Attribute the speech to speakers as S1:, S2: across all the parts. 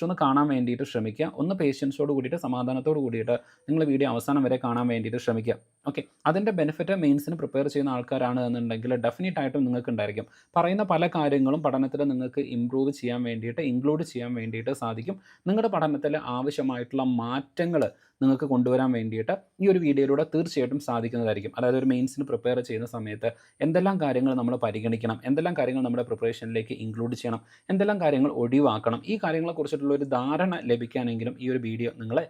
S1: Just ഒന്ന് കാണാൻ വേണ്ടിയിട്ട് ശ്രമിക്കുക. ഒന്ന് പേഷ്യൻസോട് കൂടിയിട്ട് സമാധാനത്തോട് കൂടിയിട്ട് നിങ്ങൾ വീഡിയോ അവസാനം വരെ കാണാൻ വേണ്ടിയിട്ട് ശ്രമിക്കുക. ഓക്കെ. അതിൻ്റെ ബെനിഫിറ്റ് മെയിൻസിന് പ്രിപ്പയർ ചെയ്യുന്ന ആൾക്കാരാണ് എന്നുണ്ടെങ്കിൽ ഡെഫിനറ്റ് ആയിട്ടും നിങ്ങൾക്ക് ഉണ്ടായിരിക്കും. പറയുന്ന പല കാര്യങ്ങളും പഠനത്തിൽ നിങ്ങൾക്ക് ഇമ്പ്രൂവ് ചെയ്യാൻ വേണ്ടിയിട്ട് ഇൻക്ലൂഡ് ചെയ്യാൻ വേണ്ടിയിട്ട് സാധിക്കും. നിങ്ങളുടെ പഠനത്തിൽ ആവശ്യമായിട്ടുള്ള മാറ്റങ്ങൾ നിങ്ങൾക്ക് കൊണ്ടുവരാൻ വേണ്ടിയിട്ട് ഈ ഒരു വീഡിയോയിലൂടെ തീർച്ചയായിട്ടും സാധിക്കുന്നതായിരിക്കും. അതായത് ഒരു മെയിൻസിന് പ്രിപ്പയർ ചെയ്യുന്ന സമയത്ത് എന്തെല്ലാം കാര്യങ്ങൾ നമ്മൾ പരിഗണിക്കണം, എന്തെല്ലാം കാര്യങ്ങൾ നമ്മുടെ പ്രിപ്പറേഷനിലേക്ക് ഇൻക്ലൂഡ് ചെയ്യണം, എന്തെല്ലാം കാര്യങ്ങൾ ഒഴിവാക്കണം, ഈ കാര്യങ്ങളെക്കുറിച്ചിട്ടുള്ള ഒരു ധാരണ ലഭിക്കാനെങ്കിലും ഈ ഒരു വീഡിയോ നിങ്ങളെ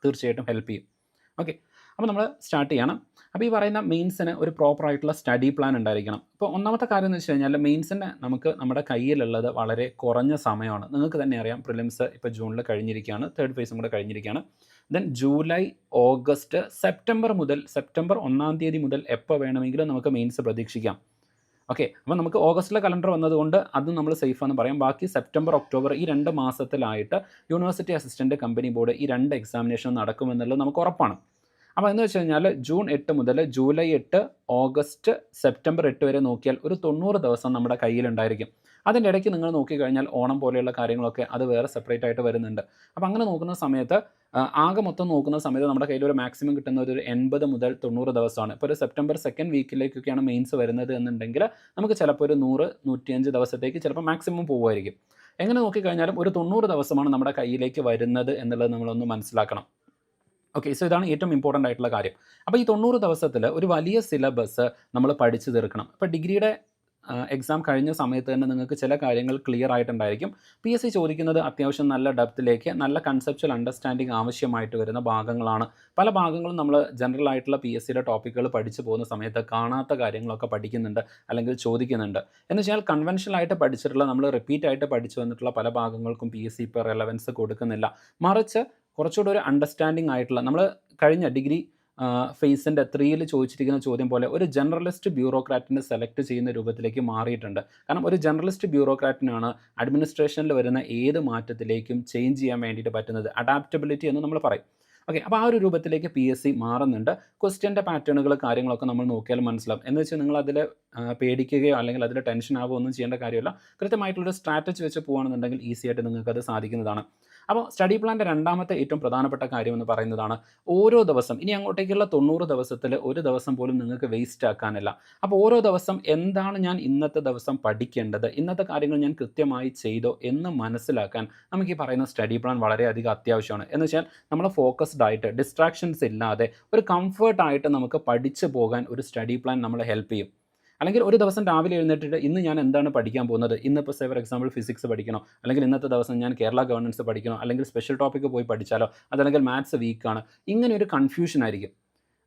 S1: തീർച്ചയായിട്ടും ഹെൽപ്പ് ചെയ്യും. ഓക്കെ. അപ്പോൾ നമ്മൾ സ്റ്റാർട്ട് ചെയ്യണം. അപ്പോൾ ഈ പറയുന്ന മെയിൻസിന് ഒരു പ്രോപ്പർ ആയിട്ടുള്ള സ്റ്റഡി പ്ലാൻ ഉണ്ടായിരിക്കണം. ഇപ്പോൾ ഒന്നാമത്തെ കാര്യം എന്ന് വെച്ച് കഴിഞ്ഞാൽ മെയിൻസിന് നമുക്ക് നമ്മുടെ കയ്യിലുള്ളത് വളരെ കുറഞ്ഞ സമയമാണ്. നിങ്ങൾക്ക് തന്നെ അറിയാം, പ്രിലിംസ് ഇപ്പോൾ ജൂണിൽ കഴിഞ്ഞിരിക്കുകയാണ്, തേർഡ് ഫേസും കൂടെ കഴിഞ്ഞിരിക്കുകയാണ്. ദെൻ ജൂലൈ, ഓഗസ്റ്റ്, സെപ്റ്റംബർ 1 തീയതി മുതൽ എപ്പോൾ വേണമെങ്കിലും നമുക്ക് മെയിൻസ് പ്രതീക്ഷിക്കാം. ഓക്കെ. അപ്പോൾ നമുക്ക് ഓഗസ്റ്റിലെ കലണ്ടർ വന്നതുകൊണ്ട് അത് നമ്മൾ സേഫ് എന്ന് പറയാം. ബാക്കി സെപ്റ്റംബർ, ഒക്ടോബർ ഈ 2 മാസത്തിലായിട്ട് യൂണിവേഴ്സിറ്റി അസിസ്റ്റൻറ്റ്, കമ്പനി ബോർഡ് ഈ 2 എക്സാമിനേഷൻ നടക്കുമെന്നുള്ളത് നമുക്ക് ഉറപ്പാണ്. അപ്പോൾ എന്ന് വെച്ച് കഴിഞ്ഞാൽ ജൂൺ 8 മുതൽ ജൂലൈ 8, ഓഗസ്റ്റ്, സെപ്റ്റംബർ 8 വരെ നോക്കിയാൽ ഒരു 90 ദിവസം നമ്മുടെ കയ്യിലുണ്ടായിരിക്കും. അതിൻ്റെ ഇടയ്ക്ക് നിങ്ങൾ നോക്കിക്കഴിഞ്ഞാൽ ഓണം പോലെയുള്ള കാര്യങ്ങളൊക്കെ അത് വേറെ സെപ്പറേറ്റ് ആയിട്ട് വരുന്നുണ്ട്. അപ്പോൾ അങ്ങനെ നോക്കുന്ന സമയത്ത് ആകെ മൊത്തം നോക്കുന്ന സമയത്ത് നമ്മുടെ കയ്യിൽ ഒരു മാക്സിമം കിട്ടുന്ന ഒരു 80 മുതൽ 90 ദിവസമാണ്. ഇപ്പോൾ ഒരു സെപ്റ്റംബർ 2nd വീക്കിലേക്കൊക്കെയാണ് മെയിൻസ് വരുന്നത് എന്നുണ്ടെങ്കിൽ നമുക്ക് ചിലപ്പോൾ ഒരു 100-105 ദിവസത്തേക്ക് ചിലപ്പോൾ മാക്സിമം പോകുമായിരിക്കും. എങ്ങനെ നോക്കിക്കഴിഞ്ഞാലും ഒരു 90 ദിവസമാണ് നമ്മുടെ കയ്യിലേക്ക് വരുന്നത് എന്നുള്ളത് നമ്മളൊന്ന് മനസ്സിലാക്കണം. ഓക്കെ. സോ ഇതാണ് ഏറ്റവും ഇമ്പോർട്ടൻ്റ് ആയിട്ടുള്ള കാര്യം. അപ്പോൾ ഈ 90 ദിവസത്തിൽ ഒരു വലിയ സിലബസ് നമ്മൾ പഠിച്ചു തീർക്കണം. ഇപ്പോൾ ഡിഗ്രിയുടെ എക്സാം കഴിഞ്ഞ സമയത്ത് തന്നെ നിങ്ങൾക്ക് ചില കാര്യങ്ങൾ ക്ലിയർ ആയിട്ടുണ്ടായിരിക്കും. PSC ചോദിക്കുന്നത് അത്യാവശ്യം നല്ല ഡെപ്തിലേക്ക് നല്ല കൺസെപ്ച്വൽ അണ്ടർസ്റ്റാൻഡിങ് ആവശ്യമായിട്ട് വരുന്ന ഭാഗങ്ങളാണ്. പല ഭാഗങ്ങളും നമ്മൾ ജനറൽ ആയിട്ടുള്ള PSCയുടെ ടോപ്പിക്കുകൾ പഠിച്ചു പോകുന്ന സമയത്ത് കാണാത്ത കാര്യങ്ങളൊക്കെ പഠിക്കുന്നുണ്ട്, അല്ലെങ്കിൽ ചോദിക്കുന്നുണ്ട്. എന്ന് വെച്ചാൽ കൺവെൻഷനൽ ആയിട്ട് പഠിച്ചിട്ടുള്ള നമ്മൾ റിപ്പീറ്റ് ആയിട്ട് പഠിച്ചു വന്നിട്ടുള്ള പല ഭാഗങ്ങൾക്കും PSC ഇപ്പോൾ റെലവൻസ് കൊടുക്കുന്നില്ല. മറിച്ച് കുറച്ചുകൂടെ ഒരു അണ്ടർസ്റ്റാൻഡിങ് ആയിട്ടുള്ള നമ്മൾ കഴിഞ്ഞ ഡിഗ്രി ഫേസിൻ്റെ 3ൽ ചോദിച്ചിരിക്കുന്ന ചോദ്യം പോലെ ഒരു ജനറലിസ്റ്റ് ബ്യൂറോക്രാറ്റിനെ സെലക്ട് ചെയ്യുന്ന രൂപത്തിലേക്ക് മാറിയിട്ടുണ്ട്. കാരണം ഒരു ജനറലിസ്റ്റ് ബ്യൂറോക്രാറ്റിനാണ് അഡ്മിനിസ്ട്രേഷനിൽ വരുന്ന ഏത് മാറ്റത്തിലേക്കും ചേഞ്ച് ചെയ്യാൻ വേണ്ടിയിട്ട് പറ്റുന്നത്. അഡാപ്റ്റബിലിറ്റി എന്ന് നമ്മൾ പറയും. ഓക്കെ. അപ്പോൾ ആ ഒരു രൂപത്തിലേക്ക് PSC മാറുന്നുണ്ട്. ക്വസ്റ്റ്യൻ്റെ പാറ്റേണുകൾ കാര്യങ്ങളൊക്കെ നമ്മൾ നോക്കിയാൽ മനസ്സിലാവും. എന്ന് വെച്ചാൽ നിങ്ങൾ അതിൽ പേടിക്കുകയോ അല്ലെങ്കിൽ അതിൽ ടെൻഷൻ ആവുകയോ ഒന്നും ചെയ്യേണ്ട കാര്യമില്ല. കൃത്യമായിട്ടുള്ളൊരു സ്ട്രാറ്റജി വെച്ച് പോകുകയാണെന്നുണ്ടെങ്കിൽ ഈസി ആയിട്ട് നിങ്ങൾക്കത് സാധിക്കുന്നതാണ്. അപ്പോൾ സ്റ്റഡി പ്ലാൻ്റെ രണ്ടാമത്തെ ഏറ്റവും പ്രധാനപ്പെട്ട കാര്യം എന്ന് പറയുന്നതാണ് ഓരോ ദിവസം ഇനി അങ്ങോട്ടേക്കുള്ള 90 ദിവസത്തിൽ ഒരു ദിവസം പോലും നിങ്ങൾക്ക് വേസ്റ്റ് ആക്കാനില്ല. അപ്പോൾ ഓരോ ദിവസം എന്താണ് ഞാൻ ഇന്നത്തെ ദിവസം പഠിക്കേണ്ടത്, ഇന്നത്തെ കാര്യങ്ങൾ ഞാൻ കൃത്യമായി ചെയ്തോ എന്ന് മനസ്സിലാക്കാൻ നമുക്ക് ഈ പറയുന്ന സ്റ്റഡി പ്ലാൻ വളരെയധികം അത്യാവശ്യമാണ്. എന്ന് വെച്ചാൽ നമ്മൾ ഫോക്കസ്ഡ് ആയിട്ട് ഡിസ്ട്രാക്ഷൻസ് ഇല്ലാതെ ഒരു കംഫർട്ടായിട്ട് നമുക്ക് പഠിച്ചു പോകാൻ ഒരു സ്റ്റഡി പ്ലാൻ നമ്മളെ ഹെൽപ്പ് ചെയ്യും. അല്ലെങ്കിൽ ഒരു ദിവസം രാവിലെ എഴുന്നേറ്റിട്ട് ഇന്ന് ഞാൻ എന്താണ് പഠിക്കാൻ പോകുന്നത്, ഇന്നിപ്പോൾ ഫോർ എക്സാമ്പിൾ ഫിസിക്സ് പഠിക്കണോ, അല്ലെങ്കിൽ ഇന്നത്തെ ദിവസം ഞാൻ കേരള ഗവർണൻസ് പഠിക്കണോ, അല്ലെങ്കിൽ സ്പെഷ്യൽ ടോപ്പിക്ക് പോയി പഠിച്ചാലോ, അതല്ലെങ്കിൽ മാത്സ് വീക്കാണ്, ഇങ്ങനെ ഒരു കൺഫ്യൂഷൻ ആയിരിക്കും.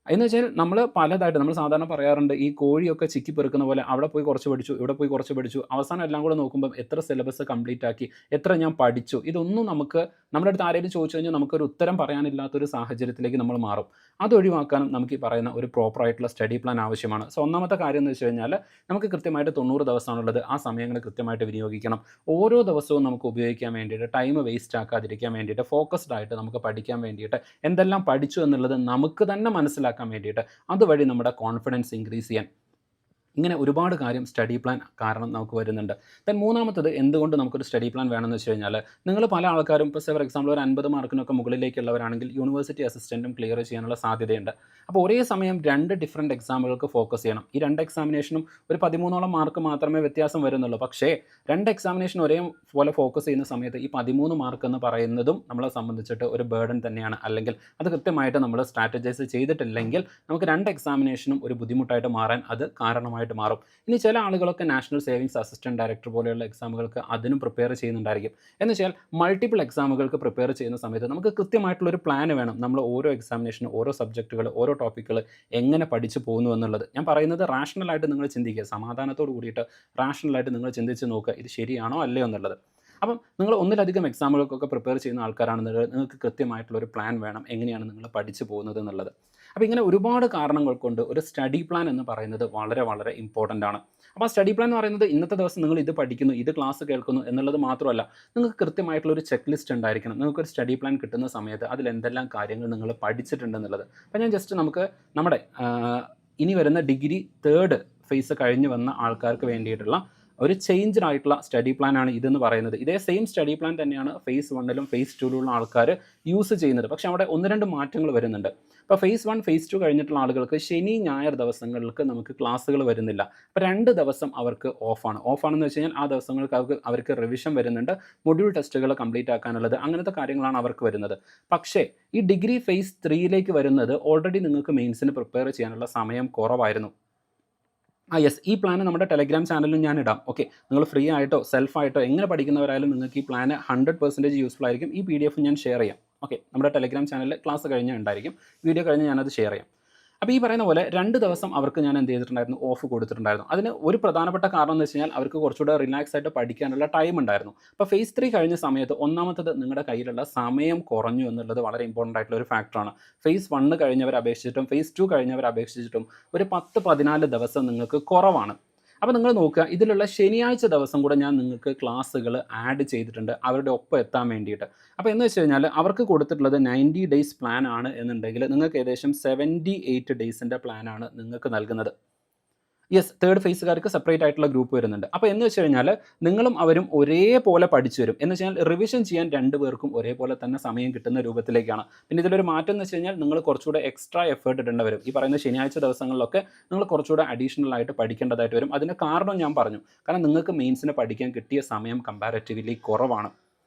S1: എന്ന് വെച്ചാൽ നമ്മൾ പലതായിട്ട് നമ്മൾ സാധാരണ പറയാറുണ്ട്, ഈ കോഴിയൊക്കെ ചിക്കി പെറുക്കുന്ന പോലെ അവിടെ പോയി കുറച്ച് പഠിച്ചു, ഇവിടെ പോയി കുറച്ച് പഠിച്ചു, അവസാനം എല്ലാം കൂടെ നോക്കുമ്പോൾ എത്ര സിലബസ് കംപ്ലീറ്റ് ആക്കി, എത്ര ഞാൻ പഠിച്ചു, ഇതൊന്നും നമുക്ക് നമ്മുടെ അടുത്ത് ആരെങ്കിലും ചോദിച്ചു കഴിഞ്ഞാൽ നമുക്കൊരു ഉത്തരം പറയാനില്ലാത്തൊരു സാഹചര്യത്തിലേക്ക് നമ്മൾ മാറും. അതൊഴിവാക്കാനും നമുക്ക് ഈ പറയുന്ന ഒരു പ്രോപ്പർ ആയിട്ടുള്ള സ്റ്റഡി പ്ലാൻ ആവശ്യമാണ്. സോ ഒന്നാമത്തെ കാര്യം എന്ന് വെച്ച് കഴിഞ്ഞാൽ നമുക്ക് കൃത്യമായിട്ട് 90 ദിവസമാണുള്ളത്. ആ സമയങ്ങൾ കൃത്യമായിട്ട് വിനിയോഗിക്കണം. ഓരോ ദിവസവും നമുക്ക് ഉപയോഗിക്കാൻ വേണ്ടിയിട്ട്, ടൈം വേസ്റ്റ് ആക്കാതിരിക്കാൻ വേണ്ടിയിട്ട്, ഫോക്കസ്ഡ് ആയിട്ട് നമുക്ക് പഠിക്കാൻ വേണ്ടിയിട്ട്, എന്തെല്ലാം പഠിച്ചു എന്നുള്ളത് നമുക്ക് തന്നെ മനസ്സിലാക്കാൻ വേണ്ടിയിട്ട്, അതുവഴി നമ്മുടെ കോൺഫിഡൻസ് ഇൻക്രീസ് ചെയ്യാൻ, ഇങ്ങനെ ഒരുപാട് കാര്യം സ്റ്റഡി പ്ലാൻ കാരണം നമുക്ക് വരുന്നുണ്ട്. ദെൻ മൂന്നാമത്തത് എന്തുകൊണ്ട് നമുക്കൊരു സ്റ്റഡി പ്ലാൻ വേണമെന്ന് വെച്ച് കഴിഞ്ഞാൽ, നിങ്ങൾ പല ആൾക്കാരും ഇപ്പോൾ ഫോർ എക്സാമ്പിൾ ഒരു 50 മാർക്കിനൊക്കെ മുകളിലേക്കുള്ളവരാണെങ്കിൽ യൂണിവേഴ്സിറ്റി അസിസ്റ്റൻറ്റും ക്ലിയർ ചെയ്യാനുള്ള സാധ്യതയുണ്ട്. അപ്പോൾ ഒരേ സമയം 2 ഡിഫറെൻറ്റ് എക്സാമുകൾക്ക് ഫോക്കസ് ചെയ്യണം. ഈ 2 എക്സാമിനേഷനും ഒരു 13ഓളം മാർക്ക് മാത്രമേ വ്യത്യാസം വരുന്നുള്ളൂ. പക്ഷേ 2 എക്സാമിനേഷൻ ഒരേ പോലെ ഫോക്കസ് ചെയ്യുന്ന സമയത്ത് ഈ 13 മാർക്ക് എന്ന് പറയുന്നതും നമ്മളെ സംബന്ധിച്ചിട്ട് ഒരു ബേർഡൻ തന്നെയാണ്. അല്ലെങ്കിൽ അത് കൃത്യമായിട്ട് നമ്മൾ സ്ട്രാറ്റജൈസ് ചെയ്തിട്ടില്ലെങ്കിൽ നമുക്ക് 2 എക്സാമിനേഷനും ഒരു ബുദ്ധിമുട്ടായിട്ട് മാറാൻ അത് കാരണമായിട്ട് മാറും. ഇനി ചില ആളുകളൊക്കെ നാഷണൽ സേവിങ്സ് അസിസ്റ്റന്റ് ഡയറക്ടർ പോലെയുള്ള എക്സാമുകൾക്ക് അതിനും പ്രിപ്പയർ ചെയ്യുന്നുണ്ടായിരിക്കും. എന്ന് വെച്ചാൽ മൾട്ടിപ്പിൾ എക്സാമുകൾക്ക് പ്രിപ്പയർ ചെയ്യുന്ന സമയത്ത് നമുക്ക് കൃത്യമായിട്ടുള്ളൊരു പ്ലാൻ വേണം. നമ്മൾ ഓരോ എക്സാമിനേഷനും ഓരോ സബ്ജക്റ്റുകൾ ഓരോ ടോപ്പിക്കുകൾ എങ്ങനെ പഠിച്ചു പോകുന്നു എന്നുള്ളത്. ഞാൻ പറയുന്നത് റാഷണലായിട്ട് നിങ്ങൾ ചിന്തിക്കുക, സമാധാനത്തോട് കൂടിയിട്ട് റാഷണലായിട്ട് നിങ്ങൾ ചിന്തിച്ച് നോക്കുക, ഇത് ശരിയാണോ അല്ലയോ എന്നുള്ളത്. അപ്പം നിങ്ങൾ ഒന്നിലധികം എക്സാമുകൾക്കൊക്കെ പ്രിപ്പയർ ചെയ്യുന്ന ആൾക്കാരാണെന്നുണ്ടെങ്കിൽ നിങ്ങൾക്ക് കൃത്യമായിട്ടുള്ളൊരു പ്ലാൻ വേണം എങ്ങനെയാണ് നിങ്ങൾ പഠിച്ചു പോകുന്നത് എന്നുള്ളത്. അപ്പോൾ ഇങ്ങനെ ഒരുപാട് കാരണങ്ങൾ കൊണ്ട് ഒരു സ്റ്റഡി പ്ലാൻ എന്ന് പറയുന്നത് വളരെ വളരെ ഇമ്പോർട്ടൻ്റ് ആണ്. അപ്പോൾ ആ സ്റ്റഡി പ്ലാൻ എന്ന് പറയുന്നത് ഇന്നത്തെ ദിവസം നിങ്ങൾ ഇത് പഠിക്കുന്നു, ഇത് ക്ലാസ് കേൾക്കുന്നു എന്നുള്ളത് മാത്രമല്ല, നിങ്ങൾക്ക് കൃത്യമായിട്ടുള്ളൊരു ചെക്ക് ലിസ്റ്റ് ഉണ്ടായിരിക്കണം. നിങ്ങൾക്കൊരു സ്റ്റഡി പ്ലാൻ കിട്ടുന്ന സമയത്ത് അതിൽ എന്തെല്ലാം കാര്യങ്ങൾ നിങ്ങൾ പഠിച്ചിട്ടുണ്ടെന്നുള്ളത്. അപ്പോൾ ഞാൻ ജസ്റ്റ് നമുക്ക് നമ്മുടെ ഇനി വരുന്ന ഡിഗ്രി 3rd ഫേസ് കഴിഞ്ഞ് വന്ന ആൾക്കാർക്ക് വേണ്ടിയിട്ടുള്ള ഒരു ചേഞ്ച്ഡ് ആയിട്ടുള്ള സ്റ്റഡി പ്ലാൻ ആണ് ഇതെന്ന് പറയുന്നത്. ഇതേ സെയിം സ്റ്റഡി പ്ലാൻ തന്നെയാണ് ഫേസ് 1ലും ഫേസ് 2ലുള്ള ആൾക്കാർ യൂസ് ചെയ്യുന്നത്. പക്ഷേ അവിടെ 1-2 മാറ്റങ്ങൾ വരുന്നുണ്ട്. ഇപ്പോൾ ഫേസ് 1 ഫേസ് 2 കഴിഞ്ഞിട്ടുള്ള ആളുകൾക്ക് ശനി ഞായർ ദിവസങ്ങൾക്ക് നമുക്ക് ക്ലാസ്സുകൾ വരുന്നില്ല. അപ്പോൾ 2 ദിവസം അവർക്ക് ഓഫാണെന്ന് വെച്ച് കഴിഞ്ഞാൽ ആ ദിവസങ്ങൾക്ക് അവർക്ക് റിവിഷൻ വരുന്നുണ്ട്, മൊഡ്യൂൾ ടെസ്റ്റുകൾ കംപ്ലീറ്റ് ആക്കാനുള്ളത്, അങ്ങനത്തെ കാര്യങ്ങളാണ് അവർക്ക് വരുന്നത്. പക്ഷേ ഈ ഡിഗ്രി ഫേസ് 3ലേക്ക് വരുന്നത് ഓൾറെഡി നിങ്ങൾക്ക് മെയിൻസിന് പ്രിപ്പയർ ചെയ്യാനുള്ള സമയം കുറവായിരുന്നു. യെസ്, ഈ പ്ലാൻ നമ്മുടെ ടെലഗ്രാം ചാനലിലും ഞാൻ ഇടാം. ഓക്കെ, നിങ്ങൾ ഫ്രീ ആയിട്ടോ സെൽഫായിട്ടോ എങ്ങനെ പഠിക്കുന്നവരായാലും നിങ്ങൾക്ക് ഈ പ്ലാൻ 100% യൂസ്ഫുൾ ആയിരിക്കും. ഈ PDF ഞാൻ ഷെയർ ചെയ്യാം. ഓക്കെ, നമ്മുടെ ടെലഗ്രാം ചാനലിൽ ക്ലാസ് കഴിഞ്ഞാൽ ഉണ്ടായിരിക്കും, വീഡിയോ കഴിഞ്ഞ് ഞാനത് ഷെയർ ചെയ്യാം. അപ്പോൾ ഈ പറയുന്ന പോലെ 2 ദിവസം അവർക്ക് ഞാൻ എന്ത് ചെയ്തിട്ടുണ്ടായിരുന്നു, ഓഫ് കൊടുത്തിട്ടുണ്ടായിരുന്നു. അതിന് ഒരു പ്രധാനപ്പെട്ട കാരണം എന്ന് വെച്ച് കഴിഞ്ഞാൽ അവർക്ക് കുറച്ചുകൂടെ റിലാക്സ് ആയിട്ട് പഠിക്കാനുള്ള ടൈം ഉണ്ടായിരുന്നു. അപ്പോൾ ഫേസ് 3 കഴിഞ്ഞ സമയത്ത് ഒന്നാമത്തത് നിങ്ങളുടെ കയ്യിലുള്ള സമയം കുറഞ്ഞു എന്നുള്ളത് വളരെ ഇമ്പോർട്ടൻ്റ് ആയിട്ടുള്ള ഒരു ഫാക്ടറാണ്. ഫേസ് 1 കഴിഞ്ഞവരെ അപേക്ഷിച്ചിട്ടും ഫേസ് 2 കഴിഞ്ഞവരെ അപേക്ഷിച്ചിട്ടും ഒരു 10-14 ദിവസം നിങ്ങൾക്ക് കുറവാണ്. അപ്പോൾ നിങ്ങൾ നോക്കുക, ഇതിലുള്ള ശനിയാഴ്ച ദിവസം കൂടെ ഞാൻ നിങ്ങൾക്ക് ക്ലാസ്സുകൾ ആഡ് ചെയ്തിട്ടുണ്ട് അവരുടെ ഒപ്പം എത്താൻ വേണ്ടിയിട്ട്. അപ്പോൾ എന്ന് വെച്ച് കഴിഞ്ഞാൽ അവർക്ക് കൊടുത്തിട്ടുള്ളത് 90 ഡേയ്സ് പ്ലാൻ ആണ് എന്നുണ്ടെങ്കിൽ നിങ്ങൾക്ക് ഏകദേശം 78 ഡേയ്സിൻ്റെ പ്ലാനാണ് നിങ്ങൾക്ക് നൽകുന്നത്. യെസ്, തേർഡ് ഫേസുകാർക്ക് സെപ്പറേറ്റ് ആയിട്ടുള്ള ഗ്രൂപ്പ് വരുന്നുണ്ട്. അപ്പോൾ എന്ന് വെച്ച് കഴിഞ്ഞാൽ നിങ്ങളും അവരും ഒരേപോലെ പഠിച്ചു വരും. എന്ന് വെച്ച് കഴിഞ്ഞാൽ റിവിഷൻ ചെയ്യാൻ 2 പേർക്കും ഒരേപോലെ തന്നെ സമയം കിട്ടുന്ന രൂപത്തിലേക്കാണ്. പിന്നെ ഇതിലൊരു മാറ്റം എന്ന് വെച്ച് കഴിഞ്ഞാൽ നിങ്ങൾ കുറച്ചുകൂടെ എക്സ്ട്രാ എഫേർട്ട് ഇടേണ്ടി വരും. ഈ പറയുന്ന ശനിയാഴ്ച ദിവസങ്ങളിലൊക്കെ നിങ്ങൾ കുറച്ചുകൂടെ അഡീഷണൽ ആയിട്ട് പഠിക്കേണ്ടതായിട്ട് വരും. അതിന് കാരണം ഞാൻ പറഞ്ഞു, കാരണം നിങ്ങൾക്ക് മെയിൻസിന് പഠിക്കാൻ കിട്ടിയ സമയം കമ്പാരിറ്റീവ്ലി കുറവാണ്.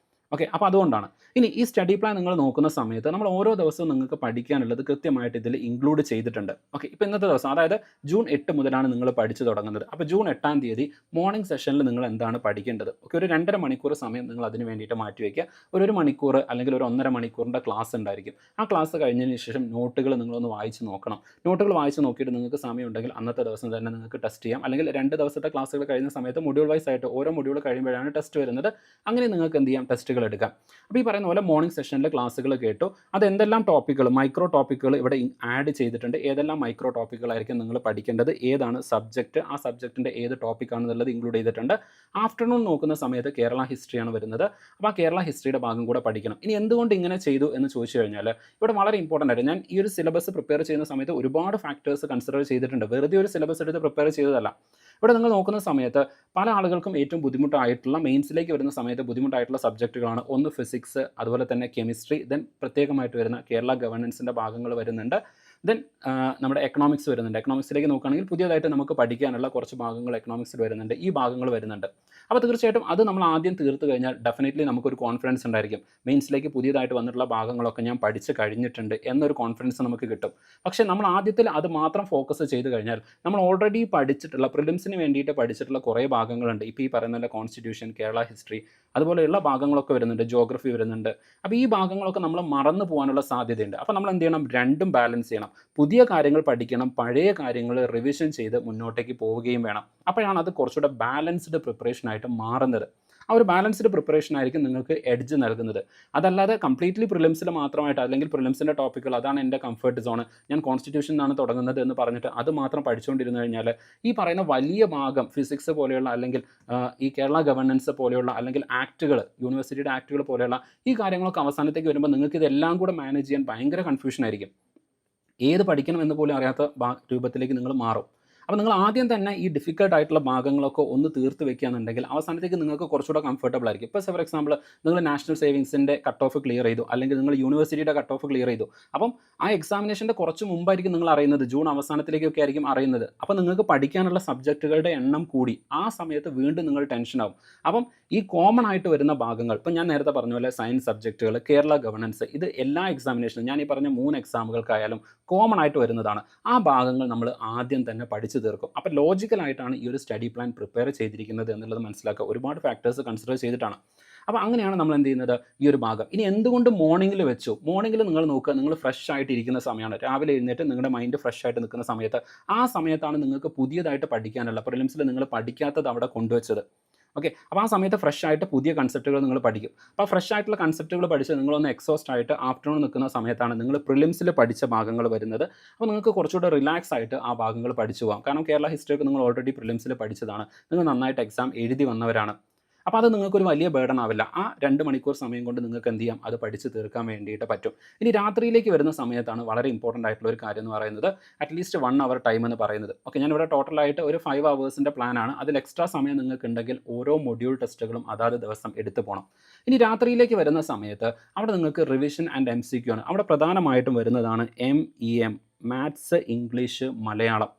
S1: ഓക്കെ, അപ്പോൾ അതുകൊണ്ടാണ്. ഇനി ഈ സ്റ്റഡി പ്ലാൻ നിങ്ങൾ നോക്കുന്ന സമയത്ത് നമ്മൾ ഓരോ ദിവസവും നിങ്ങൾക്ക് പഠിക്കാനുള്ളത് കൃത്യമായിട്ട് ഇതിൽ ഇൻക്ലൂഡ് ചെയ്തിട്ടുണ്ട്. ഓക്കെ, ഇപ്പോൾ ഇന്നത്തെ ദിവസം അതായത് ജൂൺ 8 മുതലാണ് നിങ്ങൾ പഠിച്ചു തുടങ്ങുന്നത്. അപ്പോൾ ജൂൺ 8-ാം തീയതി മോർണിംഗ് സെഷനിൽ നിങ്ങൾ എന്താണ് പഠിക്കേണ്ടത്? ഓക്കെ, ഒരു 2.5 മണിക്കൂർ സമയം നിങ്ങൾ അതിന് വേണ്ടിയിട്ട് മാറ്റി വയ്ക്കുക. ഒരു മണിക്കൂർ അല്ലെങ്കിൽ ഒരു 1.5 മണിക്കൂറിൻ്റെ ക്ലാസ് ഉണ്ടായിരിക്കും. ആ ക്ലാസ് കഴിഞ്ഞതിന് ശേഷം നോട്ടുകൾ നിങ്ങളൊന്ന് വായിച്ച് നോക്കണം. നോട്ടുകൾ വായിച്ച് നോക്കിയിട്ട് നിങ്ങൾക്ക് സമയം ഉണ്ടെങ്കിൽ അന്നത്തെ ദിവസം തന്നെ നിങ്ങൾക്ക് ടെസ്റ്റ് ചെയ്യാം. അല്ലെങ്കിൽ 2 ദിവസത്തെ ക്ലാസ്സുകൾ കഴിയുന്ന സമയത്ത് മൊഡ്യൂൾ വൈസ് ആയിട്ട് ഓരോ മൊഡ്യൂൾ കഴിയുമ്പോഴാണ് ടെസ്റ്റ് വരുന്നത്. അങ്ങനെ നിങ്ങൾക്ക് എന്ത് ചെയ്യാം, ടെസ്റ്റുകൾ എടുക്കാം. അപ്പോൾ ഈ പറയുന്ന പോലെ മോർണിംഗ് സെഷനിൽ ക്ലാസ്സുകൾ കേട്ടു. അത് എന്തെല്ലാം ടോപ്പിക്കുകൾ, മൈക്രോ ടോപ്പിക്കുകൾ ഇവിടെ ആഡ് ചെയ്തിട്ടുണ്ട്. ഏതെല്ലാം മൈക്രോ ടോപ്പിക്കുകളായിരിക്കും നിങ്ങൾ പഠിക്കേണ്ടത്, ഏതാണ് സബ്ജക്റ്റ്, ആ സബ്ജക്റ്റിൻ്റെ ഏത് ടോപ്പിക്കാണെന്നുള്ളത് ഇൻക്ലൂഡ് ചെയ്തിട്ടുണ്ട്. ആഫ്റ്റർനൂൺ നോക്കുന്ന സമയത്ത് കേരള ഹിസ്റ്ററിയാണ് വരുന്നത്. അപ്പോൾ ആ കേരള ഹിസ്റ്ററിയുടെ ഭാഗം കൂടെ പഠിക്കണം. ഇനി എന്തുകൊണ്ട് ഇങ്ങനെ ചെയ്തു എന്ന് ചോദിച്ചു കഴിഞ്ഞാൽ ഇവിടെ വളരെ ഇമ്പോർട്ടൻ്റ് ആയിട്ട് ഞാൻ ഈ ഒരു സിലബസ് പ്രിപ്പയർ ചെയ്യുന്ന സമയത്ത് ഒരുപാട് ഫാക്ടേഴ്സ് കൺസിഡർ ചെയ്തിട്ടുണ്ട്. വെറുതെ ഒരു സിലബസ് എടുത്ത് പ്രിപ്പയർ ചെയ്തതല്ല. ഇവിടെ നിങ്ങൾ നോക്കുന്ന സമയത്ത് പല ആളുകൾക്കും ഏറ്റവും ബുദ്ധിമുട്ടായിട്ടുള്ള മെയിൻസിലേക്ക് വരുന്ന സമയത്ത് ബുദ്ധിമുട്ടായിട്ടുള്ള സബ്ജക്റ്റുകളാണ്. ഒന്ന് ഫിസിക്സ്, അതുപോലെ തന്നെ കെമിസ്ട്രി, ദെൻ പ്രത്യേകമായിട്ട് വരുന്ന കേരള ഗവർണൻസിൻ്റെ ഭാഗങ്ങൾ വരുന്നുണ്ട്. ദെൻ നമ്മുടെ എക്കണോമിക്സ് വരുന്നുണ്ട്. എക്കണോമിക്സിലേക്ക് നോക്കുകയാണെങ്കിൽ പുതിയതായിട്ട് നമുക്ക് പഠിക്കാനുള്ള കുറച്ച് ഭാഗങ്ങൾ എക്കണോമിക്സിൽ വരുന്നുണ്ട്. ഈ ഭാഗങ്ങൾ വരുന്നുണ്ട്. അപ്പോൾ തീർച്ചയായിട്ടും അത് നമ്മൾ ആദ്യം തീർത്ത് കഴിഞ്ഞാൽ ഡെഫിനറ്റ്ലി നമുക്കൊരു കോൺഫിഡൻസ് ഉണ്ടായിരിക്കും. മെയിൻസിലേക്ക് പുതിയതായിട്ട് വന്നിട്ടുള്ള ഭാഗങ്ങളൊക്കെ ഞാൻ പഠിച്ച് കഴിഞ്ഞിട്ടുണ്ട് എന്നൊരു കോൺഫിഡൻസ് നമുക്ക് കിട്ടും. പക്ഷേ നമ്മൾ ആദ്യത്തിൽ അത് മാത്രം ഫോക്കസ് ചെയ്ത് കഴിഞ്ഞാൽ നമ്മൾ ഓൾറെഡി പഠിച്ചിട്ടുള്ള പ്രിലിംസിന് വേണ്ടിയിട്ട് പഠിച്ചിട്ടുള്ള കുറേ ഭാഗങ്ങളുണ്ട്. ഇപ്പോൾ ഈ പറയുന്ന കോൺസ്റ്റിറ്റ്യൂഷൻ, കേരള ഹിസ്റ്ററി, അതുപോലെയുള്ള ഭാഗങ്ങളൊക്കെ വരുന്നുണ്ട്, ജോഗ്രഫി വരുന്നുണ്ട്. അപ്പോൾ ഈ ഭാഗങ്ങളൊക്കെ നമ്മൾ മറന്നു പോകാനുള്ള സാധ്യതയുണ്ട്. അപ്പോൾ നമ്മൾ എന്ത് ചെയ്യണം, രണ്ടും ബാലൻസ് ചെയ്യണം. പുതിയ കാര്യങ്ങൾ പഠിക്കണം, പഴയ കാര്യങ്ങൾ റിവിഷൻ ചെയ്ത് മുന്നോട്ടേക്ക് പോവുകയും വേണം. അപ്പോഴാണ് അത് കുറച്ചുകൂടെ ബാലൻസ്ഡ് പ്രിപ്പറേഷനായിട്ട് മാറുന്നത്. ആ ഒരു ബാലൻസ്ഡ് പ്രിപ്പറേഷൻ ആയിരിക്കും നിങ്ങൾക്ക് എഡ്ജ് നൽകുന്നത്. അതല്ലാതെ കംപ്ലീറ്റ്ലി പ്രിലിംസിൽ മാത്രമായിട്ട് അല്ലെങ്കിൽ പ്രിലിംസിൻ്റെ ടോപ്പിക്കുകൾ അതാണ് എൻ്റെ കംഫർട്ട് സോൺ, ഞാൻ കോൺസ്റ്റിറ്റ്യൂഷൻ ആണ് തുടങ്ങുന്നത് എന്ന് പറഞ്ഞിട്ട് അത് മാത്രം പഠിച്ചുകൊണ്ടിരുന്നു കഴിഞ്ഞാൽ ഈ പറയുന്ന വലിയ ഭാഗം ഫിസിക്സ് പോലെയുള്ള അല്ലെങ്കിൽ ഈ കേരള ഗവർണൻസ് പോലെയുള്ള അല്ലെങ്കിൽ ആക്റ്റുകൾ, യൂണിവേഴ്സിറ്റിയുടെ ആക്റ്റുകൾ പോലെയുള്ള ഈ കാര്യങ്ങളൊക്കെ അവസാനത്തേക്ക് വരുമ്പോൾ നിങ്ങൾക്ക് ഇതെല്ലാം കൂടെ മാനേജ് ചെയ്യാൻ ഭയങ്കര കൺഫ്യൂഷൻ ആയിരിക്കും. ഏത് പഠിക്കണം എന്ന് പോലും അറിയാത്ത രൂപത്തിലേക്ക് നിങ്ങൾ മാറും. അപ്പോൾ നിങ്ങൾ ആദ്യം തന്നെ ഈ ഡിഫിക്കൽട്ട് ആയിട്ടുള്ള ഭാഗങ്ങളൊക്കെ ഒന്ന് തീർത്ത് വെക്കുകയാണെന്നുണ്ടെങ്കിൽ അവസാനത്തേക്ക് നിങ്ങൾക്ക് കുറച്ചുകൂടെ കംഫർട്ടബിൾ ആയിരിക്കും. ഇപ്പോൾ ഫോർ എക്സാമ്പിൾ നിങ്ങൾ നാഷണൽ സേവിങ്സിൻ്റെ കട്ട് ഓഫ് ക്ലിയർ ചെയ്തു, അല്ലെങ്കിൽ നിങ്ങൾ യൂണിവേഴ്സിറ്റിയുടെ കട്ട് ഓഫ് ക്ലിയർ ചെയ്തു. അപ്പം ആ എക്സാമിനേഷൻ്റെ കുറച്ച് മുമ്പായിരിക്കും നിങ്ങൾ അറിയുന്നത്, ജൂൺ അവസാനത്തിലേക്കൊക്കെ ആയിരിക്കും അറിയുന്നത്. അപ്പം നിങ്ങൾക്ക് പഠിക്കാനുള്ള സബ്ജക്റ്റുകളുടെ എണ്ണം കൂടി, ആ സമയത്ത് വീണ്ടും നിങ്ങൾ ടെൻഷനാവും. അപ്പം ഈ കോമൺ ആയിട്ട് വരുന്ന ഭാഗങ്ങൾ, ഇപ്പം ഞാൻ നേരത്തെ പറഞ്ഞ പോലെ സയൻസ് സബ്ജക്റ്റുകൾ, കേരള ഗവർണൻസ്, ഇത് എല്ലാ എക്സാമിനേഷനും ഞാൻ ഈ പറഞ്ഞ 3 എക്സാമുകൾക്കായാലും കോമൺ ആയിട്ട് വരുന്നതാണ്. ആ ഭാഗങ്ങൾ നമ്മൾ ആദ്യം തന്നെ പഠിച്ചു തീർക്കും. അപ്പോൾ ലോജിക്കലായിട്ടാണ് ഈ ഒരു സ്റ്റഡി പ്ലാൻ പ്രിപ്പയർ ചെയ്തിരിക്കുന്നത് എന്നുള്ളത് മനസ്സിലാക്കുക. ഒരുപാട് ഫാക്ടേഴ്സ് കൺസിഡർ ചെയ്തിട്ടാണ്. അപ്പോൾ അങ്ങനെയാണ് നമ്മൾ എന്ത് ചെയ്യുന്നത്, ഈ ഒരു ഭാഗം. ഇനി എന്തുകൊണ്ട് മോർണിംഗിൽ വെച്ചു? മോർണിംഗിൽ നിങ്ങൾ നോക്കുക, നിങ്ങൾ ഫ്രഷ് ആയിട്ട് ഇരിക്കുന്ന സമയമാണ്. രാവിലെ എഴുന്നേറ്റ് നിങ്ങളുടെ മൈൻഡ് ഫ്രഷ് ആയിട്ട് നിൽക്കുന്ന സമയത്ത്, ആ സമയത്താണ് നിങ്ങൾക്ക് പുതിയതായിട്ട് പഠിക്കാനുള്ള, പ്രിലിംസിൽ നിങ്ങൾ പഠിക്കാത്തത് അവിടെ കൊണ്ടുവച്ചത്. ഓക്കെ, അപ്പോൾ ആ സമയത്ത് ഫ്രഷ് ആയിട്ട് പുതിയ കൺസെപ്റ്റുകൾ നിങ്ങൾ പഠിക്കും. അപ്പോൾ ഫ്രഷ് ആയിട്ടുള്ള കൺസെപ്റ്റുകൾ പഠിച്ച് നിങ്ങളൊന്ന് എക്സോസ്റ്റ് ആയിട്ട് ആഫ്റ്റർനൂൺ നിൽക്കുന്ന സമയത്താണ് നിങ്ങൾ പ്രിലിംസിൽ പഠിച്ച ഭാഗങ്ങൾ വരുന്നത്. അപ്പോൾ നിങ്ങൾക്ക് കുറച്ചുകൂടെ റിലാക്സ് ആയിട്ട് ആ ഭാഗങ്ങൾ പഠിച്ചു പോകാം. കാരണം കേരള ഹിസ്റ്ററിയൊക്കെ നിങ്ങൾ ഓൾറെഡി പ്രിലിംസിൽ പഠിച്ചതാണ്, നിങ്ങൾ നന്നായിട്ട് എക്സാം എഴുതി വന്നവരാണ്. അപ്പോൾ അത് നിങ്ങൾക്കൊരു വലിയ ബേർഡൻ ആവില്ല. ആ 2 മണിക്കൂർ സമയം കൊണ്ട് നിങ്ങൾക്ക് എന്ത് ചെയ്യാം, അത് പഠിച്ച് തീർക്കാൻ വേണ്ടിയിട്ട് പറ്റും. ഇനി രാത്രിയിലേക്ക് വരുന്ന സമയത്താണ് വളരെ ഇമ്പോർട്ടൻ്റ് ആയിട്ടുള്ള ഒരു കാര്യം എന്ന് പറയുന്നത് അറ്റ്ലീസ്റ്റ് 1 അവർ ടൈം എന്ന് പറയുന്നത്. ഓക്കെ, ഞാനിവിടെ ടോട്ടലായിട്ട് ഒരു 5 അവേഴ്സിൻ്റെ പ്ലാനാണ്. അതിൽ എക്സ്ട്രാ സമയം നിങ്ങൾക്ക് ഉണ്ടെങ്കിൽ ഓരോ മൊഡ്യൂൾ ടെസ്റ്റുകളും അതാത് ദിവസം എടുത്തു പോകണം. ഇനി രാത്രിയിലേക്ക് വരുന്ന സമയത്ത് അവിടെ നിങ്ങൾക്ക് റിവിഷൻ ആൻഡ് MCQ ആണ്. അവിടെ പ്രധാനമായിട്ടും വരുന്നതാണ് MEM, മാത്സ്, ഇംഗ്ലീഷ്, മലയാളം.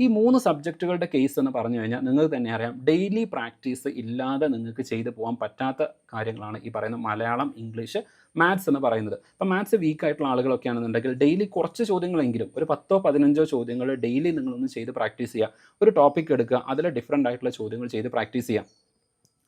S1: ഈ 3 സബ്ജക്റ്റുകളുടെ കേസ് എന്ന് പറഞ്ഞു കഴിഞ്ഞാൽ നിങ്ങൾക്ക് തന്നെ അറിയാം, ഡെയിലി പ്രാക്ടീസ് ഇല്ലാതെ നിങ്ങൾക്ക് ചെയ്തു പോകാൻ പറ്റാത്ത കാര്യങ്ങളാണ് ഈ പറയുന്ന മലയാളം, ഇംഗ്ലീഷ്, മാത്സ് എന്ന് പറയുന്നത്. അപ്പോൾ മാത്സ് വീക്ക് ആയിട്ടുള്ള ആളുകളൊക്കെ ആണെന്നുണ്ടെങ്കിൽ ഡെയിലി കുറച്ച് ചോദ്യങ്ങളെങ്കിലും ഒരു 10-15 ചോദ്യങ്ങൾ ഡെയിലി നിങ്ങളൊന്ന് ചെയ്ത് പ്രാക്ടീസ് ചെയ്യുക. ഒരു ടോപ്പിക് എടുക്കുക, അതിൽ ഡിഫറൻ്റ് ആയിട്ടുള്ള ചോദ്യങ്ങൾ ചെയ്ത് പ്രാക്ടീസ് ചെയ്യുക.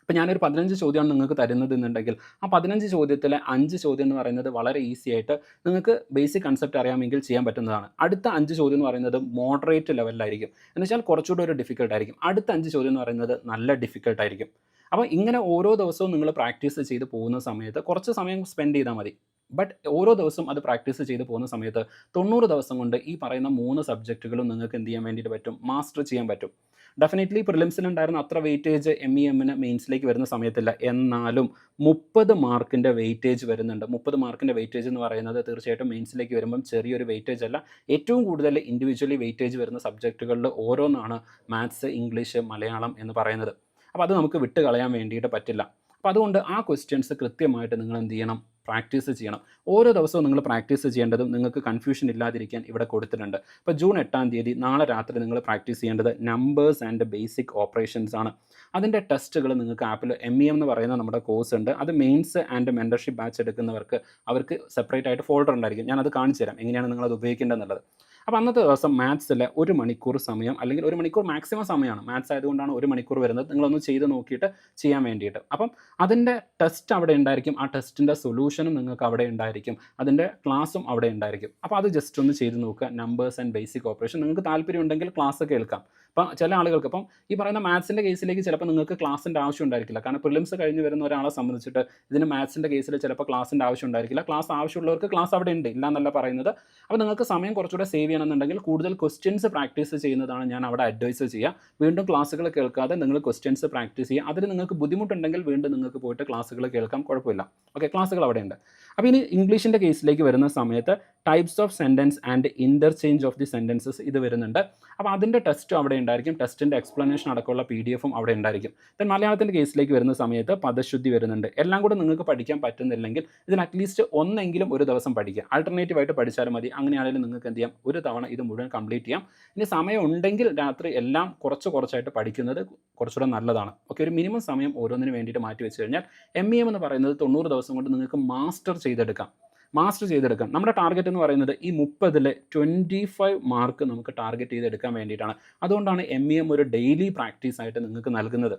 S1: ഇപ്പോൾ ഞാനൊരു 15 ചോദ്യമാണ് നിങ്ങൾക്ക് തരുന്നത് എന്നുണ്ടെങ്കിൽ ആ 15 ചോദ്യത്തിലെ 5 ചോദ്യം എന്ന് പറയുന്നത് വളരെ ഈസി ആയിട്ട് നിങ്ങൾക്ക് ബേസിക് കൺസെപ്റ്റ് അറിയാമെങ്കിൽ ചെയ്യാൻ പറ്റുന്നതാണ്. അടുത്ത 5 ചോദ്യം എന്ന് പറയുന്നത് മോഡറേറ്റ് ലെവലിലായിരിക്കും, എന്ന് വെച്ചാൽ കുറച്ചുകൂടി ഒരു ഡിഫിക്കൽട്ട് ആയിരിക്കും. അടുത്ത 5 ചോദ്യം എന്ന് പറയുന്നത് നല്ല ഡിഫിക്കൽട്ട് ആയിരിക്കും. അപ്പോൾ ഇങ്ങനെ ഓരോ ദിവസവും നിങ്ങൾ പ്രാക്ടീസ് ചെയ്ത് പോകുന്ന സമയത്ത് കുറച്ച് സമയം സ്പെൻഡ് ചെയ്താൽ മതി. ബട്ട് ഓരോ ദിവസവും അത് പ്രാക്ടീസ് ചെയ്ത് പോകുന്ന സമയത്ത് 90 ദിവസം കൊണ്ട് ഈ പറയുന്ന 3 സബ്ജക്റ്റുകളും നിങ്ങൾക്ക് എന്ത് ചെയ്യാൻ വേണ്ടിയിട്ട് പറ്റും, മാസ്റ്റർ ചെയ്യാൻ പറ്റും. ഡെഫിനറ്റ്ലി പ്രിലിംസിലുണ്ടായിരുന്ന അത്ര വെയിറ്റേജ് MEMന് മെയിൻസിലേക്ക് വരുന്ന സമയത്തില്ല. എന്നാലും 30 മാർക്കിൻ്റെ വെയിറ്റേജ് വരുന്നുണ്ട്. 30 മാർക്കിൻ്റെ വെയിറ്റേജ് എന്ന് പറയുന്നത് തീർച്ചയായിട്ടും മെയിൻസിലേക്ക് വരുമ്പം ചെറിയൊരു വെയിറ്റേജ് അല്ല. ഏറ്റവും കൂടുതൽ ഇൻഡിവിജ്വലി വെയിറ്റേജ് വരുന്ന സബ്ജക്റ്റുകളിൽ ഓരോന്നാണ് മാത്സ്, ഇംഗ്ലീഷ്, മലയാളം എന്ന് പറയുന്നത്. അപ്പോൾ അത് നമുക്ക് വിട്ട് കളയാൻ വേണ്ടിയിട്ട് പറ്റില്ല. അപ്പോൾ അതുകൊണ്ട് ആ ക്വസ്റ്റ്യൻസ് കൃത്യമായിട്ട് നിങ്ങൾ എന്ത് ചെയ്യണം, പ്രാക്ടീസ് ചെയ്യണം. ഓരോ ദിവസവും നിങ്ങൾ പ്രാക്ടീസ് ചെയ്യേണ്ടതും നിങ്ങൾക്ക് കൺഫ്യൂഷൻ ഇല്ലാതിരിക്കാൻ ഇവിടെ കൊടുത്തിട്ടുണ്ട്. ഇപ്പോൾ ജൂൺ 8-ാം തീയതി നാളെ രാത്രി നിങ്ങൾ പ്രാക്ടീസ് ചെയ്യേണ്ടത് നമ്പേഴ്സ് ആൻഡ് ബേസിക് ഓപ്പറേഷൻസ് ആണ്. അതിൻ്റെ ടെസ്റ്റുകൾ നിങ്ങൾക്ക് ആപ്പിൽ MEM എന്ന് പറയുന്ന നമ്മുടെ കോഴ്സ് ഉണ്ട്. അത് മെയിൻസ് ആൻഡ് മെൻറ്റർഷിപ്പ് ബാച്ച് എടുക്കുന്നവർക്ക് അവർക്ക് സെപ്പറേറ്റ് ആയിട്ട് ഫോൾഡർ ഉണ്ടായിരിക്കും. ഞാനത് കാണിച്ചു തരാം എങ്ങനെയാണ് നിങ്ങളത് ഉപയോഗിക്കേണ്ടതെന്നുള്ളത്. അപ്പോൾ അന്നത്തെ ദിവസം മാത്സിൽ 1 മണിക്കൂർ സമയം, അല്ലെങ്കിൽ 1 മണിക്കൂർ മാക്സിമം സമയമാണ്. മാത്സ് ആയതുകൊണ്ടാണ് 1 മണിക്കൂർ വരുന്നത്. നിങ്ങളൊന്ന് ചെയ്ത് നോക്കിയിട്ട് ചെയ്യാൻ വേണ്ടിയിട്ട്. അപ്പം അതിൻ്റെ ടെസ്റ്റ് അവിടെ ഉണ്ടായിരിക്കും. ആ ടെസ്റ്റിൻ്റെ സൊല്യൂഷനും നിങ്ങൾക്ക് അവിടെ ഉണ്ടായിരിക്കും. അതിൻ്റെ ക്ലാസ്സും അവിടെ ഉണ്ടായിരിക്കും. അപ്പോൾ അത് ജസ്റ്റ് ഒന്ന് ചെയ്ത് നോക്കുക. നമ്പേഴ്സ് ആൻഡ് ബേസിക് ഓപ്പറേഷൻ നിങ്ങൾക്ക് താല്പര്യം ഉണ്ടെങ്കിൽ ക്ലാസ് കേൾക്കാം. അപ്പം ചില ആളുകൾക്ക് ഇപ്പം ഈ പറയുന്ന മാത്സിൻ്റെ കേസിലേക്ക് ചിലപ്പോൾ നിങ്ങൾക്ക് ക്ലാസ്സിൻ്റെ ആവശ്യം ഉണ്ടായിരിക്കില്ല. കാരണം പ്രിലിംസ് കഴിഞ്ഞ് വരുന്ന ഒരാളെ സംബന്ധിച്ചിട്ട് ഇതിന് മാത്സിൻ്റെ കേസിൽ ചിലപ്പോൾ ക്ലാസ്സിൻ്റെ ആവശ്യം ഉണ്ടായിരിക്കില്ല. ക്ലാസ് ആവശ്യമുള്ളവർക്ക് ക്ലാസ് അവിടെ ഉണ്ട്, ഇല്ല എന്നല്ല പറയുന്നത്. അപ്പോൾ നിങ്ങൾക്ക് സമയം കുറച്ചുകൂടെ സേവ് ചെയ്യണമെന്നുണ്ടെങ്കിൽ കൂടുതൽ ക്വസ്റ്റ്യൻസ് പ്രാക്ടീസ് ചെയ്യുന്നതാണ് ഞാൻ അവിടെ അഡ്വൈസ് ചെയ്യുക. വീണ്ടും ക്ലാസ്സുകൾ കേൾക്കാതെ നിങ്ങൾ ക്വസ്റ്റ്യൻസ് പ്രാക്ടീസ് ചെയ്യുക. അതിൽ നിങ്ങൾക്ക് ബുദ്ധിമുട്ടുണ്ടെങ്കിൽ വീണ്ടും നിങ്ങൾക്ക് പോയിട്ട് ക്ലാസ്സുകൾ കേൾക്കാം, കുഴപ്പമില്ല. ഓക്കെ, ക്ലാസ്സുകൾ അവിടെ ഉണ്ട്. അപ്പോൾ ഇനി ഇംഗ്ലീഷിൻ്റെ കേസിലേക്ക് വരുന്ന സമയത്ത് types of sentence and interchange of the sentences ഇത് വരുന്നുണ്ട്. അപ്പോൾ അതിൻ്റെ ടെസ്റ്റും അവിടെ ഉണ്ടായിരിക്കും. ടെസ്റ്റിൻ്റെ എക്സ്പ്ലനേഷൻ അടക്കമുള്ള PDF-ഉം അവിടെ ഉണ്ടായിരിക്കും. ദെൻ മലയാളത്തിൻ്റെ കേസിലേക്ക് വരുന്ന സമയത്ത് പദശുദ്ധി വരുന്നുണ്ട്. എല്ലാം കൂടെ നിങ്ങൾക്ക് പഠിക്കാൻ പറ്റുന്നില്ലെങ്കിൽ ഇതിന് അറ്റ്ലീസ്റ്റ് ഒന്നെങ്കിലും ഒരു ദിവസം പഠിക്കുക. ആൾട്ടർനേറ്റീവായിട്ട് പഠിച്ചാലും മതി. അങ്ങനെയാണെങ്കിലും നിങ്ങൾക്ക് എന്ത് ചെയ്യാം, ഒരു തവണ ഇത് മുഴുവൻ കംപ്ലീറ്റ് ചെയ്യാം. ഇനി സമയം ഉണ്ടെങ്കിൽ രാത്രി എല്ലാം കുറച്ചായിട്ട് പഠിക്കുന്നത് കുറച്ചുകൂടെ നല്ലതാണ്. ഓക്കെ, ഒരു മിനിമം സമയം ഓരോന്നിന് വേണ്ടിയിട്ട് മാറ്റി വെച്ച് കഴിഞ്ഞാൽ MEM എന്ന് പറയുന്നത് 90 ദിവസം കൊണ്ട് നിങ്ങൾക്ക് മാസ്റ്റർ ചെയ്തെടുക്കാം. നമ്മുടെ ടാർഗറ്റ് എന്ന് പറയുന്നത് ഈ 30-ൽ 25 മാർക്ക് നമുക്ക് ടാർഗറ്റ് ചെയ്തെടുക്കാൻ വേണ്ടിയിട്ടാണ്. അതുകൊണ്ടാണ് MEM ഒരു ഡെയിലി പ്രാക്ടീസ് ആയിട്ട് നിങ്ങൾക്ക് നൽകുന്നത്.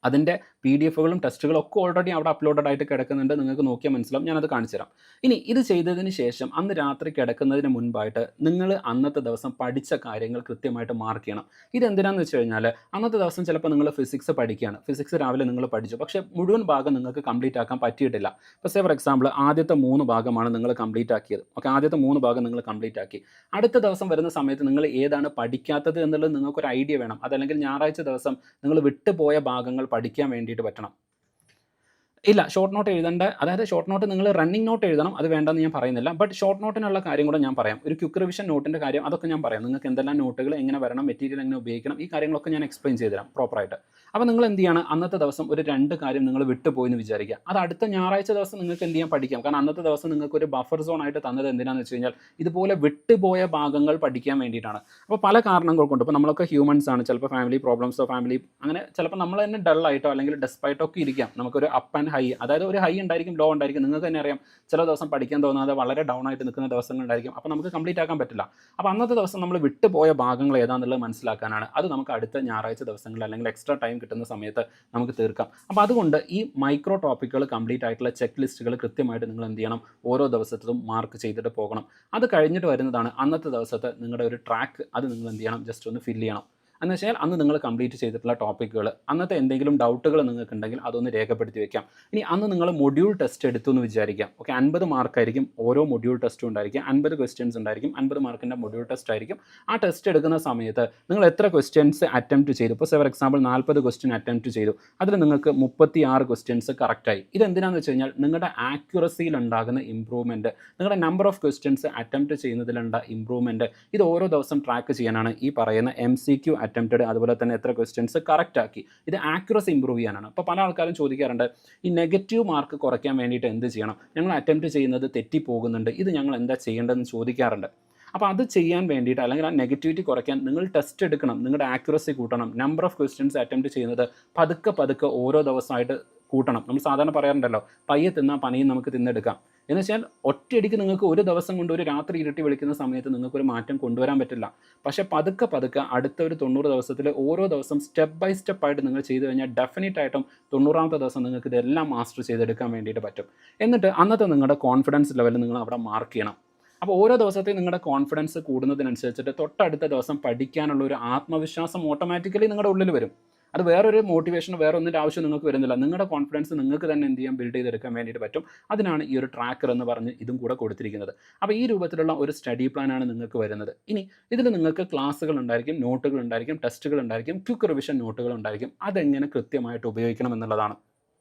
S1: അതിൻ്റെ PDF-കളും ടെസ്റ്റുകളും ഒക്കെ ഓൾറെഡി അവിടെ അപ്ലോഡഡ് ആയിട്ട് കിടക്കുന്നുണ്ട്. നിങ്ങൾക്ക് നോക്കിയാൽ മനസ്സിലാവും. ഞാനത് കാണിച്ചു തരാം. ഇനി ഇത് ചെയ്തതിന് ശേഷം അന്ന് രാത്രി കിടക്കുന്നതിന് മുൻപായിട്ട് നിങ്ങൾ അന്നത്തെ ദിവസം പഠിച്ച കാര്യങ്ങൾ കൃത്യമായിട്ട് മാർക്ക് ചെയ്യണം. ഇതെന്തിനാണെന്ന് വെച്ച് കഴിഞ്ഞാൽ അന്നത്തെ ദിവസം ചിലപ്പോൾ നിങ്ങൾ ഫിസിക്സ് പഠിക്കുകയാണ്. ഫിസിക്സ് രാവിലെ നിങ്ങൾ പഠിച്ചു, പക്ഷേ മുഴുവൻ ഭാഗം നിങ്ങൾക്ക് കംപ്ലീറ്റ് ആക്കാൻ പറ്റിയിട്ടില്ല. ഇപ്പോൾ ഫോർ എക്സാമ്പിൾ ആദ്യത്തെ 3 ഭാഗമാണ് നിങ്ങൾ കംപ്ലീറ്റ് ആക്കിയത്. ഓക്കെ, ആദ്യത്തെ 3 ഭാഗം നിങ്ങൾ കംപ്ലീറ്റ് ആക്കി. അടുത്ത ദിവസം വരുന്ന സമയത്ത് നിങ്ങൾ ഏതാണ് പഠിക്കാത്തത് എന്നുള്ളത് നിങ്ങൾക്കൊരു ഐഡിയ വേണം. അതല്ലെങ്കിൽ ഞായറാഴ്ച ദിവസം നിങ്ങൾ വിട്ടുപോയ ഭാഗങ്ങൾ പഠിക്കാൻ വേണ്ടിയിട്ട് പറ്റണം. ഇല്ല, ഷോർട്ട് നോട്ട് എഴുതേണ്ട, അതായത് ഷോർട്ട് നോട്ട് നിങ്ങൾ റണ്ണിങ് നോട്ട് എഴുതണം, അത് വേണ്ടെന്ന് ഞാൻ പറയുന്നില്ല. ബട്ട് ഷോർട്ട് നോട്ടിനുള്ള കാര്യം കൂടെ ഞാൻ പറയാം. ഒരു ക്വിക്ക് റിവിഷൻ നോട്ടിൻ്റെ കാര്യം അതൊക്കെ ഞാൻ പറയാം. നിങ്ങൾക്ക് എന്തെല്ലാം നോട്ടുകൾ എങ്ങനെ വരണം, മെറ്റീരിയൽ എങ്ങനെ ഉപയോഗിക്കണം, ഈ കാര്യങ്ങളൊക്കെ ഞാൻ എക്സ്പ്ലെയിൻ ചെയ്ത് തരാം പ്രോപ്പറായിട്ട്. അപ്പോൾ നിങ്ങൾ എന്ത് ചെയ്യണം, അന്നത്തെ ദിവസം ഒരു 2 കാര്യം നിങ്ങൾ വിട്ടുപോയി എന്ന് വിചാരിക്കുക. അത് അടുത്ത ഞായറാഴ്ച ദിവസം നിങ്ങൾക്ക് എന്ത് ചെയ്യാൻ പഠിക്കാം. കാരണം അന്നത്തെ ദിവസം നിങ്ങൾക്ക് ഒരു ബഫർ സോൺ ആയിട്ട് തന്നത് എന്തിനാണെന്ന് വെച്ച് കഴിഞ്ഞാൽ ഇതുപോലെ വിട്ടുപോയ ഭാഗങ്ങൾ പഠിക്കാൻ വേണ്ടിയിട്ടാണ്. അപ്പോൾ പല കാരണങ്ങൾ കൊണ്ട്, ഇപ്പോൾ നമ്മളൊക്കെ ഹ്യൂമൻസ് ആണ്, ചിലപ്പോൾ ഫാമിലി പ്രോബ്ലംസോ അങ്ങനെ ചിലപ്പോൾ നമ്മൾ തന്നെ ഡള്ളായിട്ടോ അല്ലെങ്കിൽ ഡെസ്പായിട്ടോ ഒക്കെ ഇരിക്കാം. നമുക്കൊരു അപ്പ് ആൻഡ് ഹൈ, അതായത് ഒരു ഹൈ ഉണ്ടായിരിക്കും, ലോ ഉണ്ടായിരിക്കും. നിങ്ങൾക്ക് തന്നെ അറിയാം, ചില ദിവസം പഠിക്കാൻ തോന്നാതെ വളരെ ഡൗൺ ആയിട്ട് നിൽക്കുന്ന ദിവസങ്ങളുണ്ടായിരിക്കും. അപ്പോൾ നമുക്ക് കംപ്ലീറ്റ് ആക്കാൻ പറ്റില്ല. അപ്പോൾ അന്നത്തെ ദിവസം നമ്മൾ വിട്ടുപോയ ഭാഗങ്ങൾ ഏതാണെന്നുള്ളത് മനസ്സിലാക്കാനാണ്. അത് നമുക്ക് അടുത്ത ഞായറാഴ്ച ദിവസങ്ങളിൽ അല്ലെങ്കിൽ എക്സ്ട്രാ ടൈം കിട്ടുന്ന സമയത്ത് നമുക്ക് തീർക്കാം. അപ്പോൾ അതുകൊണ്ട് ഈ മൈക്രോ ടോപ്പിക്കുകൾ കംപ്ലീറ്റ് ആയിട്ടുള്ള ചെക്ക് ലിസ്റ്റുകൾ കൃത്യമായിട്ട് നിങ്ങൾ എന്ത് ചെയ്യണം, ഓരോ ദിവസത്തും മാർക്ക് ചെയ്തിട്ട് പോകണം. അത് കഴിഞ്ഞിട്ട് വരുന്നതാണ് അന്നത്തെ ദിവസത്തെ നിങ്ങളുടെ ഒരു ട്രാക്ക്. അത് നിങ്ങൾ എന്ത് ചെയ്യണം, ജസ്റ്റ് ഒന്ന് ഫില്ല് ചെയ്യണം. എന്ന് വെച്ചാൽ അന്ന് നിങ്ങൾ കംപ്ലീറ്റ് ചെയ്തിട്ടുള്ള ടോപ്പിക്കുകൾ, അന്നത്തെ എന്തെങ്കിലും ഡൗട്ടുകൾ നിങ്ങൾക്കുണ്ടെങ്കിൽ അതൊന്ന് രേഖപ്പെടുത്തി വെക്കാം. ഇനി അന്ന് നിങ്ങൾ മൊഡ്യൂൾ ടെസ്റ്റ് എടുത്തു എന്ന് വിചാരിക്കാം. ഓക്കെ, 50 മാർക്കായിരിക്കും ഓരോ മൊഡ്യൂൾ ടെസ്റ്റും ഉണ്ടായിരിക്കും. 50 ക്വസ്റ്റ്യൻസ് ഉണ്ടായിരിക്കും. 50 മാർക്കിൻ്റെ മൊഡ്യൂൾ ടെസ്റ്റ് ആയിരിക്കും. ആ ടെസ്റ്റ് എടുക്കുന്ന സമയത്ത് നിങ്ങൾ എത്ര ക്വസ്റ്റ്യൻസ് അറ്റംപ്റ്റ് ചെയ്തു? ഇപ്പോൾ ഫോർ എക്സാമ്പിൾ 40 ക്വസ്റ്റ്യൻ അറ്റംപ്റ്റ് ചെയ്തു. അതിൽ നിങ്ങൾക്ക് 36 ക്വസ്റ്റ്യൻസ് കറക്റ്റായി. ഇതെന്തിനാണെന്ന് വെച്ച് കഴിഞ്ഞാൽ നിങ്ങളുടെ ആക്യുറസിയിൽ ഉണ്ടാകുന്ന ഇമ്പ്രൂവ്മെൻറ്റ്, നിങ്ങളുടെ നമ്പർ ഓഫ് ക്വസ്റ്റ്യൻസ് അറ്റംപ്റ്റ് ചെയ്യുന്നതിലുള്ള ഇമ്പ്രൂവ്മെൻറ്റ്, ഇത് ഓരോ ദിവസം ട്രാക്ക് ചെയ്യാനാണ് ഈ പറയുന്ന MCQ അറ്റംപ്റ്റഡ്, അതുപോലെ തന്നെ എത്ര ക്വസ്റ്റ്യൻസ് കറക്റ്റ് ആക്കി. ഇത് ആക്യുറസി ഇമ്പ്രൂവ് ചെയ്യാനാണ്. അപ്പോൾ പല ആൾക്കാരും ചോദിക്കാറുണ്ട്, ഈ നെഗറ്റീവ് മാർക്ക് കുറയ്ക്കാൻ വേണ്ടിയിട്ട് എന്ത് ചെയ്യണം? ഞങ്ങൾ അറ്റംപ്റ്റ് ചെയ്യുന്നത് തെറ്റിപ്പോകുന്നുണ്ട്, ഇത് ഞങ്ങൾ എന്താ ചെയ്യേണ്ടതെന്ന് ചോദിക്കാറുണ്ട്. അപ്പോൾ അത് ചെയ്യാൻ വേണ്ടിയിട്ട്, അല്ലെങ്കിൽ ആ നെഗറ്റിവിറ്റി കുറയ്ക്കാൻ നിങ്ങൾ ടെസ്റ്റ് എടുക്കണം, നിങ്ങളുടെ ആക്യുറസി കൂട്ടണം. നമ്പർ ഓഫ് ക്വസ്റ്റ്യൻസ് അറ്റംപ്റ്റ് ചെയ്യുന്നത് പതുക്കെ പതുക്കെ ഓരോ ദിവസമായിട്ട് കൂട്ടണം. നമ്മൾ സാധാരണ പറയാറുണ്ടല്ലോ, പയ്യെ തിന്നാൽ പനിയും നമുക്ക് തിന്നെടുക്കാം എന്ന് വെച്ചാൽ ഒറ്റയടിക്ക് നിങ്ങൾക്ക് ഒരു ദിവസം കൊണ്ട്, ഒരു രാത്രി ഇരുട്ടി വിളിക്കുന്ന സമയത്ത് നിങ്ങൾക്കൊരു മാറ്റം കൊണ്ടുവരാൻ പറ്റില്ല. പക്ഷേ പതുക്കെ പതുക്കെ അടുത്ത ഒരു 90 ദിവസത്തിൽ ഓരോ ദിവസം സ്റ്റെപ്പ് ബൈ സ്റ്റെപ്പായിട്ട് നിങ്ങൾ ചെയ്തു കഴിഞ്ഞാൽ ഡെഫിനറ്റായിട്ടും 90ാമത്തെ ദിവസം നിങ്ങൾക്ക് ഇതെല്ലാം മാസ്റ്റർ ചെയ്തെടുക്കാൻ വേണ്ടിയിട്ട് പറ്റും. എന്നിട്ട് അന്നത്തെ നിങ്ങളുടെ കോൺഫിഡൻസ് ലെവൽ നിങ്ങൾ അവിടെ മാർക്ക് ചെയ്യണം. അപ്പോൾ ഓരോ ദിവസത്തെയും നിങ്ങളുടെ കോൺഫിഡൻസ് കൂടുന്നതിനനുസരിച്ചിട്ട് തൊട്ടടുത്ത ദിവസം പഠിക്കാനുള്ള ഒരു ആത്മവിശ്വാസം ഓട്ടോമാറ്റിക്കലി നിങ്ങളുടെ ഉള്ളിൽ വരും. അത് വേറൊരു മോട്ടിവേഷൻ, വേറെ ഒന്നിൻ്റെ ആവശ്യം നിങ്ങൾക്ക് വരുന്നില്ല. നിങ്ങളുടെ കോൺഫിഡൻസ് നിങ്ങൾക്ക് തന്നെ എന്ത് ചെയ്യാൻ, ബിൽഡ് ചെയ്തെടുക്കാൻ വേണ്ടിയിട്ട് പറ്റും. അതിനാണ് ഈ ഒരു ട്രാക്കർ എന്ന് പറഞ്ഞ് ഇതും കൂടെ കൊടുത്തിരിക്കുന്നത്. അപ്പോൾ ഈ രൂപത്തിലുള്ള ഒരു സ്റ്റഡി പ്ലാനാണ് നിങ്ങൾക്ക് വരുന്നത്. ഇനി ഇതിൽ നിങ്ങൾക്ക് ക്ലാസ്സുകൾ ഉണ്ടായിരിക്കും, നോട്ടുകൾ ഉണ്ടായിരിക്കും, ടെസ്റ്റുകൾ ഉണ്ടായിരിക്കും, ക്വിക്ക് റിവിഷൻ നോട്ടുകൾ ഉണ്ടായിരിക്കും. അതെങ്ങനെ കൃത്യമായിട്ട് ഉപയോഗിക്കണം എന്നുള്ളതാണ്.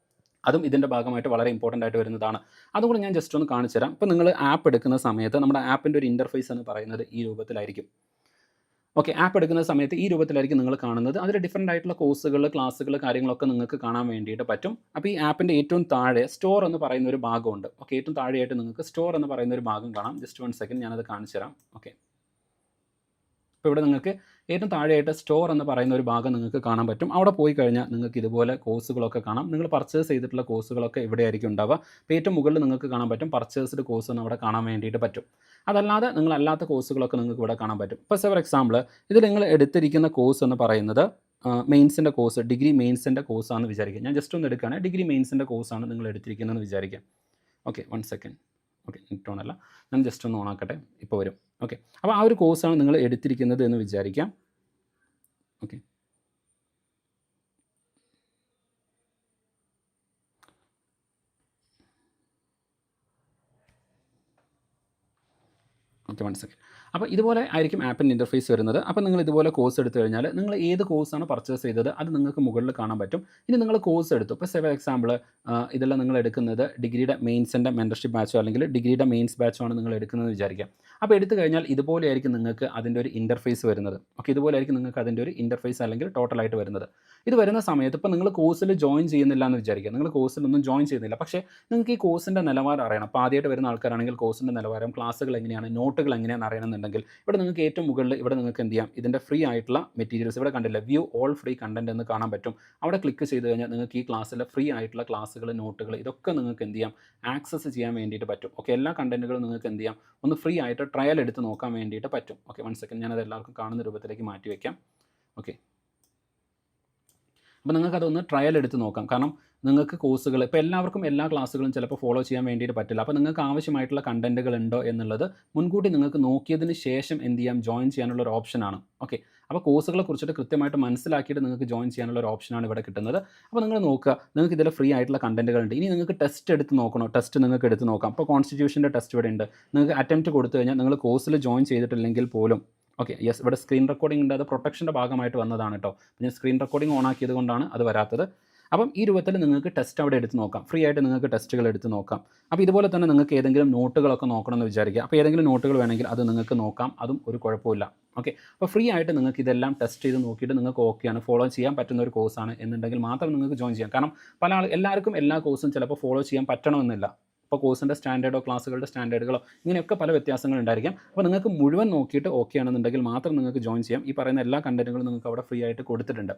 S1: അതും ഇതിൻ്റെ ഭാഗമായിട്ട് വളരെ ഇമ്പോർട്ടൻ്റ് ആയിട്ട് വരുന്നതാണ്. അതുകൊണ്ട് ഞാൻ ജസ്റ്റ് ഒന്ന് കാണിച്ചു തരാം. ഇപ്പോൾ നിങ്ങൾ ആപ്പ് എടുക്കുന്ന സമയത്ത് നമ്മുടെ ആപ്പിൻ്റെ ഒരു ഇൻ്റർഫേസ് എന്ന് പറയുന്നത് ഈ രൂപത്തിലായിരിക്കും. ഓക്കെ, ആപ്പ് എടുക്കുന്ന സമയത്ത് ഈ രൂപത്തിലായിരിക്കും നിങ്ങൾ കാണുന്നത്. അതിൽ ഡിഫറൻ്റ് ആയിട്ടുള്ള കോഴ്സുകൾ, ക്ലാസ്സുകൾ, കാര്യങ്ങളൊക്കെ നിങ്ങൾക്ക് കാണാൻ വേണ്ടിയിട്ട് പറ്റും. അപ്പോൾ ഈ ആപ്പിൻ്റെ ഏറ്റവും താഴെ സ്റ്റോർ എന്ന് പറയുന്ന ഒരു ഭാഗമുണ്ട്. ഓക്കെ, ഏറ്റവും താഴെയായിട്ട് നിങ്ങൾക്ക് സ്റ്റോർ എന്ന് പറയുന്ന ഒരു ഭാഗം കാണാം. ജസ്റ്റ് 1 സെക്കൻഡ് ഞാനത് കാണിച്ചു തരാം. ഓക്കെ, ഇപ്പോൾ ഇവിടെ നിങ്ങൾക്ക് ഏറ്റവും താഴെയായിട്ട് സ്റ്റോർ എന്ന് പറയുന്ന ഒരു ഭാഗം നിങ്ങൾക്ക് കാണാൻ പറ്റും. അവിടെ പോയി കഴിഞ്ഞാൽ നിങ്ങൾക്ക് ഇതുപോലെ കോഴ്സുകളൊക്കെ കാണാം. നിങ്ങൾ പർച്ചേസ് ചെയ്തിട്ടുള്ള കോഴ്സുകളൊക്കെ ഇവിടെ ആയിരിക്കും ഉണ്ടാവുക. അപ്പോൾ ഏറ്റവും മുകളിൽ നിങ്ങൾക്ക് കാണാൻ പറ്റും പർച്ചേസ്ഡ് കോഴ്സ് എന്ന് അവിടെ കാണാൻ വേണ്ടിയിട്ട് പറ്റും. അതല്ലാതെ നിങ്ങളല്ലാത്ത കോഴ്സുകളൊക്കെ നിങ്ങൾക്ക് ഇവിടെ കാണാൻ പറ്റും. ഇപ്പോൾ ഫോർ എക്സാമ്പിൾ ഇത് നിങ്ങൾ എടുത്തിരിക്കുന്ന കോഴ്സ് എന്ന് പറയുന്നത് മെയിൻസിൻ്റെ കോഴ്സ്, ഡിഗ്രി മെയിൻസിൻ്റെ കോഴ്സാണെന്ന് വിചാരിക്കുക. ഞാൻ ജസ്റ്റ് ഒന്ന് എടുക്കുകയാണ്. ഡിഗ്രി മെയിൻസിൻ്റെ കോഴ്സാണ് നിങ്ങൾ എടുത്തിരിക്കുന്നതെന്ന് വിചാരിക്കുക. Okay, 1 second. ഓക്കെ, നെറ്റോണല്ല, ഞാൻ ജസ്റ്റ് ഒന്ന് ഓണാക്കട്ടെ, ഇപ്പോൾ വരും. ഓക്കെ, അപ്പോൾ ആ ഒരു കോഴ്സാണ് നിങ്ങൾ എടുത്തിരിക്കുന്നത് എന്ന് വിചാരിക്കാം. Okay, okay, 1 second. അപ്പോൾ ഇതുപോലെ ആയിരിക്കും ആപ്പിൻ്റെ ഇൻ്റർഫേസ് വരുന്നത്. അപ്പോൾ നിങ്ങൾ ഇതുപോലെ കോഴ്സ് എടുത്തു കഴിഞ്ഞാൽ നിങ്ങൾ ഏത് കോഴ്സാണ് പർച്ചേസ് ചെയ്തത് അത് നിങ്ങൾക്ക് മുകളിൽ കാണാൻ പറ്റും. ഇനി നിങ്ങൾ കോഴ്സ് എടുത്തു, ഇപ്പോൾ ഫോർ എക്സാമ്പിൾ ഇതെല്ലാം നിങ്ങൾ എടുക്കുന്നത് ഡിഗ്രിയുടെ മെയിൻസിൻ്റെ മെൻറ്റർഷിപ്പ് ബാച്ചോ അല്ലെങ്കിൽ ഡിഗ്രിയുടെ മെയിൻസ് ബാച്ചോ ആണ് നിങ്ങൾ എടുക്കുന്നതെന്ന് വിചാരിക്കാം. അപ്പോൾ എടുത്തു കഴിഞ്ഞാൽ ഇതുപോലെ ആയിരിക്കും നിങ്ങൾക്ക് അതിൻ്റെ ഒരു ഇൻ്റർഫേസ് വരുന്നത്. ഓക്കെ, ഇതുപോലെ ആയിരിക്കും നിങ്ങൾക്ക് അതിൻ്റെ ഒരു ഇൻ്റർഫേസ് അല്ലെങ്കിൽ ടോട്ടലായിട്ട് വരുന്നത്. ഇത് വരുന്ന സമയത്ത് ഇപ്പോൾ നിങ്ങൾ കോഴ്സിൽ ജോയിൻ ചെയ്യുന്നില്ല എന്ന് വിചാരിക്കുക. നിങ്ങൾ കോഴ്സിലൊന്നും ജോയിൻ ചെയ്യുന്നില്ല, പക്ഷേ നിങ്ങൾക്ക് ഈ കോഴ്സിൻ്റെ നിലവാരം അറിയണം. അപ്പോൾ ആദ്യമായിട്ട് വരുന്ന ആൾക്കാരാണെങ്കിൽ കോഴ്സിൻ്റെ നിലവാരം, ക്ലാസ്സുകൾ എങ്ങനെയാണ്, നോട്ടുകൾ എങ്ങനെയാണെന്ന് അറിയണമെന്നുണ്ടെങ്കിൽ ഇവിടെ നിങ്ങൾക്ക് ഏറ്റവും മുകളിൽ ഇവിടെ നിങ്ങൾക്ക് എന്ത് ചെയ്യാം, ഇതിൻ്റെ ഫ്രീ ആയിട്ടുള്ള മെറ്റീരിയൽസ് ഇവിടെ കണ്ടില്ല, വ്യൂ ഓൾ ഫ്രീ കണ്ടൻറ്റ് എന്ന് കാണാൻ പറ്റും. അവിടെ ക്ലിക്ക് ചെയ്ത് കഴിഞ്ഞാൽ നിങ്ങൾക്ക് ഈ ക്ലാസ്സിലെ ഫ്രീ ആയിട്ടുള്ള ക്ലാസ്സുകൾ, നോട്ടുകൾ ഇതൊക്കെ നിങ്ങൾക്ക് എന്ത് ചെയ്യാം, ആക്സസ് ചെയ്യാൻ വേണ്ടിയിട്ട് പറ്റും. ഓക്കെ, എല്ലാ കണ്ടൻറ്റുകളും നിങ്ങൾക്ക് എന്ത് ചെയ്യാം, ഒന്ന് ഫ്രീ ആയിട്ട് ട്രയൽ എടുത്ത് നോക്കാൻ വേണ്ടിയിട്ട് പറ്റും. ഓക്കെ, 1 സെക്കൻഡ്, ഞാനത് എല്ലാവർക്കും കാണുന്ന രൂപത്തിലേക്ക് മാറ്റി വയ്ക്കാം. ഓക്കെ, അപ്പോൾ നിങ്ങൾക്കതൊന്ന് ട്രയൽ എടുത്ത് നോക്കാം. കാരണം നിങ്ങൾക്ക് കോഴ്സുകൾ ഇപ്പോൾ എല്ലാവർക്കും എല്ലാ ക്ലാസ്സുകളും ചിലപ്പോൾ ഫോളോ ചെയ്യാൻ വേണ്ടിയിട്ട് പറ്റില്ല. അപ്പോൾ നിങ്ങൾക്ക് ആവശ്യമായിട്ടുള്ള കണ്ടൻറ്റുകൾ ഉണ്ടോ എന്നുള്ളത് മുൻകൂട്ടി നിങ്ങൾക്ക് നോക്കിയതിന് ശേഷം എന്ത് ചെയ്യാം, ജോയിൻ ചെയ്യാനുള്ള ഒരു ഓപ്ഷനാണ്. ഓക്കെ, അപ്പോൾ കോഴ്സുകളെ കുറിച്ചിട്ട് കൃത്യമായിട്ട് മനസ്സിലാക്കിയിട്ട് നിങ്ങൾക്ക് ജോയിൻ ചെയ്യാനുള്ള ഒരു ഓപ്ഷനാണ് ഇവിടെ കിട്ടുന്നത്. അപ്പോൾ നിങ്ങൾ നോക്കുക, നിങ്ങൾക്ക് ഇതിൽ ഫ്രീ ആയിട്ടുള്ള കണ്ടൻറ്റുകളുണ്ട്. ഇനി നിങ്ങൾക്ക് ടെസ്റ്റ് എടുത്ത് നോക്കണോ, ടെസ്റ്റ് നിങ്ങൾക്ക് എടുത്ത് നോക്കാം. അപ്പോൾ കോൺസ്റ്റിറ്റ്യൂഷൻ്റെ ടെസ്റ്റ് ഇവിടെ ഉണ്ട്. നിങ്ങൾക്ക് അറ്റംപ്റ്റ് കൊടുത്തു കഴിഞ്ഞാൽ നിങ്ങൾ കോഴ്സിൽ ജോയിൻ ചെയ്തിട്ടില്ലെങ്കിൽ പോലും ഓക്കെ, യെസ്, ഇവിടെ സ്ക്രീൻ റെക്കോർഡിംഗ് ഉണ്ട്. അത് പ്രൊട്ടക്ഷൻ്റെ ഭാഗമായിട്ട് വന്നതാണ് കേട്ടോ. ഞാൻ സ്ക്രീൻ റെക്കോർഡിംഗ് ഓൺ ആക്കിയത് കൊണ്ടാണ് അത് വരാത്തത്. അപ്പം ഈ രൂപത്തിൽ നിങ്ങൾക്ക് ടെസ്റ്റ് അവിടെ എടുത്ത് നോക്കാം. ഫ്രീ ആയിട്ട് നിങ്ങൾക്ക് ടെസ്റ്റുകൾ എടുത്ത് നോക്കാം. അപ്പോൾ ഇതുപോലെ തന്നെ നിങ്ങൾക്ക് ഏതെങ്കിലും നോട്ടുകളൊക്കെ നോക്കണമെന്ന് വിചാരിക്കുക. അപ്പോൾ ഏതെങ്കിലും നോട്ടുകൾ വേണമെങ്കിൽ അത് നിങ്ങൾക്ക് നോക്കാം, അതും ഒരു കുഴപ്പമില്ല. ഓക്കെ, അപ്പോൾ ഫ്രീ ആയിട്ട് നിങ്ങൾക്ക് ഇതെല്ലാം ടെസ്റ്റ് ചെയ്ത് നോക്കിയിട്ട് നിങ്ങൾക്ക് ഓക്കെയാണ്, ഫോളോ ചെയ്യാൻ പറ്റുന്ന ഒരു കോഴ്സാണ് എന്നുണ്ടെങ്കിൽ മാത്രം നിങ്ങൾക്ക് ജോയിൻ ചെയ്യാം. കാരണം എല്ലാവർക്കും എല്ലാ കോഴ്സും ചിലപ്പോൾ ഫോളോ ചെയ്യാൻ പറ്റണമെന്നില്ല. ഇപ്പോൾ കോഴ്സിൻ്റെ സ്റ്റാൻഡേർഡോ ക്ലാസ്സുകളുടെ സ്റ്റാൻഡേർഡുകളോ ഇങ്ങനെയൊക്കെ പല വ്യത്യാസങ്ങളുണ്ടായിരിക്കും. അപ്പോൾ നിങ്ങൾക്ക് മുഴുവൻ നോക്കിയിട്ട് ഓക്കെ ആണെന്നുണ്ടെങ്കിൽ മാത്രം നിങ്ങൾക്ക് ജോയിൻ ചെയ്യാം. ഈ പറയുന്ന എല്ലാ കണ്ടൻറ്റുകളും നിങ്ങൾക്ക് അവിടെ ഫ്രീ ആയിട്ട് കൊടുത്തിട്ടുണ്ട്.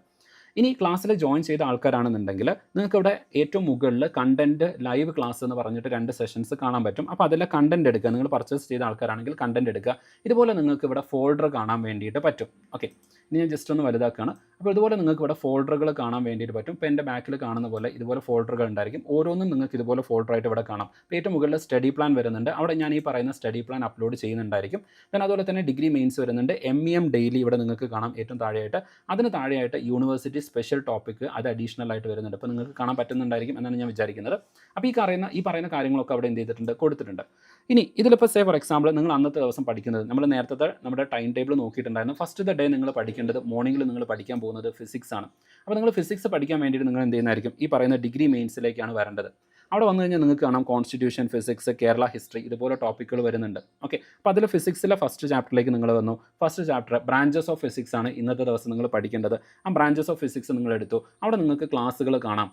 S1: ഇനി ക്ലാസ്സിൽ ജോയിൻ ചെയ്ത ആൾക്കാരാണെന്നുണ്ടെങ്കിൽ നിങ്ങൾക്ക് ഇവിടെ ഏറ്റവും മുകളിൽ കണ്ടൻറ്റ് ലൈവ് ക്ലാസ് എന്ന് പറഞ്ഞിട്ട് 2 സെഷൻസ് കാണാൻ പറ്റും. അപ്പോൾ അതിലെ കണ്ടൻറ്റ് എടുക്കുക. നിങ്ങൾ പർച്ചേസ് ചെയ്ത ആൾക്കാരാണെങ്കിൽ കണ്ടൻറ്റ് എടുക്കുക. ഇതുപോലെ നിങ്ങൾക്ക് ഇവിടെ ഫോൾഡർ കാണാൻ വേണ്ടിയിട്ട് പറ്റും. ഓക്കെ, ഇനി ഞാൻ ജസ്റ്റ് ഒന്ന് വലുതാക്കുകയാണ്. അപ്പോൾ ഇതുപോലെ നിങ്ങൾക്ക് ഇവിടെ ഫോൾഡറുകൾ കാണാൻ വേണ്ടിയിട്ട് പറ്റും. ഇപ്പോൾ എൻ്റെ ബാക്കിൽ കാണുന്ന പോലെ ഇതുപോലെ ഫോൾഡറുകൾ ഉണ്ടായിരിക്കും. ഓരോന്നും നിങ്ങൾക്ക് ഇതുപോലെ ഫോൾഡറായിട്ട് ഇവിടെ കാണാം. അപ്പോൾ ഏറ്റവും മുകളിൽ സ്റ്റഡി പ്ലാൻ വരുന്നുണ്ട്. അവിടെ ഞാൻ ഈ പറയുന്ന സ്റ്റഡി പ്ലാൻ അപ്ലോഡ് ചെയ്യുന്നുണ്ടായിരിക്കും. then അതുപോലെ തന്നെ ഡിഗ്രി മെയിൻസ് വരുന്നുണ്ട്. MEM ഡെയിലി ഇവിടെ നിങ്ങൾക്ക് കാണാം ഏറ്റവും താഴെയായിട്ട്. അതിന് താഴെയായിട്ട് യൂണിവേഴ്സിറ്റി സ്പെഷ്യൽ ടോപ്പിക് അത് അഡീഷണൽ ആയിട്ട് വരുന്നുണ്ട്. അപ്പോൾ നിങ്ങൾക്ക് കാണാൻ പറ്റുന്നുണ്ടായിരിക്കും എന്നാണ് ഞാൻ വിചാരിക്കുന്നത്. അപ്പോൾ ഈ പറയുന്ന കാര്യങ്ങളൊക്കെ അവിടെ എന്ത് ചെയ്തിട്ടുണ്ട്, കൊടുത്തിട്ടുണ്ട്. ഇനി ഇതിലിപ്പോൾ സേ ഫോർ എക്സാമ്പിൾ നിങ്ങൾ അന്നത്തെ ദിവസം പഠിക്കുന്നത് നമ്മൾ നേരത്തെ നമ്മുടെ ടൈം ടേബിൾ നോക്കിയിട്ടുണ്ടായിരുന്നു. ഫസ്റ്റ് ഡേ നിങ്ങൾ പഠിക്കേണ്ടത് മോർണിംഗിൽ നിങ്ങൾ പഠിക്കാൻ പോകുന്നത് ഫിസിക്സ് ആണ്. അപ്പോൾ നിങ്ങൾ ഫിസിക്സ് പഠിക്കാൻ വേണ്ടിയിട്ട് നിങ്ങൾ എന്ത് ചെയ്യുന്നതായിരിക്കും, ഈ പറയുന്ന ഡിഗ്രി മെയിൻസിലേക്കാണ് വരേണ്ടത്. അവിടെ വന്നു കഴിഞ്ഞാൽ നിങ്ങൾക്ക് കാണാം കോൺസ്റ്റിറ്റ്യൂഷൻ, ഫിസിക്സ്, കേരള ഹിസ്റ്ററി ഇതുപോലെ ടോപ്പിക്കുകൾ വരുന്നുണ്ട്. ഓക്കെ, അപ്പോൾ അതിൽ ഫിസിക്സിലെ ഫസ്റ്റ് ചാപ്റ്ററിലേക്ക് നിങ്ങൾ വന്നു. First chapter branches of physics ആണ് ഇന്നത്തെ ദിവസം നിങ്ങൾ പഠിക്കേണ്ടത്. ആ ബ്രാഞ്ചസ് ഓഫ് ഫിസിക്സ് നിങ്ങൾ എടുത്തു. അവിടെ നിങ്ങൾക്ക് ക്ലാസ്സുകൾ കാണാം.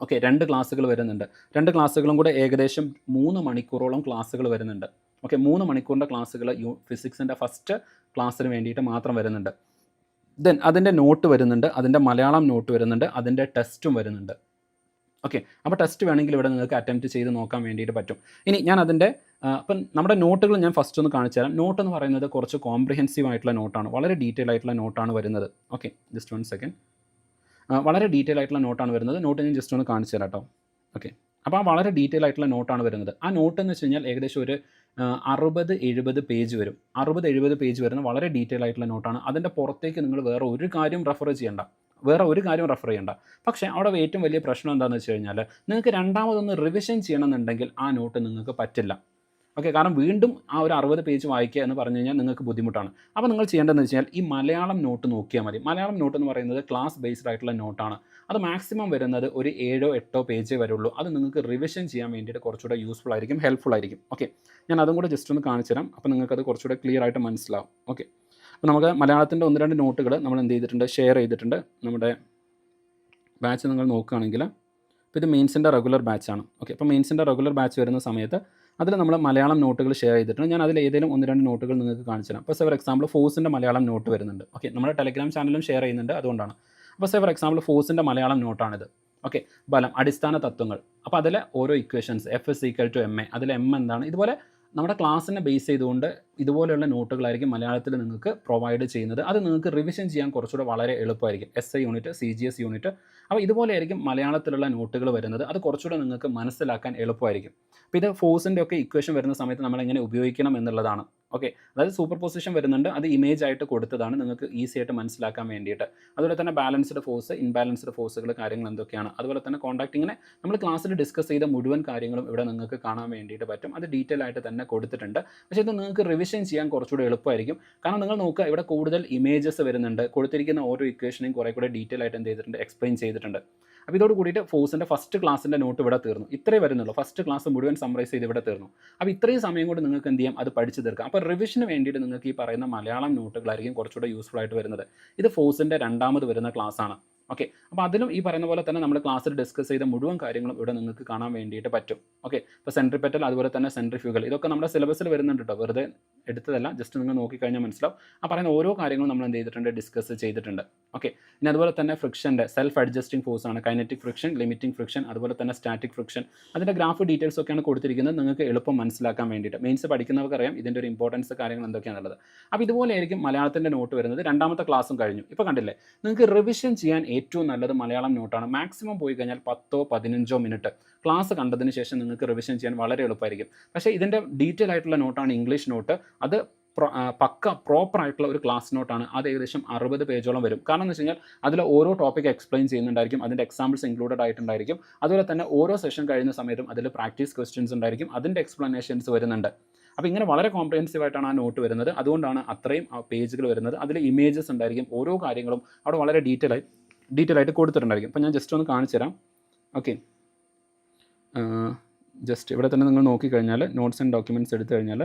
S1: ഓക്കെ, 2 ക്ലാസ്സുകൾ വരുന്നുണ്ട്. 2 ക്ലാസ്സുകളും കൂടെ ഏകദേശം 3 മണിക്കൂറോളം ക്ലാസ്സുകൾ വരുന്നുണ്ട്. ഓക്കെ, 3 മണിക്കൂറിൻ്റെ ക്ലാസ്സുകൾ ഫിസിക്സിൻ്റെ ഫസ്റ്റ് ക്ലാസ്സിന് വേണ്ടിയിട്ട് മാത്രം വരുന്നുണ്ട്. ദെൻ അതിൻ്റെ നോട്ട് വരുന്നുണ്ട്, അതിൻ്റെ മലയാളം നോട്ട് വരുന്നുണ്ട്, അതിൻ്റെ ടെസ്റ്റും വരുന്നുണ്ട്. ഓക്കെ, അപ്പോൾ ടെസ്റ്റ് വേണമെങ്കിൽ ഇവിടെ നിങ്ങൾക്ക് അറ്റംപ്റ്റ് ചെയ്ത് നോക്കാൻ വേണ്ടിയിട്ട് പറ്റും. ഇനി ഞാൻ അതിൻ്റെ അപ്പം നമ്മുടെ നോട്ടുകൾ ഞാൻ ഫസ്റ്റ് ഒന്ന് കാണിച്ചു തരാം. നോട്ട് എന്ന് പറയുന്നത് കുറച്ച് കോംപ്രിഹെൻസീവ് ആയിട്ടുള്ള നോട്ടാണ്, വളരെ ഡീറ്റെയിൽ ആയിട്ടുള്ള നോട്ടാണ് വരുന്നത്. Okay, just 1 second. വളരെ ഡീറ്റെയിൽ ആയിട്ടുള്ള നോട്ടാണ് വരുന്നത്. നോട്ട് ഞാൻ ജസ്റ്റ് ഒന്ന് കാണിച്ചു തരാം കേട്ടോ. ഓക്കെ, അപ്പോൾ ആ വളരെ ഡീറ്റെയിൽ ആയിട്ടുള്ള നോട്ടാണ് വരുന്നത്. ആ നോട്ട് എന്ന് വെച്ച് കഴിഞ്ഞാൽ ഏകദേശം ഒരു 60-70 പേജ് വരും. 60-70 പേജ് വരുന്ന വളരെ ഡീറ്റെയിൽ ആയിട്ടുള്ള നോട്ടാണ്. അതിൻ്റെ പുറത്തേക്ക് നിങ്ങൾ വേറെ ഒരു കാര്യം റെഫർ ചെയ്യേണ്ട. പക്ഷേ അവിടെ ഏറ്റവും വലിയ പ്രശ്നം എന്താണെന്ന് വെച്ച് കഴിഞ്ഞാൽ നിങ്ങൾക്ക് രണ്ടാമതൊന്ന് റിവിഷൻ ചെയ്യണമെന്നുണ്ടെങ്കിൽ ആ നോട്ട് നിങ്ങൾക്ക് പറ്റില്ല. ഓക്കെ, കാരണം വീണ്ടും ആ ഒരു 60 പേജ് വായിക്കുക എന്ന് പറഞ്ഞു കഴിഞ്ഞാൽ നിങ്ങൾക്ക് ബുദ്ധിമുട്ടാണ്. അപ്പോൾ നിങ്ങൾ ചെയ്യേണ്ടതെന്ന് വെച്ച് കഴിഞ്ഞാൽ ഈ മലയാളം നോട്ട് നോക്കിയാൽ മതി. മലയാളം നോട്ട് എന്ന് പറയുന്നത് ക്ലാസ് ബേസ്ഡ് ആയിട്ടുള്ള നോട്ടാണ്. അത് മാക്സിമം വരുന്നത് ഒരു 7-8 പേജേ വരുള്ളൂ. അത് നിങ്ങൾക്ക് റിവിഷൻ ചെയ്യാൻ വേണ്ടിയിട്ട് കുറച്ചുകൂടെ യൂസ്ഫുൾ ആയിരിക്കും, ഹെൽപ്ഫുൾ ആയിരിക്കും. ഓക്കെ, ഞാൻ അതും കൂടെ ജസ്റ്റ് ഒന്ന് കാണിച്ചു തരാം. അപ്പോൾ നിങ്ങൾക്കത് കുറച്ചുകൂടെ ക്ലിയർ ആയിട്ട് മനസ്സിലാവും. ഓക്കെ, അപ്പോൾ നമുക്ക് മലയാളത്തിൻ്റെ 1-2 നോട്ടുകൾ നമ്മൾ എന്ത് ചെയ്തിട്ടുണ്ട്, ഷെയർ ചെയ്തിട്ടുണ്ട് നമ്മുടെ ബാച്ച്. നിങ്ങൾ നോക്കുകയാണെങ്കിൽ ഇപ്പോൾ ഇത് മെയിൻസിൻ്റെ റെഗുലർ ബാച്ചാണ്. ഓക്കെ, അപ്പോൾ മെയിൻസിൻ്റെ റെഗുലർ ബാച്ച് വരുന്ന സമയത്ത് അതിൽ നമ്മൾ മലയാളം നോട്ടുകൾ ഷെയർ ചെയ്തിട്ടുണ്ട്. ഞാൻ അതിൽ ഏതെങ്കിലും 1-2 നോട്ടുകൾ നിങ്ങൾക്ക് കാണിച്ചു തരാം. അപ്പോൾ ഫോർ എക്സാമ്പിൾ ഫോഴ്സിൻ്റെ മലയാളം നോട്ട് വരുന്നുണ്ട്. ഓക്കെ, നമ്മുടെ ടെലഗ്രാം ചാനലും ഷെയർ ചെയ്യുന്നുണ്ട്, അതുകൊണ്ടാണ്. അപ്പോൾ ഫോർ എക്സാമ്പിൾ ഫോഴ്സിൻ്റെ മലയാളം നോട്ടാണിത്. ഓക്കെ, ബലം, അടിസ്ഥാന തത്വങ്ങൾ. അപ്പോൾ അതിലെ ഓരോ ഇക്വേഷൻസ് F=ma, അതിൽ m എന്താണ്, ഇതുപോലെ നമ്മുടെ ക്ലാസ്സിനെ ബേസ് ചെയ്തുകൊണ്ട് ഇതുപോലെയുള്ള നോട്ടുകളായിരിക്കും മലയാളത്തിൽ നിങ്ങൾക്ക് പ്രൊവൈഡ് ചെയ്യുന്നത്. അത് നിങ്ങൾക്ക് റിവിഷൻ ചെയ്യാൻ കുറച്ചുകൂടെ വളരെ എളുപ്പമായിരിക്കും. SI unit, CGS unit. അപ്പോൾ ഇതുപോലെയായിരിക്കും മലയാളത്തിലുള്ള നോട്ടുകൾ വരുന്നത്. അത് കുറച്ചുകൂടെ നിങ്ങൾക്ക് മനസ്സിലാക്കാൻ എളുപ്പമായിരിക്കും. അപ്പോൾ ഇത് ഫോഴ്സിൻ്റെ ഒക്കെ ഇക്വേഷൻ വരുന്ന സമയത്ത് നമ്മൾ എങ്ങനെ ഉപയോഗിക്കണം എന്നുള്ളതാണ്. ഓക്കെ, അതായത് സൂപ്പർ പൊസിഷൻ വരുന്നുണ്ട്, അത് ഇമേജ് ആയിട്ട് കൊടുത്തതാണ് നിങ്ങൾക്ക് ഈസി ആയിട്ട് മനസ്സിലാക്കാൻ വേണ്ടിയിട്ട്. അതുപോലെ തന്നെ ബാലൻസ്ഡ് ഫോഴ്സ്, ഇൻബാലൻസ്ഡ് ഫോഴ്സുകൾ, കാര്യങ്ങൾ എന്തൊക്കെയാണ്, അതുപോലെ തന്നെ കോൺടാക്റ്റിങ്ങിനെ നമ്മൾ ക്ലാസ്സിൽ ഡിസ്കസ് ചെയ്ത മുഴുവൻ കാര്യങ്ങളും ഇവിടെ നിങ്ങൾക്ക് കാണാൻ വേണ്ടിയിട്ട് പറ്റും. അത് ഡീറ്റെയിൽ ആയിട്ട് തന്നെ കൊടുത്തിട്ടുണ്ട്. പക്ഷേ ഇത് നിങ്ങൾക്ക് റിവിഷൻ ചെയ്യാൻ കുറച്ചുകൂടെ എളുപ്പമായിരിക്കും. കാരണം നിങ്ങൾ നോക്കുക, ഇവിടെ കൂടുതൽ ഇമേജസ് വരുന്നുണ്ട്, കൊടുത്തിരിക്കുന്ന ഓരോ ഇക്വേഷനെയും കുറേ കൂടെ ഡീറ്റെയിൽ ആയിട്ട് എന്ത് ചെയ്തിട്ടുണ്ട്, എക്സ്പ്ലെയിൻ ചെയ്തിട്ടുണ്ട്. അപ്പോൾ ഇതോട് കൂടിയിട്ട് ഫോഴ്സിൻ്റെ ഫസ്റ്റ് ക്ലാസ്സിൻ്റെ നോട്ട് ഇവിടെ തീർന്നു. ഇത്രേ വരുന്നുള്ളൂ, ഫസ്റ്റ് ക്ലാസ് മുഴുവൻ സമ്മറൈസ് ചെയ്ത് ഇവിടെ തീർന്നു. അപ്പോൾ ഇത്രയും സമയം കൊണ്ട് നിങ്ങൾക്ക് എന്ത് ചെയ്യാം, അത് പഠിച്ചു തീർക്കാം. അപ്പോൾ റിവിഷന് വേണ്ടിയിട്ട് നിങ്ങൾക്ക് ഈ പറയുന്ന മലയാളം നോട്ടുകളായിരിക്കും കുറച്ചുകൂടെ യൂസ്ഫുൾ ആയിട്ട് വരുന്നത്. ഇത് ഫോഴ്സിൻ്റെ 2ാമത് വരുന്ന ക്ലാസ്സാണ്. ഓക്കെ, അപ്പോൾ അതിലും ഈ പറയുന്ന പോലെ തന്നെ നമ്മൾ ക്ലാസ്സിൽ ഡിസ്കസ് ചെയ്ത മുഴുവൻ കാര്യങ്ങളും ഇവിടെ നിങ്ങൾക്ക് കാണാൻ വേണ്ടിയിട്ട് പറ്റും. ഓക്കെ, ഇപ്പോൾ സെൻട്രിപെറ്റൽ, അതുപോലെ തന്നെ സെൻട്രിഫ്യൂഗൽ, ഇതൊക്കെ നമ്മുടെ സിലബസിൽ വരുന്നുണ്ട് കേട്ടോ, വെറുതെ എടുത്തതല്ല, ജസ്റ്റ് നിങ്ങൾ നോക്കിക്കഴിഞ്ഞാൽ മനസ്സിലാവും. ആ പറയുന്ന ഓരോ കാര്യങ്ങളും നമ്മൾ എന്ത് ചെയ്തിട്ടുണ്ട്, ഡിസ്കസ് ചെയ്തിട്ടുണ്ട്. ഓക്കെ, ഇനി അതുപോലെ തന്നെ ഫ്രിക്ഷൻ്റെ സെൽഫ് അഡ്ജസ്റ്റിംഗ് ഫോഴ്സ് ആണ്, കൈനറ്റിക് ഫ്രിക്ഷൻ, ലിമിറ്റിംഗ് ഫ്രിക്ഷൻ, അതുപോലെ തന്നെ സ്റ്റാറ്റിക് ഫ്രിക്ഷൻ. അതിൻ്റെ ഗ്രാഫ് ഡീറ്റെയിൽസ് ഒക്കെയാണ് കൊടുത്തിരിക്കുന്നത് നിങ്ങൾക്ക് എളുപ്പം മനസ്സിലാക്കാൻ വേണ്ടിയിട്ട്. മെയിൻസ് പഠിക്കുന്നവർക്ക് അറിയാം ഇതിൻ്റെ ഒരു ഇമ്പോർട്ടൻസ് കാര്യങ്ങൾ എന്തൊക്കെയാണുള്ളത്. അപ്പോൾ ഇതുപോലെയായിരിക്കും മലയാളത്തിൻ്റെ നോട്ട് വരുന്നത്. 2ാമത്തെ ക്ലാസ്സും കഴിഞ്ഞു. ഇപ്പോൾ കണ്ടില്ലേ, നിങ്ങൾക്ക് റിവിഷൻ ചെയ്യാൻ ഏറ്റവും നല്ലത് മലയാളം നോട്ടാണ്. മാക്സിമം പോയി കഴിഞ്ഞാൽ 10-15 മിനിറ്റ് ക്ലാസ് കണ്ടതിന് ശേഷം നിങ്ങൾക്ക് റിവിഷൻ ചെയ്യാൻ വളരെ എളുപ്പമായിരിക്കും. പക്ഷേ ഇതിൻ്റെ ഡീറ്റെയിൽ ആയിട്ടുള്ള നോട്ടാണ് ഇംഗ്ലീഷ് നോട്ട്. അത് പക്ക പ്രോപ്പർ ആയിട്ടുള്ള ഒരു ക്ലാസ് നോട്ടാണ്. അത് ഏകദേശം 60 പേജോളം വരും. കാരണം എന്ന് വെച്ച് കഴിഞ്ഞാൽ അതിൽ ഓരോ ടോപ്പിക് എക്സ്പ്ലെയിൻ ചെയ്യുന്നുണ്ടായിരിക്കും, അതിൻ്റെ എക്സാമ്പിൾസ് ഇൻക്ലൂഡഡ് ആയിട്ടുണ്ടായിരിക്കും. അതുപോലെ തന്നെ ഓരോ സെഷൻ കഴിയുന്ന സമയത്തും അതിൽ പ്രാക്ടീസ് ക്വസ്റ്റ്യൻസ് ഉണ്ടായിരിക്കും, അതിൻ്റെ എക്സ്പ്ലനേഷൻസ് വരുന്നുണ്ട്. അപ്പോൾ ഇങ്ങനെ വളരെ കോംപ്രിഹെൻസീവ് ആയിട്ടാണ് ആ നോട്ട് വരുന്നത്. അതുകൊണ്ടാണ് അത്രയും പേജുകൾ വരുന്നത്. അതിൽ ഇമേജസ് ഉണ്ടായിരിക്കും, ഓരോ കാര്യങ്ങളും അവിടെ വളരെ ഡീറ്റെയിൽ ആയിട്ട് കൊടുത്തിട്ടുണ്ടായിരിക്കും. അപ്പോൾ ഞാൻ ജസ്റ്റ് ഒന്ന് കാണിച്ചു തരാം. ഓക്കെ, ജസ്റ്റ് ഇവിടെ തന്നെ നിങ്ങൾ നോക്കിക്കഴിഞ്ഞാൽ നോട്ട്സ് ആൻഡ് ഡോക്യുമെൻറ്റ്സ് എടുത്തു കഴിഞ്ഞാൽ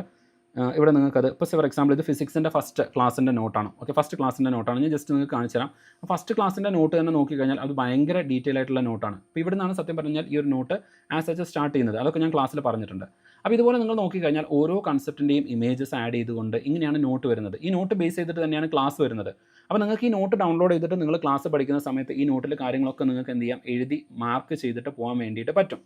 S1: ഇവിടെ നിങ്ങൾക്കത് ഇപ്പോൾ ഫോർ എക്സാമ്പിൾ ഇത് ഫിസിക്സിൻ്റെ ഫസ്റ്റ് ക്ലാസ്സിൻ്റെ നോട്ടാണ്. ഓക്കെ, ഫസ്റ്റ് ക്ലാസ്സിൻ്റെ നോട്ടാണ്. ഞാൻ ജസ്റ്റ് നിങ്ങൾക്ക് കാണിച്ചു തരാം. ഫസ്റ്റ് ക്ലാസ്സിൻ്റെ നോട്ട് തന്നെ നോക്കിക്കഴിഞ്ഞാൽ അത് ഭയങ്കര ഡീറ്റെയിൽ ആയിട്ടുള്ള നോട്ടാണ്. അപ്പോൾ ഇവിടെ നിന്നാണ് സത്യം പറഞ്ഞാൽ ഈ ഒരു നോട്ട് ആസ് സച്ച് സ്റ്റാർട്ട് ചെയ്യുന്നത്. അതൊക്കെ ഞാൻ ക്ലാസ്സിൽ പറഞ്ഞിട്ടുണ്ട്. അപ്പോൾ ഇതുപോലെ നിങ്ങൾ നോക്കിക്കഴിഞ്ഞാൽ ഓരോ കൺസെപ്റ്റിൻ്റെയും ഇമേജസ് ആഡ് ചെയ്തുകൊണ്ട് ഇങ്ങനെയാണ് നോട്ട് വരുന്നത്. ഈ നോട്ട് ബേസ് ചെയ്തിട്ട് തന്നെയാണ് ക്ലാസ് വരുന്നത്. അപ്പോൾ നിങ്ങൾക്ക് ഈ നോട്ട് ഡൗൺലോഡ് ചെയ്തിട്ട് നിങ്ങൾ ക്ലാസ് പഠിക്കുന്ന സമയത്ത് ഈ നോട്ടിൽ കാര്യങ്ങളൊക്കെ നിങ്ങൾക്ക് എന്ത് ചെയ്യാം, എഴുതി മാർക്ക് ചെയ്തിട്ട് പോകാൻ വേണ്ടിയിട്ട് പറ്റും.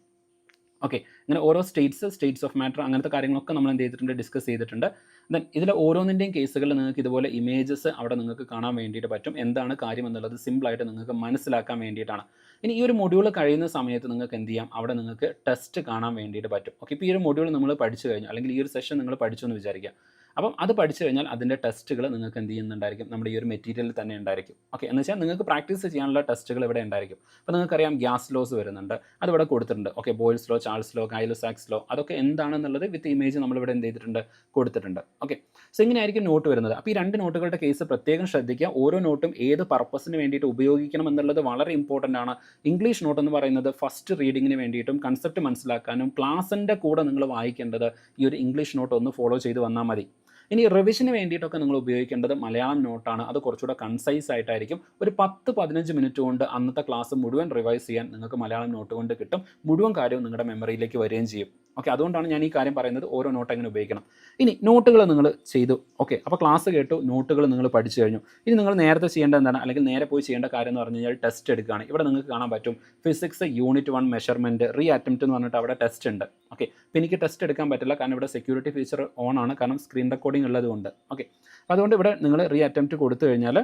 S1: ഓക്കെ, ഇങ്ങനെ ഓരോ സ്റ്റേറ്റ്സ് ഓഫ് മാറ്റർ അങ്ങനത്തെ കാര്യങ്ങളൊക്കെ നമ്മൾ എന്ത് ചെയ്തിട്ടുണ്ട്, ഡിസ്കസ് ചെയ്തിട്ടുണ്ട്. ദെൻ ഇതിൽ ഓരോന്നിൻ്റെയും കേസുകൾ നിങ്ങൾക്ക് ഇതുപോലെ ഇമേജസ് അവിടെ നിങ്ങൾക്ക് കാണാൻ വേണ്ടിയിട്ട് പറ്റും. എന്താണ് കാര്യം എന്നുള്ളത് സിമ്പിളായിട്ട് നിങ്ങൾക്ക് മനസ്സിലാക്കാൻ വേണ്ടിയിട്ടാണ്. ഇനി ഈ ഒരു മൊഡ്യൂൾ കഴിയുന്ന സമയത്ത് നിങ്ങൾക്ക് എന്ത് ചെയ്യാം, അവിടെ നിങ്ങൾക്ക് ടെസ്റ്റ് കാണാൻ വേണ്ടിയിട്ട് പറ്റും. ഓക്കെ, ഇപ്പോൾ ഈ ഒരു മൊഡ്യൂൾ നമ്മൾ പഠിച്ചു കഴിഞ്ഞു, അല്ലെങ്കിൽ ഈ ഒരു സെഷൻ നിങ്ങൾ പഠിച്ചു എന്ന് വിചാരിക്കുക. അപ്പം അത് പഠിച്ചു കഴിഞ്ഞാൽ അതിൻ്റെ ടെസ്റ്റുകൾ നിങ്ങൾക്ക് എന്ത് ചെയ്യുന്നുണ്ടായിരിക്കും, നമ്മുടെ ഈ ഒരു മെറ്റീരിയലിൽ തന്നെ ഉണ്ടായിരിക്കും. ഓക്കെ, എന്ന് വെച്ചാൽ നിങ്ങൾക്ക് പ്രാക്ടീസ് ചെയ്യാനുള്ള ടെസ്റ്റുകൾ ഇവിടെ ഉണ്ടായിരിക്കും. അപ്പോൾ നിങ്ങൾക്കറിയാം ഗ്യാസ് ലോസ് വരുന്നുണ്ട്, അതിവിടെ കൊടുത്തിട്ടുണ്ട്. Okay, Boyle's law, Charles law, Gay Lussac's law, അതൊക്കെ എന്താണെന്നുള്ളത് വിത്ത് ഇമേജ് നമ്മളിവിടെ എന്ത് ചെയ്തിട്ടുണ്ട്, കൊടുത്തിട്ടുണ്ട്. ഓക്കെ, സോ ഇങ്ങനെയായിരിക്കും നോട്ട് വരുന്നത്. അപ്പോൾ ഈ 2 നോട്ടുകളുടെ കേസ് പ്രത്യേകം ശ്രദ്ധിക്കുക. ഓരോ നോട്ടും ഏത് പർപ്പസിന് വേണ്ടിയിട്ട് ഉപയോഗിക്കണം എന്നുള്ളത് വളരെ ഇമ്പോർട്ടൻ്റ് ആണ്. ഇംഗ്ലീഷ് നോട്ട് എന്ന് പറയുന്നത് ഫസ്റ്റ് റീഡിങ്ങിന് വേണ്ടിയിട്ടും കൺസെപ്റ്റ് മനസ്സിലാക്കാനും ക്ലാസ്സിൻ്റെ കൂടെ നിങ്ങൾ വായിക്കേണ്ടത് ഈ ഒരു ഇംഗ്ലീഷ് നോട്ട് ഒന്ന് ഫോളോ ചെയ്ത് വന്നാൽ മതി. ഇനി റിവിഷന് വേണ്ടിയിട്ടൊക്കെ നിങ്ങൾ ഉപയോഗിക്കേണ്ടത് മലയാളം നോട്ടാണ്. അത് കുറച്ചുകൂടെ കൺസൈസ് ആയിട്ടായിരിക്കും. ഒരു 10-15 മിനിറ്റ് കൊണ്ട് അന്നത്തെ ക്ലാസ് മുഴുവൻ റിവൈസ് ചെയ്യാൻ നിങ്ങൾക്ക് മലയാളം നോട്ട് കൊണ്ട് കിട്ടും. മുഴുവൻ കാര്യവും നിങ്ങളുടെ മെമ്മറിയിലേക്ക് വരികയും ചെയ്യും. ഓക്കെ, അതുകൊണ്ടാണ് ഞാൻ ഈ കാര്യം പറയുന്നത്, ഓരോ നോട്ട് എങ്ങനെ ഉപയോഗിക്കണം. ഇനി നോട്ടുകൾ നിങ്ങൾ ചെയ്തു. ഓക്കെ, അപ്പോൾ ക്ലാസ് കേട്ടു, നോട്ടുകൾ നിങ്ങൾ പഠിച്ചു കഴിഞ്ഞു. ഇനി നിങ്ങൾ നേരത്തെ ചെയ്യേണ്ടത് എന്താണ്, അല്ലെങ്കിൽ നേരെ പോയി ചെയ്യേണ്ട കാര്യം എന്ന് പറഞ്ഞു കഴിഞ്ഞാൽ ടെസ്റ്റ് എടുക്കുകയാണ്. ഇവിടെ നിങ്ങൾക്ക് കാണാൻ പറ്റും physics unit 1 measurement re attempt എന്ന് പറഞ്ഞിട്ട് അവിടെ ടെസ്റ്റ് ഉണ്ട്. ഓക്കെ, അപ്പോൾ എനിക്ക് ടെസ്റ്റ് എടുക്കാൻ പറ്റില്ല, കാരണം ഇവിടെ സെക്യൂരിറ്റി ഫീച്ചർ ഓൺ ആണ്, കാരണം സ്ക്രീൻ റെക്കോർഡിംഗ് ഉള്ളതുകൊണ്ട്. ഓക്കെ, അപ്പോൾ അതുകൊണ്ട് ഇവിടെ നിങ്ങൾ റീ അറ്റംപ്റ്റ് കൊടുത്തു കഴിഞ്ഞാൽ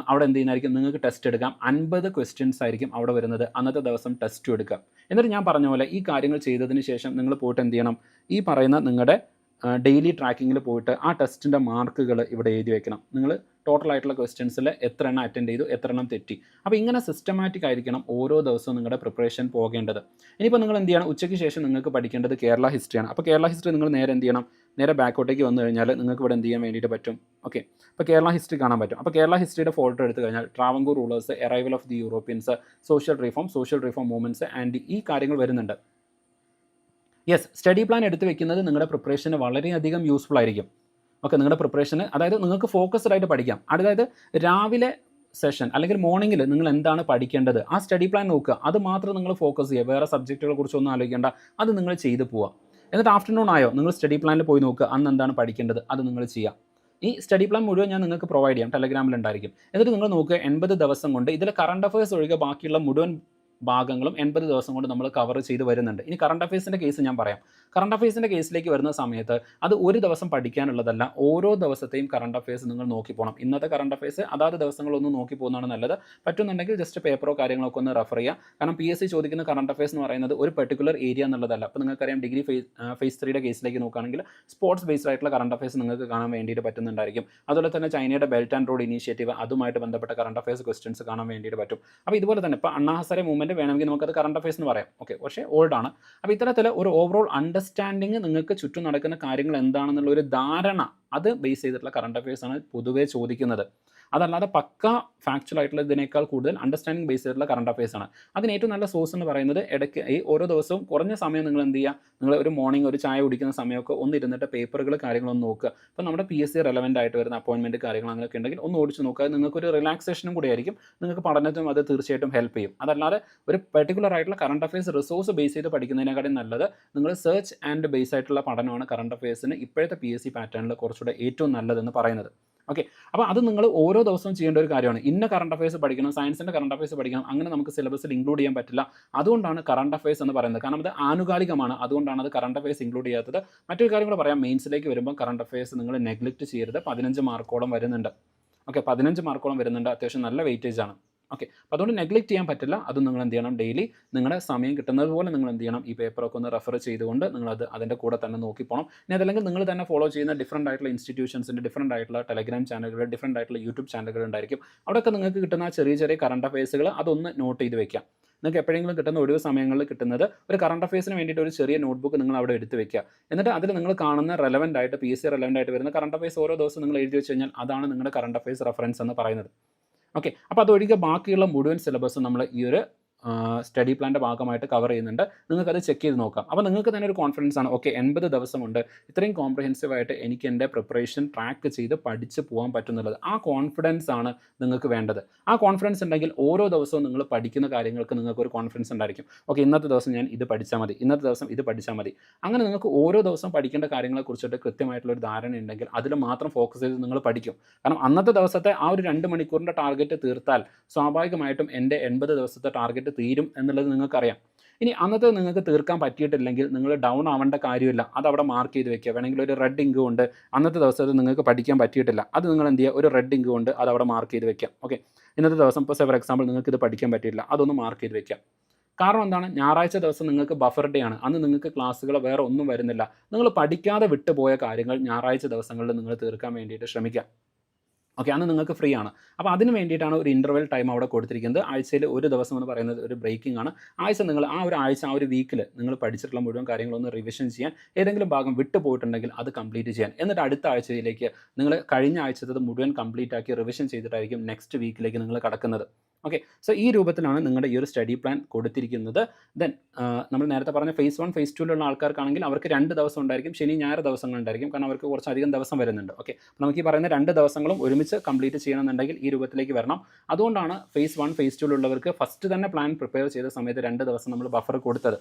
S1: അവിടെ എന്ത് ചെയ്യുന്നതായിരിക്കും, നിങ്ങൾക്ക് ടെസ്റ്റ് എടുക്കാം. 50 ക്വസ്റ്റ്യൻസ് ആയിരിക്കും അവിടെ വരുന്നത്. അന്നത്തെ ദിവസം ടെസ്റ്റ് എടുക്കാം. എന്നിട്ട് ഞാൻ പറഞ്ഞ പോലെ ഈ കാര്യങ്ങൾ ചെയ്തതിന് ശേഷം നിങ്ങൾ പോയിട്ട് എന്ത് ചെയ്യണം, ഈ പറയുന്ന നിങ്ങളുടെ ഡെയിലി ട്രാക്കിങ്ങിൽ പോയിട്ട് ആ ടെസ്റ്റിൻ്റെ മാർക്കുകൾ ഇവിടെ എഴുതി വെക്കണം. നിങ്ങൾ ടോട്ടൽ ആയിട്ടുള്ള ക്വസ്റ്റ്യൻസിൽ എത്ര എണ്ണം അറ്റൻഡ് ചെയ്തു, എത്ര എണ്ണം തെറ്റി. അപ്പോൾ ഇങ്ങനെ സിസ്റ്റമാറ്റിക് ആയിരിക്കണം ഓരോ ദിവസവും നിങ്ങളുടെ പ്രിപ്പറേഷൻ പോകേണ്ടത്. ഇനിയിപ്പോൾ നിങ്ങൾ എന്ത് ചെയ്യണം, ഉച്ചയ്ക്ക് ശേഷം നിങ്ങൾക്ക് പഠിക്കേണ്ടത് കേരള ഹിസ്റ്ററിയാണ്. അപ്പോൾ കേരള ഹിസ്റ്ററി നിങ്ങൾ നേരെ എന്ത് ചെയ്യണം, നേരെ ബാക്കോട്ടേക്ക് വന്നു കഴിഞ്ഞാൽ നിങ്ങൾക്ക് ഇവിടെ എന്ത് ചെയ്യാൻ വേണ്ടിയിട്ട് പറ്റും. ഓക്കെ, അപ്പോൾ കേരള ഹിസ്റ്ററി കാണാൻ പറ്റും. അപ്പോൾ കേരള ഹിസ്റ്ററിയുടെ ഫോട്ടോ എടുത്തു കഴിഞ്ഞാൽ Travancore rulers, arrival of the Europeans, social reform movements and ഈ കാര്യങ്ങൾ വരുന്നുണ്ട്. യെസ്, സ്റ്റഡി പ്ലാൻ എടുത്ത് വെക്കുന്നത് നിങ്ങളുടെ പ്രിപ്പറേഷന് വളരെയധികം യൂസ്ഫുൾ ആയിരിക്കും. ഓക്കെ, നിങ്ങളുടെ പ്രിപ്പറേഷന്, അതായത് നിങ്ങൾക്ക് ഫോക്കസ്ഡ് ആയിട്ട് പഠിക്കാം. അതായത് രാവിലെ സെഷൻ അല്ലെങ്കിൽ മോർണിംഗിൽ നിങ്ങൾ എന്താണ് പഠിക്കേണ്ടത്, ആ സ്റ്റഡി പ്ലാൻ നോക്കുക, അത് മാത്രം നിങ്ങൾ ഫോക്കസ് ചെയ്യുക. വേറെ സബ്ജക്റ്റുകളെ കുറിച്ചൊന്നും ആലോചിക്കേണ്ട, അത് നിങ്ങൾ ചെയ്തു പോവുക. എന്നിട്ട് ആഫ്റ്റർനൂൺ ആയോ, നിങ്ങൾ സ്റ്റഡി പ്ലാനിൽ പോയി നോക്കുക, അന്ന് എന്താണ് പഠിക്കേണ്ടത് അത് നിങ്ങൾ ചെയ്യുക. ഈ സ്റ്റഡി പ്ലാൻ മുഴുവൻ ഞാൻ നിങ്ങൾക്ക് പ്രൊവൈഡ് ചെയ്യാം, ടെലഗ്രാമിൽ ഉണ്ടായിരിക്കും. എന്നിട്ട് നിങ്ങൾ നോക്കുക, 80 ദിവസം കൊണ്ട് ഇതിൽ കറണ്ട് അഫയേഴ്സ് ഒഴികെ ബാക്കിയുള്ള മുഴുവൻ ഭാഗങ്ങളും 80 ദിവസം കൊണ്ട് നമ്മൾ കവർ ചെയ്ത് വരുന്നുണ്ട്. ഇനി കറണ്ട് അഫയേഴ്സിൻ്റെ കേസ് ഞാൻ പറയാം. കറണ്ട് അഫയേഴ്സിൻ്റെ കേസിലേക്ക് വരുന്ന സമയത്ത് അത് ഒരു ദിവസം പഠിക്കാനുള്ളതല്ല, ഓരോ ദിവസത്തെയും കറണ്ട് അഫയേഴ്സ് നിങ്ങൾ നോക്കി പോകണം. ഇന്നത്തെ കറണ്ട് അഫയേഴ്സ് അതാത് ദിവസങ്ങളൊന്നും നോക്കി പോകുന്നതാണ് നല്ലത്. പറ്റുന്നുണ്ടെങ്കിൽ ജസ്റ്റ് പേപ്പറോ കാര്യങ്ങളൊക്കെ ഒന്ന് റെഫർ ചെയ്യുക. കാരണം PSC ചോദിക്കുന്ന കറണ്ട് അഫയേഴ്സ് എന്ന് പറയുന്നത് ഒരു പെർട്ടിക്കുലർ ഏരിയ എന്നുള്ളതല്ല. അപ്പോൾ നിങ്ങൾക്കറിയാം, ഡിഗ്രി ഫേസ് 3യുടെ കേസിലേക്ക് നോക്കുകയാണെങ്കിൽ സ്പോർട്സ് ബേസ്ഡ് ആയിട്ടുള്ള കറണ്ട് അഫയേഴ്സ് നിങ്ങൾക്ക് കാണാൻ വേണ്ടിയിട്ട് പറ്റുന്നുണ്ടായിരിക്കും. അതുപോലെ തന്നെ ചൈനയുടെ ബെൽറ്റ് ആൻഡ് റോഡ് ഇനീഷ്യേറ്റീവ്, അതുമായിട്ട് ബന്ധപ്പെട്ട കറണ്ട് അഫയേഴ്സ് ക്വസ്റ്റ്യൻസ് കാണാൻ വേണ്ടിയിട്ട് പറ്റും. അപ്പോൾ ഇതുപോലെ തന്നെ ഇപ്പോൾ അണ്ണാ ഹസാരെ മൂവ്മെൻറ്റ് വേണമെങ്കിൽ നമുക്കത് കറണ്ട് അഫയേഴ്സ് എന്ന് പറയാം. ഓക്കെ, പക്ഷേ ഓൾഡ് ആണ്. അപ്പോൾ ഇത്തരത്തിൽ ഒരു ഓവറോൾ അണ്ടർസ്റ്റാൻഡിങ് നിങ്ങൾക്ക് ചുറ്റും നടക്കുന്ന കാര്യങ്ങൾ എന്താണെന്നുള്ള ഒരു ധാരണ, അത് ബേസ് ചെയ്തിട്ടുള്ള കറണ്ട് അഫയേഴ്സ് ആണ് പൊതുവേ ചോദിക്കുന്നത്. അതല്ലാതെ പക്ക ഫാക്ച്വൽ ആയിട്ടുള്ള ഇതിനേക്കാൾ കൂടുതൽ അണ്ടർസ്റ്റാൻഡിങ് ബേസ് ചെയ്തിട്ടുള്ള കറണ്ട് അഫയേഴ്സ് ആണ്. അതിന് ഏറ്റവും നല്ല സോഴ്സ് എന്ന് പറയുന്നത് ഇടയ്ക്ക് ഈ ഓരോ ദിവസവും കുറഞ്ഞ സമയം നിങ്ങൾ എന്ത് ചെയ്യുക, നിങ്ങൾ ഒരു മോർണിംഗ് ഒരു ചായ കുടിക്കുന്ന സമയമൊക്കെ ഒന്ന് ഇരുന്നിട്ട് പേപ്പറുകൾ കാര്യങ്ങളൊന്ന് നോക്കുക. അപ്പോൾ നമ്മുടെ PSC റെലവൻ്റ് ആയിട്ട് വരുന്ന അപ്പോയിൻമെൻറ്റ് കാര്യങ്ങൾ അങ്ങനെയൊക്കെ ഉണ്ടെങ്കിൽ ഒന്ന് ഓടിച്ച് നോക്കുക. നിങ്ങൾക്കൊരു റിലാക്സേഷനും കൂടി ആയിരിക്കും, നിങ്ങൾക്ക് പഠനത്തിനും അത് തീർച്ചയായിട്ടും ഹെൽപ്പ് ചെയ്യും. അതല്ലാതെ ഒരു പെർട്ടിക്കുലർ ആയിട്ടുള്ള കറണ്ട് അഫയേഴ്സ് റിസോഴ്സ് ബേസ് ചെയ്ത് പഠിക്കുന്നതിനെക്കാളും നല്ലത് നിങ്ങൾ സെർച്ച് ആൻഡ് ബേസ് ആയിട്ടുള്ള പഠനമാണ് കറണ്ട് അഫയേഴ്സിന് ഇപ്പോഴത്തെ PSC പാറ്റേണിൽ കുറച്ചുകൂടെ ഏറ്റവും നല്ലതെന്ന് പറയുന്നത്. ഓക്കെ, അപ്പോൾ അത് നിങ്ങൾ ഓരോ ദിവസവും ചെയ്യേണ്ട ഒരു കാര്യമാണ്. ഇന്ന കറണ്ട് അഫയേഴ്സ് പഠിക്കണം, സയൻസിൻ്റെ കറണ്ട് അഫയേഴ്സ് പഠിക്കണം, അങ്ങനെ നമുക്ക് സിലബസിൽ ഇൻക്ലൂഡ് ചെയ്യാൻ പറ്റില്ല. അതുകൊണ്ടാണ് കറണ്ട് അഫയേഴ്സ് എന്ന് പറയുന്നത്. കാരണം അത് ആനുകാലികമാണ്, അതുകൊണ്ടാണ് അത് കറണ്ട് അഫയേഴ്സ് ഇൻക്ലൂഡ് ചെയ്യാത്തത്. മറ്റൊരു കാര്യം കൂടെ പറയാം, മെയിൻസിലേക്ക് വരുമ്പോൾ കറണ്ട് അഫയേഴ്സ് നിങ്ങൾ നെഗ്ലക്റ്റ് ചെയ്യരുത്. 15 മാർക്കോളം വരുന്നുണ്ട്. ഓക്കെ, 15 മാർക്കോളം വരുന്നുണ്ട്, അത്യാവശ്യം നല്ല വെയിറ്റേജ് ആണ്. ഓക്കെ, അപ്പോൾ അതുകൊണ്ട് നെഗ്ലക്റ്റ് ചെയ്യാൻ പറ്റില്ല. അതും നിങ്ങൾ എന്ത് ചെയ്യണം, ഡെയിലി നിങ്ങളുടെ സമയം കിട്ടുന്നത് പോലെ നിങ്ങൾ എന്ത് ചെയ്യണം, ഈ പേപ്പറൊക്കെ ഒന്ന് റെഫർ ചെയ്തുകൊണ്ട് നിങ്ങളത് അതിൻ്റെ കൂടെ തന്നെ നോക്കി പോകണം. ഇനി അതല്ലെങ്കിൽ നിങ്ങൾ തന്നെ ഫോളോ ചെയ്യുന്ന ഡിഫറൻറ്റ് ആയിട്ടുള്ള ഇൻസ്റ്റിറ്റ്യൂഷൻസിൻ്റെ ഡിഫറൻറ്റ് ആയിട്ടുള്ള ടെലഗ്രാം ചാനലുകൾ, ഡിഫറൻറ്റ് ആയിട്ടുള്ള യൂട്യൂബ് ചാനലുകൾ ഉണ്ടായിരിക്കും. അവിടെയൊക്കെ നിങ്ങൾക്ക് കിട്ടുന്ന ചെറിയ ചെറിയ കറണ്ട് അഫയേഴ്സുകൾ അതൊന്ന് നോട്ട് ചെയ്ത് വെക്കാം. നിങ്ങൾക്ക് എപ്പോഴെങ്കിലും കിട്ടുന്ന ഒഴിവ് സമയങ്ങളിൽ കിട്ടുന്നത് ഒരു കറണ്ട് അഫയേഴ്സിന് വേണ്ടിയിട്ട് ഒരു ചെറിയ നോട്ട്ബുക്ക് നിങ്ങൾ അവിടെ എടുത്ത് വെക്കുക. എന്നിട്ട് അതിൽ നിങ്ങൾ കാണുന്ന റെലവൻ്റ് ആയിട്ട് PSC റെലവൻ്റ് ആയിട്ട് വരുന്ന കറണ്ട് അഫയേഴ്സ് ഓരോ ദിവസം നിങ്ങൾ എഴുതി വെച്ച് കഴിഞ്ഞാൽ അതാണ് നിങ്ങളുടെ കറണ്ട് അഫയേഴ്സ് റെഫറൻസ് എന്ന് പറയുന്നത്. ഓക്കെ, അപ്പോൾ അതൊഴികെ ബാക്കിയുള്ള മുഴുവൻ സിലബസ് നമ്മൾ ഈ ഒരു സ്റ്റഡി പ്ലാൻ്റെ ഭാഗമായിട്ട് കവർ ചെയ്യുന്നുണ്ട്. നിങ്ങൾക്കത് ചെക്ക് ചെയ്ത് നോക്കാം. അപ്പോൾ നിങ്ങൾക്ക് തന്നെ ഒരു കോൺഫിഡൻസ് ആണ്, ഓക്കെ 80 ദിവസമുണ്ട്, ഇത്രയും കോംപ്രഹെൻസീവായിട്ട് എനിക്ക് എൻ്റെ പ്രിപ്പറേഷൻ ട്രാക്ക് ചെയ്ത് പഠിച്ച് പോകാൻ പറ്റുന്നുള്ളത്. ആ കോൺഫിഡൻസ് ആണ് നിങ്ങൾക്ക് വേണ്ടത്. ആ കോൺഫിഡൻസ് ഉണ്ടെങ്കിൽ ഓരോ ദിവസവും നിങ്ങൾ പഠിക്കുന്ന കാര്യങ്ങൾക്ക് നിങ്ങൾക്കൊരു കോൺഫിഡൻസ് ഉണ്ടായിരിക്കും. ഓക്കെ, ഇന്നത്തെ ദിവസം ഞാൻ ഇത് പഠിച്ചാൽ മതി, ഇന്നത്തെ ദിവസം ഇത് പഠിച്ചാൽ മതി. അങ്ങനെ നിങ്ങൾക്ക് ഓരോ ദിവസം പഠിക്കേണ്ട കാര്യങ്ങളെക്കുറിച്ചിട്ട് കൃത്യമായിട്ടുള്ളൊരു ധാരണ ഉണ്ടെങ്കിൽ അതിൽ മാത്രം ഫോക്കസ് ചെയ്ത് നിങ്ങൾ പഠിക്കും. കാരണം അന്നത്തെ ദിവസത്തെ ആ ഒരു 2 മണിക്കൂറിൻ്റെ ടാർഗറ്റ് തീർത്താൽ സ്വാഭാവികമായിട്ടും എൻ്റെ 80 ദിവസത്തെ ടാർഗറ്റ് തീരും എന്നുള്ളത് നിങ്ങൾക്കറിയാം. ഇനി അന്നത്തെ നിങ്ങൾക്ക് തീർക്കാൻ പറ്റിയിട്ടില്ലെങ്കിൽ നിങ്ങൾ ഡൗൺ ആവേണ്ട കാര്യമില്ല, അതവിടെ മാർക്ക് ചെയ്ത് വെക്കുക. വേണമെങ്കിൽ ഒരു റെഡ് ഇങ്ക് കൊണ്ട് അന്നത്തെ ദിവസത്തിൽ നിങ്ങൾക്ക് പഠിക്കാൻ പറ്റിയിട്ടില്ല, അത് നിങ്ങൾ എന്ത് ചെയ്യുക, ഒരു റെഡ് ഇങ്ക് കൊണ്ട് അതവിടെ മാർക്ക് ചെയ്ത് വെക്കാം. ഓക്കെ, ഇന്നത്തെ ദിവസം ഇപ്പോൾ ഫോർ എക്സാമ്പിൾ നിങ്ങൾക്ക് ഇത് പഠിക്കാൻ പറ്റിയില്ല, അതൊന്ന് മാർക്ക് ചെയ്ത് വെക്കാം. കാരണം എന്താണ്, ഞായറാഴ്ച ദിവസം നിങ്ങൾക്ക് ബഫർ ഡേ ആണ്, അന്ന് നിങ്ങൾക്ക് ക്ലാസ്സുകൾ വേറെ ഒന്നും വരുന്നില്ല. നിങ്ങൾ പഠിക്കാതെ വിട്ടുപോയ കാര്യങ്ങൾ ഞായറാഴ്ച ദിവസങ്ങളിൽ നിങ്ങൾ തീർക്കാൻ വേണ്ടിയിട്ട് ശ്രമിക്കുക. ഓക്കെ, അന്ന് നിങ്ങൾക്ക് ഫ്രീ ആണ്. അപ്പോൾ അതിന് വേണ്ടിയിട്ടാണ് ഒരു ഇൻ്റർവെൽ ടൈം അവിടെ കൊടുത്തിരിക്കുന്നത്. ആഴ്ചയിൽ ഒരു ദിവസം എന്ന് പറയുന്നത് ഒരു ബ്രേക്കിംഗ് ആണ്. ആഴ്ച നിങ്ങൾ ആ ഒരു ആഴ്ച, ആ ഒരു വീക്കിൽ നിങ്ങൾ പഠിച്ചിട്ടുള്ള മുഴുവൻ കാര്യങ്ങളൊന്ന് റിവിഷൻ ചെയ്യാൻ, ഏതെങ്കിലും ഭാഗം വിട്ടു പോയിട്ടുണ്ടെങ്കിൽ അത് കംപ്ലീറ്റ് ചെയ്യാൻ, എന്നിട്ട് അടുത്ത ആഴ്ചയിലേക്ക് നിങ്ങൾ കഴിഞ്ഞ ആഴ്ചത്തത് മുഴുവൻ കംപ്ലീറ്റ് ആക്കി റിവിഷൻ ചെയ്തിട്ടായിരിക്കും നെക്സ്റ്റ് വീക്കിലേക്ക് നിങ്ങൾ കടക്കുന്നത്. ഓക്കെ, സോ ഈ രൂപത്തിലാണ് നിങ്ങളുടെ ഈ ഒരു സ്റ്റഡി പ്ലാൻ കൊടുത്തിരിക്കുന്നത്. ദെൻ നമ്മൾ നേരത്തെ പറഞ്ഞ ഫേസ് 1 ഫേസ് 2ലുള്ള ആൾക്കാർക്കാണെങ്കിൽ അവർക്ക് 2 ദിവസം ഉണ്ടായിരിക്കും, ശനി ഞായർ ദിവസങ്ങളുണ്ടായിരിക്കും, കാരണം അവർക്ക് കുറച്ചധികം ദിവസം വരുന്നുണ്ട്. ഓക്കെ, നമുക്ക് ഈ പറയുന്ന 2 ദിവസങ്ങളും ഒരുമിച്ച് കംപ്ലീറ്റ് ചെയ്യണമെന്നുണ്ടെങ്കിൽ ഈ രൂപത്തിലേക്ക് വരണം. അതുകൊണ്ടാണ് ഫേസ് 1 ഫേസ് 2ലുള്ളവർക്ക് ഫസ്റ്റ് തന്നെ പ്ലാൻ പ്രിപ്പയർ ചെയ്ത സമയത്ത് 2 ദിവസം നമ്മൾ ബഫർ കൊടുത്തത്.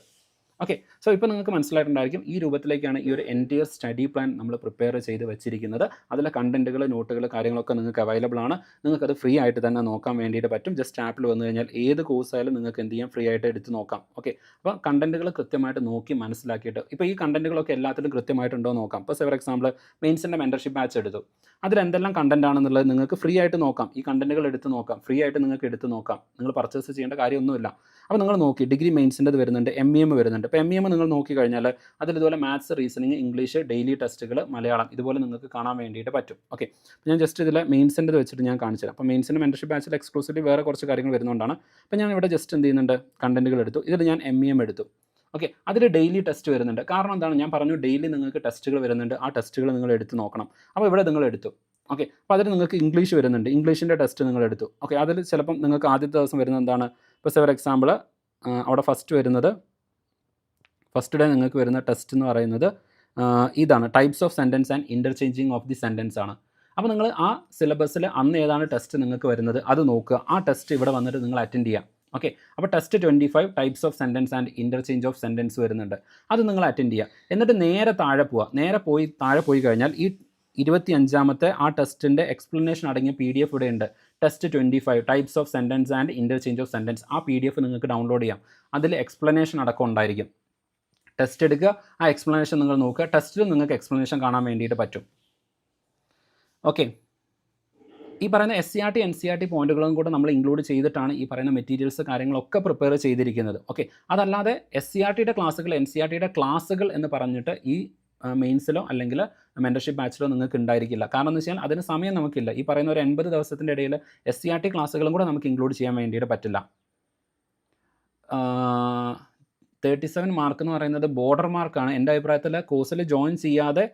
S1: ഓക്കെ, സോ ഇപ്പോൾ നിങ്ങൾക്ക് മനസ്സിലായിട്ടുണ്ടായിരിക്കും ഈ രൂപത്തിലേക്കാണ് ഈ ഒരു എൻറ്റയർ സ്റ്റഡി പ്ലാൻ നമ്മൾ പ്രിപ്പയർ ചെയ്ത് വെച്ചിരിക്കുന്നത്. അതിലെ കണ്ടൻറ്റുകൾ, നോട്ടുകൾ, കാര്യങ്ങളൊക്കെ നിങ്ങൾക്ക് അവൈലബിൾ ആണ്. നിങ്ങൾക്കത് ഫ്രീ ആയിട്ട് തന്നെ നോക്കാൻ വേണ്ടിയിട്ട് പറ്റും. ജസ്റ്റ് ആപ്പിൽ വന്നു കഴിഞ്ഞാൽ ഏത് കോഴ്സായാലും നിങ്ങൾക്ക് എന്ത് ചെയ്യാം, ഫ്രീ ആയിട്ട് എടുത്ത് നോക്കാം. ഓക്കെ, അപ്പോൾ കണ്ടൻറ്റുകൾ കൃത്യമായിട്ട് നോക്കി മനസ്സിലാക്കിയിട്ട്, ഇപ്പോൾ ഈ കണ്ടൻറ്റുകളൊക്കെ എല്ലാത്തിലും കൃത്യമായിട്ടുണ്ടോ നോക്കാം. ഇപ്പോൾ ഫോർ എക്സാമ്പിൾ മെയിൻസിൻ്റെ മെൻറ്റർഷിപ്പ് ബാച്ച് എടുത്തു, അതിൽ എന്തെല്ലാം കണ്ടൻറ് ആണെന്നുള്ളത് നിങ്ങൾക്ക് ഫ്രീ ആയിട്ട് നോക്കാം. ഈ കണ്ടൻറ്റുകൾ എടുത്ത് നോക്കാം, ഫ്രീ ആയിട്ട് നിങ്ങൾക്ക് എടുത്ത് നോക്കാം. നിങ്ങൾ പർച്ചേസ് ചെയ്യേണ്ട കാര്യമൊന്നുമില്ല. അപ്പോൾ നിങ്ങൾ നോക്കി ഡിഗ്രി മെയിൻസിൻ്റെ വരുന്നുണ്ട്, MEM വരുന്നുണ്ട്. ഇപ്പോൾ MEM നിങ്ങൾ നോക്കി കഴിഞ്ഞാൽ അതിൽ ഇതുപോലെ മാത്സ്, റീസണിങ്, ഇംഗ്ലീഷ്, ഡെയിലി ടെസ്റ്റുകൾ, മലയാളം, ഇതുപോലെ നിങ്ങൾക്ക് കാണാൻ വേണ്ടിയിട്ട് പറ്റും. ഓക്കെ, ഞാൻ ജസ്റ്റ് ഇതിൽ മെയിൻസിൻ്റെ വെച്ചിട്ട് ഞാൻ കാണിച്ചു തരാം. അപ്പോൾ മെയിൻസിൻ്റെ മെൻറ്റർഷിപ്പ് ബാച്ചിൽ എക്സ്ക്ലൂസീവ്ലി വേറെ കുറച്ച് കാര്യങ്ങൾ വരുന്നതുകൊണ്ടാണ്. അപ്പോൾ ഞാൻ ഇവിടെ ജസ്റ്റ് എന്ത് ചെയ്യുന്നുണ്ട്, കണ്ടൻറ്റുകൾ എടുത്തു. ഇതിൽ ഞാൻ MEM എടുത്തു. ഓക്കെ, അതിൽ ഡെയിലി ടെസ്റ്റ് വരുന്നുണ്ട്. കാരണം എന്താണ്, ഞാൻ പറഞ്ഞു ഡെയിലി നിങ്ങൾക്ക് ടെസ്റ്റുകൾ വരുന്നുണ്ട്, ആ ടെസ്റ്റുകൾ നിങ്ങൾ എടുത്ത് നോക്കണം. അപ്പോൾ ഇവിടെ നിങ്ങൾ എടുത്തു. ഓക്കെ, അപ്പോൾ അതിൽ നിങ്ങൾക്ക് ഇംഗ്ലീഷ് വരുന്നുണ്ട്, ഇംഗ്ലീഷിൻ്റെ ടെസ്റ്റ് നിങ്ങൾ എടുത്തു. ഓക്കെ, അതിൽ ചിലപ്പം നിങ്ങൾക്ക് ആദ്യത്തെ ദിവസം വരുന്നത് എന്താണ്, ഇപ്പോൾ ഫോർ എക്സാമ്പിൾ അവിടെ ഫസ്റ്റ് ഡേ നിങ്ങൾക്ക് വരുന്ന ടെസ്റ്റ് എന്ന് പറയുന്നത് ഇതാണ്, types of sentence and interchanging of the sentence ആണ്. അപ്പോൾ നിങ്ങൾ ആ സിലബസിൽ അന്ന് ഏതാണ് ടെസ്റ്റ് നിങ്ങൾക്ക് വരുന്നത് അത് നോക്കുക, ആ ടെസ്റ്റ് ഇവിടെ വന്നിട്ട് നിങ്ങൾ അറ്റൻഡ് ചെയ്യാം. ഓക്കെ, അപ്പോൾ test 25 types of sentence and interchange of sentence വരുന്നുണ്ട്, അത് നിങ്ങൾ അറ്റൻഡ് ചെയ്യുക. എന്നിട്ട് നേരെ താഴെ പോയി കഴിഞ്ഞാൽ ഈ 25ാമത്തെ ആ ടെസ്റ്റിൻ്റെ എക്സ്പ്ലനേഷൻ അടങ്ങിയ PDF ഇവിടെ ഉണ്ട്. Test 25 types of sentence and interchange of sentence, ആ PDF നിങ്ങൾക്ക് ഡൗൺലോഡ് ചെയ്യാം. അതിൽ എക്സ്പ്ലനേഷൻ അടക്കം ഉണ്ടായിരിക്കും. ടെസ്റ്റ് എടുക്കുക, ആ എക്സ്പ്ലനേഷൻ നിങ്ങൾ നോക്കുക. ടെസ്റ്റിൽ നിങ്ങൾക്ക് എക്സ്പ്ലനേഷൻ കാണാൻ വേണ്ടിയിട്ട് പറ്റും. ഓക്കെ, ഈ പറയുന്ന SCRT NCRT പോയിന്റുകളും കൂടെ നമ്മൾ ഇൻക്ലൂഡ് ചെയ്തിട്ടാണ് ഈ പറയുന്ന മെറ്റീരിയൽസ് കാര്യങ്ങളൊക്കെ പ്രിപ്പയർ ചെയ്തിരിക്കുന്നത്. ഓക്കെ, അതല്ലാതെ SCRTയുടെ ക്ലാസ്സുകൾ, NCRTയുടെ ക്ലാസ്സുകൾ എന്ന് പറഞ്ഞിട്ട് ഈ മെയിൻസിലോ അല്ലെങ്കിൽ മെൻറ്റർഷിപ്പ് ബാച്ചിലോ നിങ്ങൾക്ക് ഉണ്ടായിരിക്കില്ല. കാരണം എന്ന് വെച്ചാൽ അതിന് സമയം നമുക്കില്ല. ഈ പറയുന്ന ഒരു 80 ദിവസത്തിൻ്റെ ഇടയിൽ SCRT ക്ലാസ്സുകളും കൂടെ നമുക്ക് ഇൻക്ലൂഡ് ചെയ്യാൻ വേണ്ടിയിട്ട് പറ്റില്ല. 37 മാർക്ക് എന്ന് പറയുന്നത് ബോർഡർ മാർക്കാണ്. എൻ്റെ അഭിപ്രായത്തിൽ കോഴ്സിൽ ജോയിൻ ചെയ്യാതെ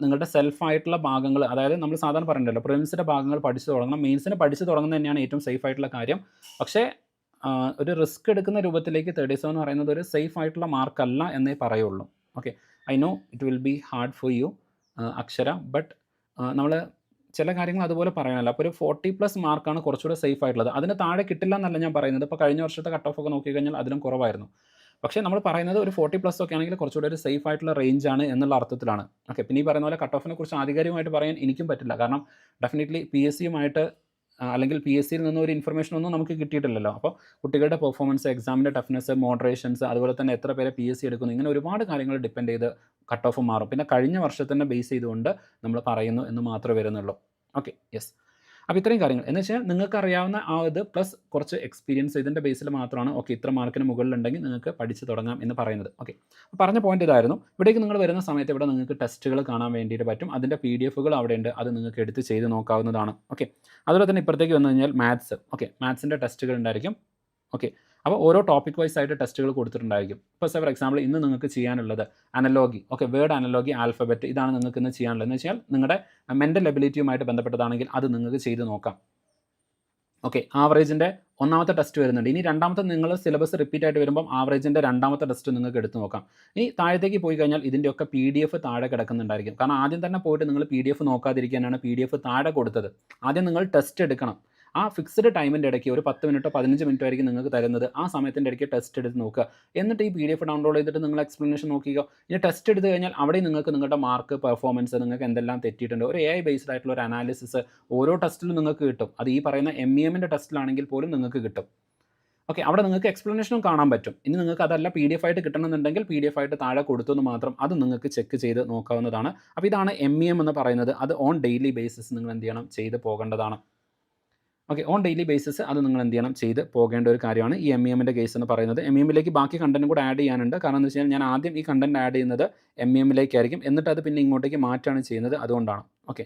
S1: നിങ്ങളുടെ സെൽഫായിട്ടുള്ള ഭാഗങ്ങൾ, അതായത് നമ്മൾ സാധാരണ പറയണ്ടല്ലോ പ്രിലിംസിൻ്റെ ഭാഗങ്ങൾ പഠിച്ചു തുടങ്ങണം. മെയിൻസിന് പഠിച്ചു തുടങ്ങുന്നത് തന്നെയാണ് ഏറ്റവും സേഫ് ആയിട്ടുള്ള കാര്യം. പക്ഷേ ഒരു റിസ്ക് എടുക്കുന്ന രൂപത്തിലേക്ക് 37 എന്ന് പറയുന്നത് ഒരു സേഫ് ആയിട്ടുള്ള മാർക്കല്ല എന്നേ പറയുള്ളൂ. Okay, I know it will be hard for you അക്ഷര, ബട്ട് നമ്മൾ ചില കാര്യങ്ങൾ അതുപോലെ പറയണമല്ലോ. അപ്പോൾ ഒരു 40+ മാർക്കാണ് കുറച്ചുകൂടെ സേഫ് ആയിട്ടുള്ളത്. അതിന് താഴെ കിട്ടില്ല എന്നല്ല ഞാൻ പറയുന്നത്. ഇപ്പോൾ കഴിഞ്ഞ വർഷത്തെ കട്ട് ഓഫ് ഒക്കെ നോക്കിക്കഴിഞ്ഞാൽ അതിലും കുറവായിരുന്നു. പക്ഷേ നമ്മൾ പറയുന്നത് ഒരു 40+ ഒക്കെ ആണെങ്കിൽ കുറച്ചുകൂടെ ഒരു സേഫ് ആയിട്ടുള്ള റേഞ്ചാണ് എന്നുള്ള അർത്ഥത്തിലാണ്. ഓക്കെ, പിന്നെ ഈ പറയുന്ന പോലെ കട്ട് ഓഫിനെ കുറിച്ച് ആധികാരികമായിട്ട് പറയാൻ എനിക്കും പറ്റില്ല. കാരണം ഡെഫിനറ്റ്ലി PSCയുമായിട്ട് അല്ലെങ്കിൽ PSCയിൽ നിന്ന് ഒരു ഇൻഫർമേഷൻ ഒന്നും നമുക്ക് കിട്ടിയിട്ടില്ലല്ലോ. അപ്പോൾ കുട്ടികളുടെ പെർഫോമൻസ്, എക്സാമിൻ്റെ ടഫ്നെസ്, മോഡറേഷൻസ്, അതുപോലെ തന്നെ എത്ര പേരെ PSC എടുക്കുന്നു, ഇങ്ങനെ ഒരുപാട് കാര്യങ്ങൾ ഡിപ്പെൻഡ് ചെയ്ത് കട്ട് ഓഫ് മാറും. പിന്നെ കഴിഞ്ഞ വർഷത്തിനെ ബേസ് ചെയ്തുകൊണ്ട് നമ്മൾ പറയുന്നു എന്ന് മാത്രമേ വരുന്നുള്ളൂ. Okay, yes. അപ്പോൾ ഇത്രയും കാര്യങ്ങൾ എന്ന് വെച്ചാൽ നിങ്ങൾക്ക് അറിയാവുന്ന ആ ഇത് പ്ലസ് കുറച്ച് എക്സ്പീരിയൻസ്, ഇതിൻ്റെ ബേസിൽ മാത്രമാണ് ഓക്കെ ഇത്ര മാർക്കിന് മുകളിലുണ്ടെങ്കിൽ നിങ്ങൾക്ക് പഠിച്ച് തുടങ്ങാം എന്ന് പറയുന്നത്. ഓക്കെ, പറഞ്ഞ പോയിന്റ് ഇതായിരുന്നു. ഇവിടേക്ക് നിങ്ങൾ വരുന്ന സമയത്ത് ഇവിടെ നിങ്ങൾക്ക് ടെസ്റ്റുകൾ കാണാൻ വേണ്ടിയിട്ട് പറ്റും. അതിൻ്റെ PDFകൾ അവിടെ ഉണ്ട്, അത് നിങ്ങൾക്ക് എടുത്ത് ചെയ്ത് നോക്കാവുന്നതാണ്. ഓക്കെ, അതുപോലെ തന്നെ ഇപ്പുറത്തേക്ക് വന്നു കഴിഞ്ഞാൽ മാത്സ്, ഓക്കെ മാത്സിൻ്റെ ടെസ്റ്റുകൾ ഉണ്ടായിരിക്കും. ഓക്കെ, അപ്പോൾ ഓരോ ടോപ്പിക് വൈസ് ആയിട്ട് ടെസ്റ്റുകൾ കൊടുത്തിട്ടുണ്ടായിരിക്കും. ഇപ്പോൾ ഫോർ എക്സാമ്പിൾ ഇന്ന് നിങ്ങൾക്ക് ചെയ്യാനുള്ളത് analogy, okay word analogy, alphabet, ഇതാണ് നിങ്ങൾക്ക് ഇന്ന് ചെയ്യാനുള്ളത്. എന്ന് വെച്ചാൽ നിങ്ങളുടെ മെൻ്റൽ എബിലിറ്റിയുമായിട്ട് ബന്ധപ്പെട്ടതാണെങ്കിൽ അത് നിങ്ങൾക്ക് ചെയ്ത് നോക്കാം. ഓക്കെ, ആവറേജിൻ്റെ 1ാമത്തെ ടെസ്റ്റ് വരുന്നുണ്ട്. ഇനി 2ാമത്തെ നിങ്ങൾ സിലബസ് റിപ്പീറ്റ് ആയിട്ട് വരുമ്പം ആവറേജിൻ്റെ 2ാമത്തെ ടെസ്റ്റ് നിങ്ങൾക്ക് എടുത്ത് നോക്കാം. ഇനി താഴത്തേക്ക് പോയി കഴിഞ്ഞാൽ ഇതിൻ്റെയൊക്കെ PDF താഴെ കിടക്കുന്നുണ്ടായിരിക്കും. കാരണം ആദ്യം തന്നെ പോയിട്ട് നിങ്ങൾ PDF നോക്കാതിരിക്കാനാണ് PDF താഴെ കൊടുത്തത്. ആദ്യം നിങ്ങൾ ടെസ്റ്റ് എടുക്കണം. ആ ഫിക്സ്ഡ് ടൈമിൻ്റെ ഇടയ്ക്ക് ഒരു 10 മിനിറ്റോ 15 മിനിറ്റോ ആയിരിക്കും നിങ്ങൾക്ക് തരുന്നത്. ആ സമയത്തിൻ്റെ ഇടയ്ക്ക് ടെസ്റ്റ് എടുത്ത് നോക്കുക. എന്നിട്ട് ഈ PDF ഡൗൺലോഡ് ചെയ്തിട്ട് നിങ്ങൾ എക്സ്പ്ലനേഷൻ നോക്കിയോ. ഇനി ടെസ്റ്റ് എടുത്ത് കഴിഞ്ഞാൽ അവിടെ നിങ്ങൾക്ക് നിങ്ങളുടെ മാർക്ക്, പെർഫോമൻസ്, നിങ്ങൾക്ക് എന്തെല്ലാം തെറ്റിയിട്ടുണ്ട്, ഒരു AI ബേസ്ഡ് ആയിട്ടുള്ള ഒരു അനാലിസിസ് ഓരോ ടെസ്റ്റിലും നിങ്ങൾക്ക് കിട്ടും. അത് ഈ പറയുന്ന MEMൻ്റെ ടെസ്റ്റിലാണെങ്കിൽ പോലും നിങ്ങൾക്ക് കിട്ടും. ഓക്കെ, അവിടെ നിങ്ങൾക്ക് എക്സ്പ്ലനേഷനും കാണാൻ പറ്റും. ഇനി നിങ്ങൾക്ക് അതല്ല PDF ആയിട്ട് കിട്ടണമെന്നുണ്ടെങ്കിൽ PDF ആയിട്ട് താഴെ കൊടുത്തെന്ന് മാത്രം അത് നിങ്ങൾക്ക് ചെക്ക് ചെയ്ത് നോക്കാവുന്നതാണ്. അപ്പോൾ ഇതാണ് MEM എന്ന് പറയുന്നത്. അത് ഓൺ ഡെയിലി ബേസിസ് നിങ്ങൾ എന്ത് ചെയ്യണം, ചെയ്ത് പോകേണ്ടതാണ്. ഓക്കെ, ഓൺ ഡെയിലി ബേസിസ് അത് നിങ്ങൾ എന്ത് ചെയ്യണം, ചെയ്ത് പോകേണ്ട ഒരു കാര്യമാണ് ഈ MEMൻ്റെ കേസ് എന്ന് പറയുന്നത്. MEMലേക്ക് ബാക്കി കണ്ടൻറ്റും കൂടെ ആഡ് ചെയ്യാനുണ്ട്. കാരണം എന്ന് വെച്ച് കഴിഞ്ഞാൽ ഞാൻ ആദ്യം ഈ കണ്ടൻറ്റ് ആഡ് ചെയ്യുന്നത് MEMലേക്കായിരിക്കും, എന്നിട്ട് അത് പിന്നെ ഇങ്ങോട്ടേക്ക് മാറ്റാണ് ചെയ്യുന്നത്. അതുകൊണ്ടാണ്. Okay,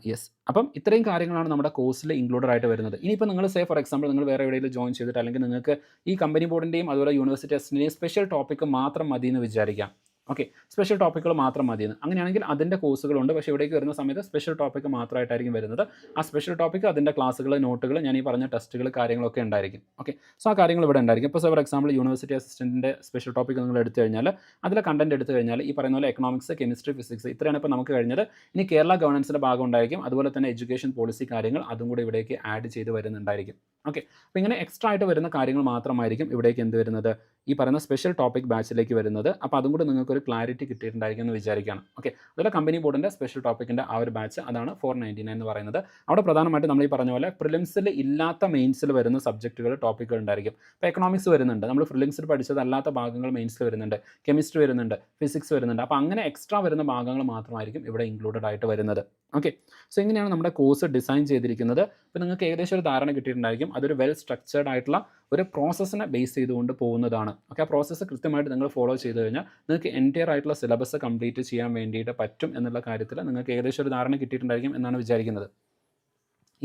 S1: yes. അപ്പം ഇത്രയും കാര്യങ്ങളാണ് നമ്മുടെ കോഴ്സിൽ ഇൻക്ലൂഡഡ് ആയിട്ട് വരുന്നത്. ഇനിയിപ്പോൾ നിങ്ങൾ ഫോർ എക്സാമ്പിൾ നിങ്ങൾ വേറെ എവിടെയെങ്കിലും ജോയിൻ ചെയ്തിട്ട് അല്ലെങ്കിൽ നിങ്ങൾക്ക് ഈ കമ്പനി ബോർഡിൻ്റെയും അതുപോലെ യൂണിവേഴ്സിറ്റി ടെസ്റ്റിൻ്റെയും സ്പെഷ്യൽ ടോപ്പിക്ക് മാത്രം മതി എന്ന് വിചാരിക്കാം. ഓക്കെ, സ്പെഷ്യൽ ടോപ്പിക്കുകൾ മാത്രം മതിയെന്ന്. അങ്ങനെയാണെങ്കിൽ അതിൻ്റെ കോഴ്സുകളുണ്ട്. പക്ഷേ ഇവിടേക്ക് വരുന്ന സമയത്ത് സ്പെഷ്യൽ ടോപ്പിക്ക് മാത്രമായിട്ടായിരിക്കും വരുന്നത്. ആ സ്പെഷ്യൽ ടോപ്പിക്ക് അതിൻ്റെ ക്ലാസ്സുകൾ, നോട്ടുകൾ, ഞാൻ ഈ പറഞ്ഞ ടെസ്റ്റുകൾ, കാര്യങ്ങളൊക്കെ ഉണ്ടായിരിക്കും. ഓക്കെ, സോ ആ കാര്യങ്ങൾ ഇവിടെ ഉണ്ടായിരിക്കും. ഇപ്പോൾ ഫോർ എക്സാമ്പിൾ യൂണിവേഴ്സിറ്റി അസിസ്റ്റൻറ്റിൻ്റെ സ്പെഷ്യൽ ടോപ്പിക്ക് നിങ്ങൾ എടുത്തു കഴിഞ്ഞാൽ അതിലെ കണ്ടൻറ്റ് എടുത്തു കഴിഞ്ഞാൽ ഈ പറയുന്ന പോലെ എക്കണോമിക്സ്, കെമിസ്ട്രി, ഫിസിക്സ് ഇത്രയാണ് ഇപ്പോൾ നമുക്ക് കഴിഞ്ഞത്. ഇനി കേരള ഗവർണൻസിൻ്റെ ഭാഗം ഉണ്ടായിരിക്കും. അതുപോലെ തന്നെ എഡ്യൂക്കേഷൻ പോളിസി കാര്യങ്ങൾ അതും കൂടി ഇവിടേക്ക് ആഡ് ചെയ്ത് വരുന്നുണ്ടായിരിക്കും. ഓക്കെ, അപ്പോൾ ഇങ്ങനെ എക്സ്ട്രാ ആയിട്ട് വരുന്ന കാര്യങ്ങൾ മാത്രമായിരിക്കും ഇവിടേക്ക് എന്ത് വരുന്നത്, ഈ പറയുന്ന സ്പെഷ്യൽ ടോപ്പിക് ബാച്ചിലേക്ക് വരുന്നത്. അപ്പോൾ അതും കൂടി നിങ്ങൾക്കൊരു ക്ലാരിറ്റി കിട്ടിയിട്ടുണ്ടായിരിക്കും എന്ന് വിചാരിക്കുകയാണ്. ഓക്കെ, അതുപോലെ കമ്പനി ബോർഡിൻ്റെ സ്പെഷ്യൽ ടോപ്പിക്കിൻ്റെ ആ ഒരു ബാച്ച് അതാണ് 499 എന്ന് പറയുന്നത്. അവിടെ പ്രധാനമായിട്ട് നമ്മൾ ഈ പറഞ്ഞ പോലെ പ്രിലിംസിൽ ഇല്ലാത്ത മെയിൻസിൽ വരുന്ന സബ്ജക്റ്റുകൾ, ടോപ്പിക്കുകൾ ഉണ്ടായിരിക്കും. ഇപ്പോൾ എക്കണോമിക്സ് വരുന്നുണ്ട്, നമ്മൾ പ്രിലിംസിൽ പഠിച്ചതല്ലാത്ത ഭാഗങ്ങൾ മെയിൻസിൽ വരുന്നുണ്ട്, കെമിസ്ട്രി വരുന്നുണ്ട്, ഫിസിക്സ് വരുന്നുണ്ട്. അപ്പോൾ അങ്ങനെ എക്സ്ട്രാ വരുന്ന ഭാഗങ്ങൾ മാത്രമായിരിക്കും ഇവിടെ ഇൻക്ലൂഡഡ് ആയിട്ട് വരുന്നത്. ഓക്കെ, സോ ഇങ്ങനെയാണ് നമ്മുടെ കോഴ്സ് ഡിസൈൻ ചെയ്തിരിക്കുന്നത്. ഇപ്പോൾ നിങ്ങൾക്ക് ഏകദേശം ഒരു ധാരണ കിട്ടിയിട്ടുണ്ടായിരിക്കും. അതൊരു വെൽ സ്ട്രക്ചേർഡ് ആയിട്ടുള്ള ഒരു പ്രോസസ്സിനെ ബേസ് ചെയ്തുകൊണ്ട് പോകുന്നതാണ്. ഓക്കെ, ആ പ്രോസസ്സ് കൃത്യമായിട്ട് നിങ്ങൾ ഫോളോ ചെയ്ത് കഴിഞ്ഞാൽ നിങ്ങൾക്ക് എൻറ്റയർ ആയിട്ടുള്ള സിലബസ് കംപ്ലീറ്റ് ചെയ്യാൻ വേണ്ടിയിട്ട് പറ്റും എന്നുള്ള കാര്യത്തിൽ നിങ്ങൾക്ക് ഏകദേശം ഒരു ധാരണ കിട്ടിയിട്ടുണ്ടായിരിക്കും എന്നാണ് വിചാരിക്കുന്നത്.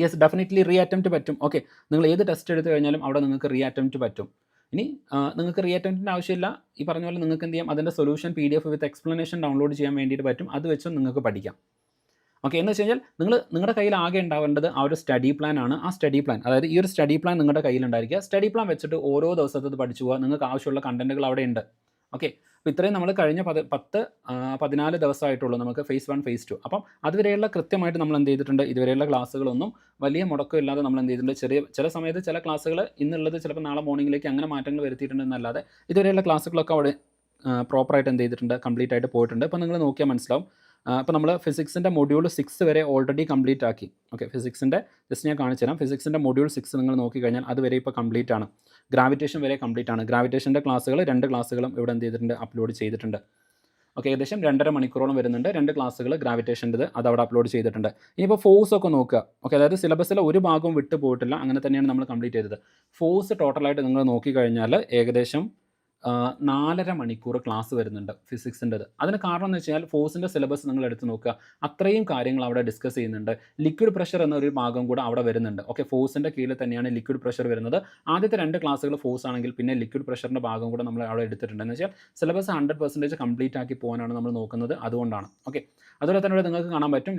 S1: യെസ്, ഡെഫിനറ്റ്ലി റീ അറ്റംപ്റ്റ് പറ്റും. ഓക്കെ, നിങ്ങൾ ഏത് ടെസ്റ്റ് എടുത്തു കഴിഞ്ഞാലും അവിടെ നിങ്ങൾക്ക് റീ അറ്റംപ്റ്റ് പറ്റും. ഇനി നിങ്ങൾക്ക് റീ അറ്റംപ്റ്റിൻ്റെ ആവശ്യമില്ല. ഈ പറഞ്ഞ പോലെ നിങ്ങൾക്ക് എന്ത് ചെയ്യാം, അതിൻ്റെ സൊല്യൂഷൻ PDF വിത്ത് എക്സ്പ്ലനേഷൻ ഡൗൺലോഡ് ചെയ്യാൻ വേണ്ടിയിട്ട് പറ്റും. അത് വെച്ചും നിങ്ങൾക്ക് പഠിക്കാം. ഓക്കെ, എന്ന് വെച്ച് കഴിഞ്ഞാൽ നിങ്ങളുടെ കയ്യിൽ ആകെ ഉണ്ടാവേണ്ടത് ആ ഒരു സ്റ്റഡി പ്ലാൻ ആണ്. ആ സ്റ്റഡി പ്ലാൻ, അതായത് ഈ ഒരു സ്റ്റഡി പ്ലാൻ നിങ്ങളുടെ കയ്യിലുണ്ടായിരിക്കുക. സ്റ്റഡി പ്ലാൻ വെച്ചിട്ട് ഓരോ ദിവസത്തത് പഠിച്ചു പോവുക. നിങ്ങൾക്ക് ആവശ്യമുള്ള കണ്ടൻറ്റുകൾ അവിടെ ഉണ്ട്. ഓക്കെ, അപ്പോൾ ഇത്രയും നമ്മൾ കഴിഞ്ഞ 14 ദിവസമായിട്ടുള്ളൂ നമുക്ക് ഫേസ് 1, ഫേസ് 2. അപ്പം അതുവരെയുള്ള കൃത്യമായിട്ട് നമ്മൾ എന്ത് ചെയ്തിട്ടുണ്ട്, ഇതുവരെയുള്ള ക്ലാസ്സുകളൊന്നും വലിയ മുടക്കമില്ലാതെ നമ്മൾ എന്ത് ചെയ്തിട്ടുണ്ട്, ചില സമയത്ത് ചില ക്ലാസ്സുകൾ ഇന്നുള്ളത് ചിലപ്പോൾ നാളെ മോർണിംഗിലേക്ക് അങ്ങനെ മാറ്റങ്ങൾ വരുത്തിയിട്ടുണ്ടെന്നല്ലാതെ ഇതുവരെയുള്ള ക്ലാസ്സുകളൊക്കെ അവിടെ പ്രോപ്പറായിട്ട് എന്ത് ചെയ്തിട്ടുണ്ട്, കംപ്ലീറ്റ് ആയിട്ട് പോയിട്ടുണ്ട്. അപ്പോൾ നിങ്ങൾ നോക്കിയാൽ മനസ്സിലാവും. അപ്പോൾ നമ്മൾ ഫിസിക്സിൻ്റെ മൊഡ്യൂൾ 6 വരെ ഓൾറെഡി കംപ്ലീറ്റ് ആക്കി. ഓക്കെ, ഫിസിക്സിൻ്റെ ജസ്റ്റ് ഞാൻ കാണിച്ചു തരാം. ഫിസിക്സിൻ്റെ മൊഡ്യൂൾ 6 നിങ്ങൾ നോക്കിക്കഴിഞ്ഞാൽ അതുവരെ ഇപ്പോൾ കംപ്ലീറ്റ് ആണ്. ഗ്രാവിറ്റേഷൻ വരെ കംപ്ലീറ്റ് ആണ്. ഗ്രാവിറ്റേഷൻ്റെ ക്ലാസ്സുകൾ 2 ക്ലാസ്സുകളും ഇവിടെ എന്ത് ചെയ്തിട്ടുണ്ട്, അപ്ലോഡ് ചെയ്തിട്ടുണ്ട്. ഓക്കെ, ഏകദേശം 2.5 മണിക്കൂറോളം വരുന്നുണ്ട്. 2 ക്ലാസ്സുകൾ ഗ്രാവിറ്റേഷൻ്റെത് അത് അവിടെ അപ്ലോഡ് ചെയ്തിട്ടുണ്ട്. ഇനിയിപ്പോൾ ഫോഴ്സ് ഒക്കെ നോക്കുക. ഓക്കെ, അതായത് സിലബസിലെ ഒരു ഭാഗവും വിട്ടു പോയിട്ടില്ല. അങ്ങനെ തന്നെയാണ് നമ്മൾ കംപ്ലീറ്റ് ചെയ്തത്. ഫോഴ്സ് ടോട്ടലായിട്ട് നിങ്ങൾ നോക്കിക്കഴിഞ്ഞാൽ ഏകദേശം 4.5 മണിക്കൂർ ക്ലാസ് വരുന്നുണ്ട് ഫിസിക്സിൻ്റെത്. അതിന് കാരണം എന്ന് വെച്ച് കഴിഞ്ഞാൽ ഫോഴ്സിൻ്റെ സിലബസ് നിങ്ങൾ എടുത്ത് നോക്കുക. അത്രയും കാര്യങ്ങൾ അവിടെ ഡിസ്കസ് ചെയ്യുന്നുണ്ട്. ലിക്വിഡ് പ്രഷർ എന്നൊരു ഭാഗം കൂടെ അവിടെ വരുന്നുണ്ട്. ഓക്കെ, ഫോഴ്സിൻ്റെ കീഴിൽ തന്നെയാണ് ലിക്വിഡ് പ്രഷർ വരുന്നത്. ആദ്യത്തെ 2 ക്ലാസ്സുകൾ ഫോഴ്സ് ആണെങ്കിൽ പിന്നെ ലിക്വിഡ് പ്രഷറിൻ്റെ ഭാഗം കൂടെ നമ്മൾ അവിടെ എടുത്തിട്ടുണ്ട്. എന്ന് വെച്ചാൽ സിലബസ് 100% കംപ്ലീറ്റ് ആക്കി പോകാനാണ് നമ്മൾ നോക്കുന്നത്. അതുകൊണ്ടാണ്. ഓക്കെ, അതുപോലെ തന്നെ ഇവിടെ നിങ്ങൾക്ക് കാണാൻ പറ്റും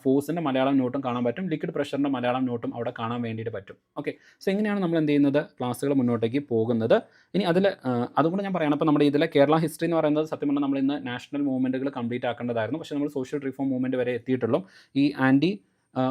S1: ഫോഴ്സിൻ്റെ മലയാളം നോട്ടും കാണാൻ പറ്റും, ലിക്വിഡ് പ്രഷറിൻ്റെ മലയാളം നോട്ടും അവിടെ കാണാൻ വേണ്ടിയിട്ട് പറ്റും. ഓക്കെ, സോ ഇങ്ങനെയാണ് നമ്മൾ എന്ത് ചെയ്യുന്നത്, ക്ലാസ്സുകൾ മുന്നോട്ടേക്ക് പോകുന്നത്. ഇനി അതുകൊണ്ട് ഞാൻ പറയണം, അപ്പോൾ നമ്മുടെ ഇതിലെ കേരള ഹിസ്റ്ററി എന്ന് പറയുന്നത് സത്യം പറഞ്ഞാൽ നമ്മൾ ഇന്ന് നാഷണൽ മൂവ്മെൻറ്റുകൾ കംപ്ലീറ്റ് ആക്കേണ്ടതായിരുന്നു. പക്ഷേ നമ്മൾ സോഷ്യൽ റിഫോം മൂവ്മെൻറ്റ് വരെ എത്തിയിട്ടുള്ളൂ. ഈ ആൻറ്റി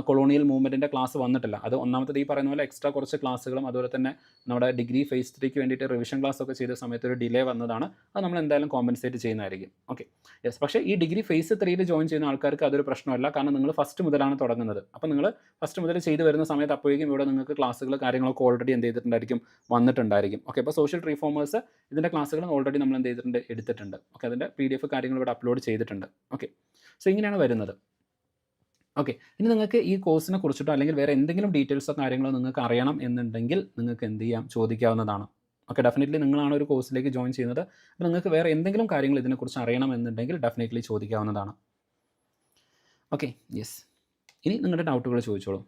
S1: കൊളോണിയൽ മൂവ്മെൻറ്റിൻ്റെ ക്ലാസ് വന്നിട്ടില്ല. അത് ഒന്നാമത്തത് ഈ പറയുന്ന പോലെ എക്സ്ട്രാ കുറച്ച് ക്ലാസ്സുകളും അതുപോലെ തന്നെ നമ്മുടെ ഡിഗ്രി ഫേസ് 3ക്ക് വേണ്ടിയിട്ട് റിവിഷൻ ക്ലാസ് ഒക്കെ ചെയ്ത സമയത്ത് ഒരു ഡിലേ വന്നതാണ്. അത് നമ്മൾ എന്തായാലും കോമ്പൻസേറ്റ് ചെയ്യുന്നതായിരിക്കും. Okay, yes. പക്ഷേ ഈ ഡിഗ്രി ഫേസ് 3യിൽ ജോയിൻ ചെയ്യുന്ന ആൾക്കാർക്ക് അതൊരു പ്രശ്നമല്ല. കാരണം നിങ്ങൾ ഫസ്റ്റ് മുതലാണ് തുടങ്ങുന്നത്. അപ്പോൾ നിങ്ങൾ ഫസ്റ്റ് മുതൽ ചെയ്ത് വരുന്ന സമയത്ത് അപ്പോഴേക്കും ഇവിടെ നിങ്ങൾക്ക് ക്ലാസ്സുകൾ കാര്യങ്ങളൊക്കെ ഓൾറെഡി എന്ത് ചെയ്തിട്ടുണ്ടായിരിക്കും, വന്നിട്ടുണ്ടായിരിക്കും. ഓക്കെ, അപ്പോൾ സോഷ്യൽ റിഫോമേഴ്സ് ഇതിൻ്റെ ക്ലാസ്സുകൾ ഓൾറെഡി നമ്മൾ എന്ത് ചെയ്തിട്ടുണ്ട്, എടുത്തിട്ടുണ്ട്. ഓക്കെ, അതിൻ്റെ PDF കാര്യങ്ങൾ ഇവിടെ അപ്ലോഡ് ചെയ്തിട്ടുണ്ട്. ഓക്കെ, സോ ഇങ്ങനെയാണ് വരുന്നത്. ഓക്കെ, ഇനി നിങ്ങൾക്ക് ഈ കോഴ്സിനെ കുറിച്ചിട്ടോ അല്ലെങ്കിൽ വേറെ എന്തെങ്കിലും ഡീറ്റെയിൽസോ കാര്യങ്ങളോ നിങ്ങൾക്ക് അറിയണം എന്നുണ്ടെങ്കിൽ നിങ്ങൾക്ക് എന്ത് ചെയ്യാം, ചോദിക്കാവുന്നതാണ്. ഓക്കെ, ഡെഫിനറ്റ്ലി നിങ്ങളാണ് ഒരു കോഴ്സിലേക്ക് ജോയിൻ ചെയ്യുന്നത്. അപ്പോൾ നിങ്ങൾക്ക് വേറെ എന്തെങ്കിലും കാര്യങ്ങൾ ഇതിനെക്കുറിച്ച് അറിയണം എന്നുണ്ടെങ്കിൽ ഡെഫിനറ്റ്ലി ചോദിക്കാവുന്നതാണ്. Okay, yes. ഇനി നിങ്ങളുടെ ഡൗട്ടുകൾ ചോദിച്ചോളൂ.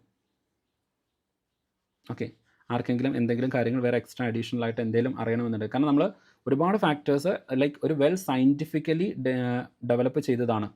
S1: ഓക്കെ, ആർക്കെങ്കിലും എന്തെങ്കിലും കാര്യങ്ങൾ വേറെ എക്സ്ട്രാ അഡീഷണൽ ആയിട്ട് എന്തെങ്കിലും അറിയണമെന്നുണ്ട്. കാരണം നമ്മൾ ഒരുപാട് ഫാക്ടേഴ്സ് ലൈക്ക് ഒരു വെൽ സയൻറ്റിഫിക്കലി ഡെവലപ്പ് ചെയ്തതാണ്.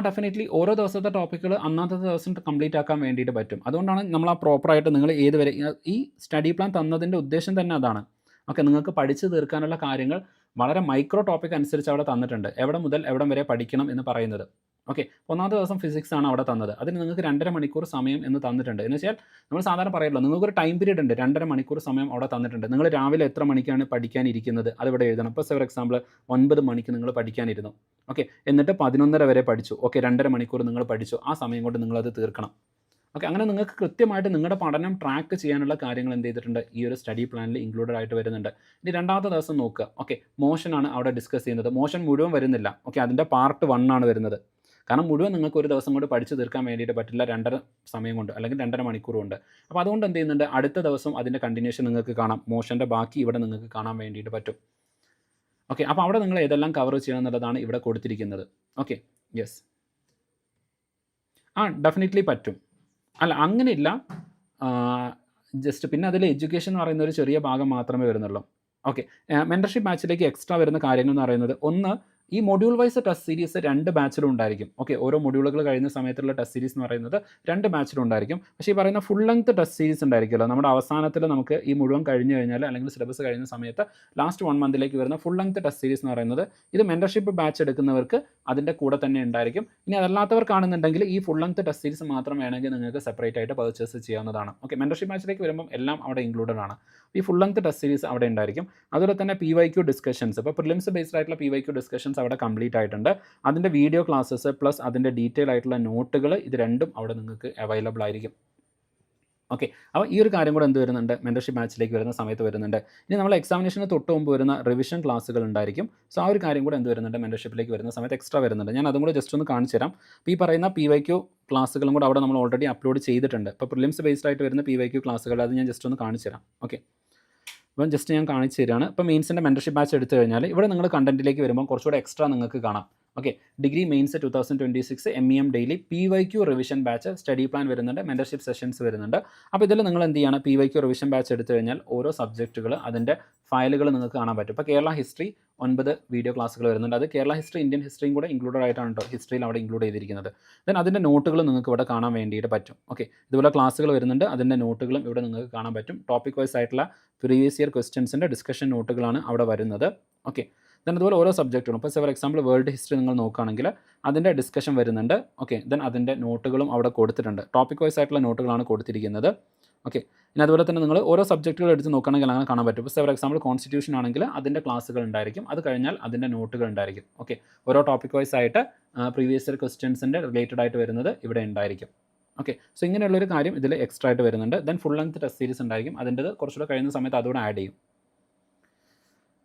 S1: ഡെഫിനറ്റ്ലി ഓരോ ദിവസത്തെ ടോപ്പിക്കുകൾ അന്നത്തെ ദിവസം കംപ്ലീറ്റ് ആക്കാൻ വേണ്ടിയിട്ട് പറ്റും. അതുകൊണ്ടാണ് നമ്മൾ ആ പ്രോപ്പറായിട്ട് നിങ്ങൾ ഏതുവരെ ഈ സ്റ്റഡി പ്ലാൻ തന്നതിൻ്റെ ഉദ്ദേശം തന്നെ അതാണ്. ഓക്കെ, നിങ്ങൾക്ക് പഠിച്ച് തീർക്കാനുള്ള കാര്യങ്ങൾ വളരെ മൈക്രോ ടോപ്പിക് അനുസരിച്ച് അവിടെ തന്നിട്ടുണ്ട്. എവിടെ മുതൽ എവിടം വരെ പഠിക്കണം എന്ന് പറയുന്നത്. ഓക്കെ, ഒന്നാമത്തെ ദിവസം ഫിസിക്സ് ആണ് അവിടെ തന്നത്. അതിന് നിങ്ങൾക്ക് 2.5 മണിക്കൂർ സമയം എന്ന് തന്നിട്ടുണ്ട്. എന്ന് വെച്ചാൽ നമ്മൾ സാധാരണ പറയുമല്ലോ, നിങ്ങൾക്കൊരു ടൈം പീരീഡ് ഉണ്ട്. 2.5 മണിക്കൂർ സമയം അവിടെ തന്നിട്ടുണ്ട്. നിങ്ങൾ രാവിലെ എത്ര മണിക്കാണ് പഠിക്കാനിരിക്കുന്നത് അതിവിടെ എഴുതണം. ഇപ്പോൾ ഫോർ എക്സാമ്പിൾ 9 മണിക്ക് നിങ്ങൾ പഠിക്കാനിരുന്നു. ഓക്കെ, എന്നിട്ട് 11:30 വരെ പഠിച്ചു. ഓക്കെ, 2.5 മണിക്കൂർ നിങ്ങൾ പഠിച്ചു. ആ സമയം കൊണ്ട് നിങ്ങളത് തീർക്കണം. ഓക്കെ, അങ്ങനെ നിങ്ങൾക്ക് കൃത്യമായിട്ട് നിങ്ങളുടെ പഠനം ട്രാക്ക് ചെയ്യാനുള്ള കാര്യങ്ങൾ എന്ത് ചെയ്തിട്ടുണ്ട്, ഈ ഒരു സ്റ്റഡി പ്ലാനിൽ ഇൻക്ലൂഡഡ് ആയിട്ട് വരുന്നുണ്ട്. ഇനി രണ്ടാമത്തെ ദിവസം നോക്കുക. ഓക്കെ, മോഷനാണ് അവിടെ ഡിസ്കസ് ചെയ്യുന്നത്. മോഷൻ മുഴുവൻ വരുന്നില്ല. ഓക്കെ, അതിൻ്റെ പാർട്ട് 1 ആണ് വരുന്നത്. കാരണം മുഴുവൻ നിങ്ങൾക്ക് ഒരു ദിവസം കൊണ്ട് പഠിച്ച് തീർക്കാൻ വേണ്ടിയിട്ട് പറ്റില്ല, 2.5 സമയം കൊണ്ട് അല്ലെങ്കിൽ 2.5 മണിക്കൂർ കൊണ്ട്. അപ്പോൾ അതുകൊണ്ട് എന്ത് ചെയ്യുന്നുണ്ട്, അടുത്ത ദിവസം അതിൻ്റെ കണ്ടിന്യൂഷൻ നിങ്ങൾക്ക് കാണാം. മോഷൻ്റെ ബാക്കി ഇവിടെ നിങ്ങൾക്ക് കാണാൻ വേണ്ടിയിട്ട് പറ്റും. ഓക്കെ, അപ്പോൾ അവിടെ നിങ്ങൾ ഏതെല്ലാം കവർ ചെയ്യണം എന്നുള്ളതാണ് ഇവിടെ കൊടുത്തിരിക്കുന്നത്. ഓക്കെ, യെസ്, ഡെഫിനറ്റ്ലി പറ്റും. അല്ല, അങ്ങനെയില്ല. ജസ്റ്റ് പിന്നെ അതിൽ എഡ്യൂക്കേഷൻ എന്ന് പറയുന്ന ഒരു ചെറിയ ഭാഗം മാത്രമേ വരുന്നുള്ളൂ. ഓക്കെ, മെൻറ്റർഷിപ്പ് ബാച്ചിലേക്ക് എക്സ്ട്രാ വരുന്ന കാര്യങ്ങൾ എന്ന് പറയുന്നത്, ഒന്ന്, ഈ മൊഡ്യൂൾ വൈസ് ടെസ്റ്റ് സീരീസ് 2 ബാച്ചിലും ഉണ്ടായിരിക്കും. ഓക്കെ, ഓരോ മൊഡ്യൂളുകൾ കഴിയുന്ന സമയത്തുള്ള ടെസ്റ്റ് സീരീസ് എന്ന് പറയുന്നത് 2 ബാച്ചിലും ഉണ്ടായിരിക്കും. പക്ഷേ ഈ പറയുന്ന ഫുൾ ലെങ്ത് ടെസ്റ്റ് സീരീസ് ഉണ്ടായിരിക്കുമല്ലോ, നമ്മുടെ അവസാനത്തിൽ നമുക്ക് ഈ മുഴുവൻ കഴിഞ്ഞ് കഴിഞ്ഞാൽ അല്ലെങ്കിൽ സിലബസ് കഴിയുന്ന സമയത്ത് ലാസ്റ്റ് 1 മന്തിലേക്ക് വരുന്ന ഫുൾ ലെങ്ത് ടെസ്റ്റ് സീരീസ് എന്ന് പറയുന്നത്, ഇത് മെൻറ്റർഷിപ്പ് ബാച്ച് എടുക്കുന്നവർക്ക് അതിൻ്റെ കൂടെ തന്നെ ഉണ്ടായിരിക്കും. ഇനി അതല്ലാത്തവർക്കാണെന്നുണ്ടെങ്കിൽ ഈ ഫുൾ ലെങ്ത് ടെസ്റ്റ് സീരീസ് മാത്രം വേണമെങ്കിൽ നിങ്ങൾക്ക് സെപ്പറേറ്റ് ആയിട്ട് പർച്ചേസ് ചെയ്യാവുന്നതാണ്. ഓക്കെ, മെൻറ്റർഷിപ്പ് ബാച്ചിലേക്ക് വരുമ്പോൾ എല്ലാം അവിടെ ഇൻക്ലൂഡഡ് ആണ്. ഈ ഫുൾ ലെങ്ത് ടെസ്റ്റ് സീരീസ് അവിടെ ഉണ്ടായിരിക്കും. അതുപോലെ തന്നെ PYQ ഡിസ്കഷൻസ്, ഇപ്പോൾ പ്രിലിംസ് ബേസ്ഡ് ആയിട്ടുള്ള PYQ ഡിസ്കഷൻസ് അവിടെ കംപ്ലീറ്റ് ആയിട്ടുണ്ട്. അതിൻ്റെ വീഡിയോ ക്ലാസ്സസ് പ്ലസ് അതിൻ്റെ ഡീറ്റെയിൽ ആയിട്ടുള്ള നോട്ടുകൾ, ഇത് രണ്ടും അവിടെ നിങ്ങൾക്ക് അവൈലബിൾ ആയിരിക്കും. ഓക്കെ, അപ്പോൾ ഈ ഒരു കാര്യം കൂടെ എന്ത് വരുന്നുണ്ട്, മെൻറ്റർഷിപ്പ് ബാച്ചിലേക്ക് വരുന്ന സമയത്ത് വരുന്നുണ്ട്. ഇനി നമ്മൾ എക്സാമിനേഷന് തൊട്ട് മുമ്പ് വരുന്ന റിവിഷൻ ക്ലാസ്സുകൾ ഉണ്ടായിരിക്കും. സോ ആ ഒരു കാര്യം കൂടെ എന്ത് വരുന്നുണ്ട്, മെൻറ്റർഷിപ്പിലേക്ക് വരുന്ന സമയത്ത് എക്സ്ട്രാ വരുന്നുണ്ട്. ഞാൻ അതും കൂടെ ജസ്റ്റ് ഒന്ന് കാണിച്ചു തരാം. അപ്പോൾ ഈ പറയുന്ന PYQ ക്ലാസ്സുകളും കൂടെ അവിടെ നമ്മൾ ഓൾറെഡി അപ്ലോഡ് ചെയ്തിട്ടുണ്ട്. ഇപ്പോൾ പ്രിലിംസ് ബേസ്ഡ് ആയിട്ട് വരുന്ന PYQ ക്ലാസ്സുകൾ, അത് ഞാൻ ജസ്റ്റ് ഒന്ന് കാണിച്ചു തരാം. ഓക്കെ, അപ്പം ജസ്റ്റ് ഞാൻ കാണിച്ചു തരികയാണ്. ഇപ്പോൾ മെയിൻസിൻ്റെ മെൻറ്റർഷിപ്പ് ബാച്ച് എടുത്തു കഴിഞ്ഞാൽ ഇവിടെ നിങ്ങൾ കണ്ടൻറ്റിലേക്ക് വരുമ്പോൾ കുറച്ചുകൂടെ എക്സ്ട്രാ നിങ്ങൾക്ക് കാണാം. Okay, degree mains 2026 MEM daily PYQ revision batch study plan വരുന്നുണ്ട്, മെൻറ്റർഷിപ്പ് സെഷൻസ് വരുന്നുണ്ട്. അപ്പോൾ ഇതിൽ നിങ്ങൾ എന്ത് ചെയ്യണം, PYQ റിവിഷൻ ബാച്ച് എടുത്തു കഴിഞ്ഞാൽ ഓരോ സബ്ജക്റ്റുകൾ അതിൻ്റെ ഫയലുകൾ നിങ്ങൾക്ക് കാണാൻ പറ്റും. ഇപ്പോൾ കേരള ഹിസ്റ്ററി 9 വീഡിയോ ക്ലാസ്സുകൾ വരുന്നുണ്ട്. അത് കേരള ഹിസ്റ്ററി, ഇന്ത്യൻ ഹിസ്റ്ററിയും കൂടെ ഇൻക്ലൂഡഡ് ആയിട്ടാണ് കേട്ടോ ഹിസ്റ്ററിയിൽ അവിടെ ഇൻക്ലൂഡ് ചെയ്തിരിക്കുന്നത്. ദെൻ അതിൻ്റെ നോട്ടുകൾ നിങ്ങൾക്ക് ഇവിടെ കാണാൻ വേണ്ടിയിട്ട് പറ്റും. ഓക്കെ, ഇതുപോലെ ക്ലാസ്സുകൾ വരുന്നുണ്ട്, അതിൻ്റെ നോട്ടുകളും ഇവിടെ നിങ്ങൾക്ക് കാണാൻ പറ്റും. ടോപ്പിക് വൈസ് ആയിട്ടുള്ള പ്രീവിയസ് ഇയർ ക്വസ്റ്റ്യൻസിൻ്റെ ഡിസ്കഷൻ നോട്ടുകളാണ് അവിടെ വരുന്നത്. ഓക്കെ, ദെൻ അതുപോലെ ഓരോ സബ്ജക്റ്റുകളും, ഇപ്പോൾ ഫോർ എക്സാമ്പിൾ വേൾഡ് ഹിസ്റ്ററി നിങ്ങൾ നോക്കുകയാണെങ്കിൽ അതിൻ്റെ ഡിസ്കഷൻ വരുന്നുണ്ട്. ഓക്കെ, ദെൻ അതിൻ്റെ നോട്ടുകളും അവിടെ കൊടുത്തിട്ടുണ്ട്. ടോപ്പിക് വൈസ് ആയിട്ടുള്ള നോട്ടുകളാണ് കൊടുത്തിരിക്കുന്നത്. ഓക്കെ, ഇനി അതുപോലെ തന്നെ നിങ്ങൾ ഓരോ സബ്ജക്റ്റുകൾ എടുത്ത് നോക്കുകയാണെങ്കിൽ അങ്ങനെ കാണാൻ പറ്റും. ഇപ്പോൾ ഫോർ എക്സാമ്പിൾ കോൺസ്റ്റിറ്റ്യൂഷൻ ആണെങ്കിൽ അതിൻ്റെ ക്ലാസ്സുകൾ ഉണ്ടായിരിക്കും, അത് കഴിഞ്ഞാൽ അതിൻ്റെ നോട്ടുകൾ ഉണ്ടായിരിക്കും. ഓക്കെ, ഓരോ ടോപ്പിക് വൈസ് ആയിട്ട് പ്രീവിയസ് ഇയർ ക്വസ്റ്റ്യൻസിൻ്റെ റിലേറ്റഡ് ആയിട്ട് വരുന്നത് ഇവിടെ ഉണ്ടായിരിക്കും. ഓക്കെ, സോ ഇങ്ങനെയുള്ളൊരു കാര്യം ഇതിൽ എക്സ്ട്രാ ആയിട്ട് വരുന്നുണ്ട്. Then full length test series ഉണ്ടായിരിക്കും, അതിൻ്റെ കുറച്ചുകൂടെ കഴിയുന്ന സമയത്ത് അതുകൂടെ ആഡ് ചെയ്യും.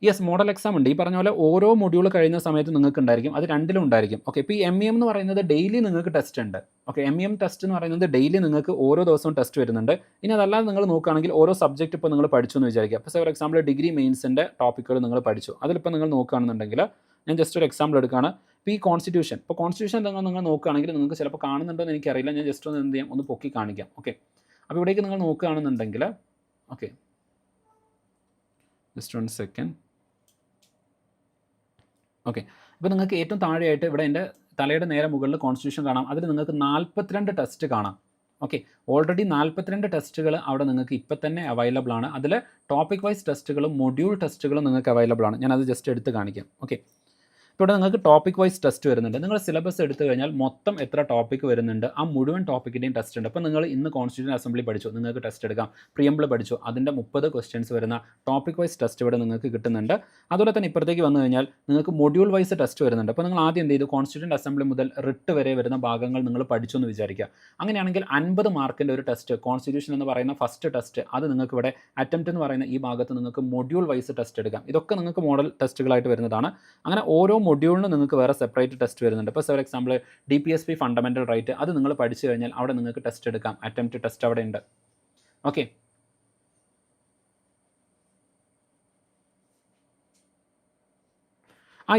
S1: യെസ്, മോഡൽ എക്സാം ഉണ്ട്. ഈ പറഞ്ഞ പോലെ ഓരോ മൊഡ്യൂൾ കഴിയുന്ന സമയത്ത് നിങ്ങൾക്ക് ഉണ്ടായിരിക്കും, അത് 2ലും ഉണ്ടായിരിക്കും. ഓക്കെ, ഇപ്പോൾ ഈ MEM എന്ന് പറയുന്നത് ഡെയിലി നിങ്ങൾക്ക് ടെസ്റ്റ് ഉണ്ട്. ഓക്കെ, MEM ടെസ്റ്റ് എന്ന് പറയുന്നത് ഡെയിലി നിങ്ങൾക്ക് ഓരോ ദിവസവും ടെസ്റ്റ് വരുന്നുണ്ട്. ഇനി അതല്ലാതെ നിങ്ങൾ നോക്കുകയാണെങ്കിൽ ഓരോ സബ്ജക്റ്റ് ഇപ്പോൾ നിങ്ങൾ പഠിച്ചു എന്ന് വിചാരിക്കുക. അപ്പോൾ ഫോർ എക്സാമ്പിൾ ഡിഗ്രി മെയിൻസിൻ്റെ ടോപ്പിക്കുകൾ നിങ്ങൾ പഠിച്ചു, അതിലിപ്പോൾ നിങ്ങൾ നോക്കുകയാണെന്നുണ്ടെങ്കിൽ ഞാൻ ജസ്റ്റ് ഒരു എക്സാമ്പിൾ എടുക്കുകയാണ്. ഇപ്പോൾ ഈ കോൺസ്റ്റിറ്റ്യൂഷൻ നിങ്ങൾ നോക്കുകയാണെങ്കിൽ നിങ്ങൾക്ക് ചിലപ്പോൾ കാണുന്നുണ്ടോ എന്ന് എനിക്കറിയില്ല, ഞാൻ ജസ്റ്റ് ഒന്ന് എന്ത് ചെയ്യാം, ഒന്ന് പൊക്കി കാണിക്കാം. ഓക്കെ, അപ്പോൾ ഇവിടേക്ക് നിങ്ങൾ നോക്കുകയാണെന്നുണ്ടെങ്കിൽ, ഓക്കെ ജസ്റ്റ് 1 സെക്കൻഡ്. ഓക്കെ, ഇപ്പോൾ നിങ്ങൾക്ക് ഏറ്റവും താഴെയായിട്ട് ഇവിടെ എൻ്റെ തലയുടെ നേരെ മുകളിൽ കോൺസ്റ്റിറ്റ്യൂഷൻ കാണാം. അതിൽ നിങ്ങൾക്ക് 42 ടെസ്റ്റ് കാണാം. ഓക്കെ, ഓൾറെഡി 42 ടെസ്റ്റുകൾ അവിടെ നിങ്ങൾക്ക് ഇപ്പം തന്നെ അവൈലബിൾ ആണ്. അതിൽ ടോപ്പിക് വൈസ് ടെസ്റ്റുകളും മൊഡ്യൂൾ ടെസ്റ്റുകളും നിങ്ങൾക്ക് അവൈലബിൾ ആണ്. ഞാനത് ജസ്റ്റ് എടുത്ത് കാണിക്കാം. ഓക്കെ, ഇപ്പോൾ ഇവിടെ നിങ്ങൾക്ക് ടോപ്പിക് വൈസ് ടെസ്റ്റ് വരുന്നുണ്ട്. നിങ്ങൾ സിലബസ് എടുത്തു കഴിഞ്ഞാൽ മൊത്തം എത്ര ടോപ്പിക് വരുന്നുണ്ട്, ആ മുഴുവൻ ടോപ്പിക്കിൻ്റെയും ടെസ്റ്റ് ഉണ്ട്. അപ്പോൾ നിങ്ങൾ ഇന്ന് കോൺസ്റ്റിറ്റ്യൂഷൻ അസംബ്ലി പഠിച്ചു, നിങ്ങൾക്ക് ടെസ്റ്റ് എടുക്കാം. പ്രിയമ്പിൾ പഠിച്ചു, അതിൻ്റെ 30 ക്വസ്റ്റ്യൻസ് വരുന്ന ടോപ്പിക് വൈസ് ടെസ്റ്റ് ഇവിടെ നിങ്ങൾക്ക് കിട്ടുന്നുണ്ട്. അതുപോലെ തന്നെ ഇപ്പുറത്തേക്ക് വന്നു കഴിഞ്ഞാൽ നിങ്ങൾക്ക് മൊഡ്യൂൾ വൈസ് ടെസ്റ്റ് വരുന്നുണ്ട്. അപ്പോൾ നിങ്ങൾ ആദ്യം എന്ത് ചെയ്തു, കോൺസ്റ്റിറ്റ്യൂഷൻ അസംബ്ലി മുതൽ റിട്ട് വരെ വരുന്ന ഭാഗങ്ങൾ നിങ്ങൾ പഠിച്ചു എന്ന് വിചാരിക്കുക. അങ്ങനെയാണെങ്കിൽ 50 മാർക്കിൻ്റെ ഒരു ടെസ്റ്റ്, കോൺസ്റ്റിറ്റ്യൂഷൻ എന്ന് പറയുന്ന ഫസ്റ്റ് ടെസ്റ്റ്, അത് നിങ്ങൾക്ക് ഇവിടെ അറ്റംപ്റ്റ് എന്ന് പറയുന്ന ഈ ഭാഗത്ത് നിങ്ങൾക്ക് മൊഡ്യൂൾ വൈസ് ടെസ്റ്റ് എടുക്കാം. ഇതൊക്കെ നിങ്ങൾക്ക് മോഡൽ ടെസ്റ്റുകളായിട്ട് വരുന്നതാണ്. അങ്ങനെ ഓരോ മൊഡ്യൂളിന് നിങ്ങൾക്ക് വേറെ സെപ്പറേറ്റ് ടെസ്റ്റ് വരുന്നുണ്ട്. ഇപ്പോൾ for example DPSP fundamental right, അത് നിങ്ങൾ പഠിച്ചു കഴിഞ്ഞാൽ അവിടെ നിങ്ങൾക്ക് ടെസ്റ്റ് എടുക്കാം, അറ്റംപ്റ്റ് ടെസ്റ്റ് അവിടെ ഉണ്ട്. ഓക്കെ,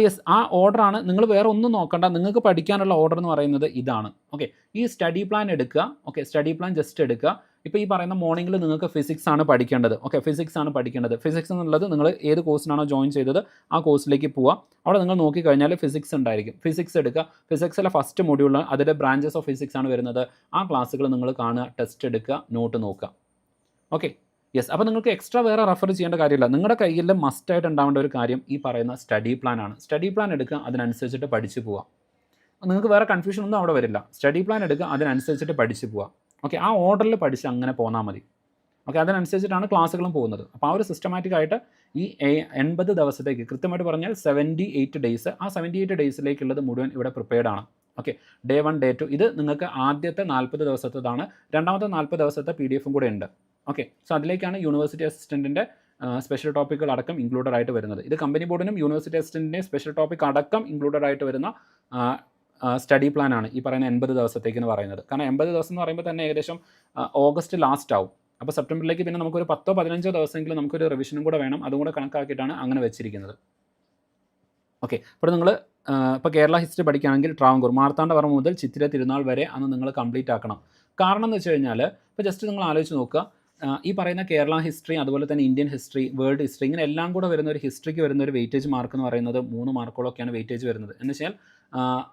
S1: യെസ്, ആ ഓർഡറാണ്. നിങ്ങൾ വേറെ ഒന്നും നോക്കണ്ട, നിങ്ങൾക്ക് പഠിക്കാനുള്ള ഓർഡർ എന്ന് പറയുന്നത് ഇതാണ്. ഓക്കെ, ഈ സ്റ്റഡി പ്ലാൻ എടുക്കുക. ഓക്കെ, സ്റ്റഡി പ്ലാൻ ജസ്റ്റ് എടുക്കുക. ഇപ്പോൾ ഈ പറയുന്ന മോർണിംഗിൽ നിങ്ങൾക്ക് ഫിസിക്സ് ആണ് പഠിക്കേണ്ടത്. ഓക്കെ, ഫിസിക്സ് ആണ് പഠിക്കേണ്ടത്. ഫിസിക്സ് എന്നുള്ളത് നിങ്ങൾ ഏത് കോഴ്സിനാണോ ജോയിൻ ചെയ്തത് ആ കോഴ്സിലേക്ക് പോവുക. അവിടെ നിങ്ങൾ നോക്കിക്കഴിഞ്ഞാൽ ഫിസിക്സ് ഉണ്ടായിരിക്കും. ഫിസിക്സ് എടുക്കുക. ഫിസിക്സിലെ ഫസ്റ്റ് മൊഡ്യൂളിൽ അതിൻ്റെ ബ്രാഞ്ചസ് ഓഫ് ഫിസിക്സ് ആണ് വരുന്നത്. ആ ക്ലാസ്സുകൾ നിങ്ങൾ കാണുക, ടെസ്റ്റ് എടുക്കുക, നോട്ട് നോക്കുക. ഓക്കെ, യെസ്, അപ്പോൾ നിങ്ങൾക്ക് എക്സ്ട്രാ വേറെ റെഫർ ചെയ്യേണ്ട കാര്യമില്ല. നിങ്ങളുടെ കയ്യിൽ മസ്റ്റായിട്ട് ഉണ്ടാവേണ്ട ഒരു കാര്യം ഈ പറയുന്ന സ്റ്റഡി പ്ലാൻ ആണ്. സ്റ്റഡി പ്ലാൻ എടുക്കുക, അതിനനുസരിച്ചിട്ട് പഠിച്ചു പോവാം. നിങ്ങൾക്ക് വേറെ കൺഫ്യൂഷൻ ഒന്നും അവിടെ വരില്ല. സ്റ്റഡി പ്ലാൻ എടുക്കുക, അതിനനുസരിച്ചിട്ട് പഠിച്ചു പോവാം. ഓക്കെ, ആ ഓർഡറിൽ പഠിച്ച് അങ്ങനെ പോന്നാൽ മതി. ഓക്കെ, അതിനനുസരിച്ചിട്ടാണ് ക്ലാസ്സുകളും പോകുന്നത്. അപ്പോൾ ആ ഒരു സിസ്റ്റമാറ്റിക് ആയിട്ട് ഈ 80 ദിവസത്തേക്ക്, കൃത്യമായിട്ട് പറഞ്ഞാൽ 78 ഡേയ്സ്, ആ 78 ഡേയ്സിലേക്കുള്ളത് മുഴുവൻ ഇവിടെ പ്രിപ്പയർഡ് ആണ്. ഓക്കെ, ഡേ 1 ഡേ 2 ഇത് നിങ്ങൾക്ക് ആദ്യത്തെ 40 ദിവസത്തേതാണ്. രണ്ടാമത്തെ 40 ദിവസത്തെ PDF കൂടെ ഉണ്ട്. ഓക്കെ, സോ അതിലേക്കാണ് യൂണിവേഴ്സിറ്റി അസിസ്റ്റൻറ്റിൻ്റെ സ്പെഷ്യൽ ടോപ്പിക്കുകൾ അടക്കം ഇൻക്ലൂഡഡ് ആയിട്ട് വരുന്നത്. ഇത് കമ്പനി ബോർഡിനും യൂണിവേഴ്സിറ്റി അസിസ്റ്റൻറ്റിൻ്റെയും സ്പെഷ്യൽ ടോപ്പിക് അടക്കം ഇൻക്ലൂഡഡ് ആയിട്ട് വരുന്ന സ്റ്റഡി പ്ലാനാണ് ഈ പറയുന്ന 80 ദിവസത്തേക്ക് എന്ന് പറയുന്നത്. കാരണം 80 ദിവസം എന്ന് പറയുമ്പോൾ തന്നെ ഏകദേശം ഓഗസ്റ്റ് ലാസ്റ്റ് ആവും. അപ്പോൾ സെപ്റ്റംബറിലേക്ക് പിന്നെ നമുക്കൊരു 10-15 ദിവസമെങ്കിലും നമുക്കൊരു റിവിഷനും കൂടെ വേണം. അതും കൂടെ കണക്കാക്കിയിട്ടാണ് അങ്ങനെ വെച്ചിരിക്കുന്നത്. ഓക്കെ, അപ്പോൾ നിങ്ങൾ ഇപ്പോൾ കേരള ഹിസ്റ്ററി പഠിക്കുകയാണെങ്കിൽ ട്രാവൻകൂർ മാർത്താണ്ഡവർമ്മ മുതൽ ചിത്തിര തിരുനാൾ വരെ അന്ന് നിങ്ങൾ കംപ്ലീറ്റ് ആക്കണം. കാരണം എന്ന് വെച്ച് കഴിഞ്ഞാൽ ഇപ്പോൾ ജസ്റ്റ് നിങ്ങൾ ആലോചിച്ച് നോക്കുക, ഈ പറയുന്ന കേരള ഹിസ്റ്ററി അതുപോലെ തന്നെ ഇന്ത്യൻ ഹിസ്റ്ററി, വേൾഡ് ഹിസ്റ്ററി, ഇങ്ങനെ എല്ലാം കൂടെ വരുന്ന ഒരു ഹിസ്റ്ററിക്ക് വരുന്ന ഒരു വെയിറ്റേജ് മാർക്ക് എന്ന് പറയുന്നത് 3 മാർക്കോളൊക്കെയാണ് വെയിറ്റേജ് വരുന്നത്. എന്ന് വെച്ചാൽ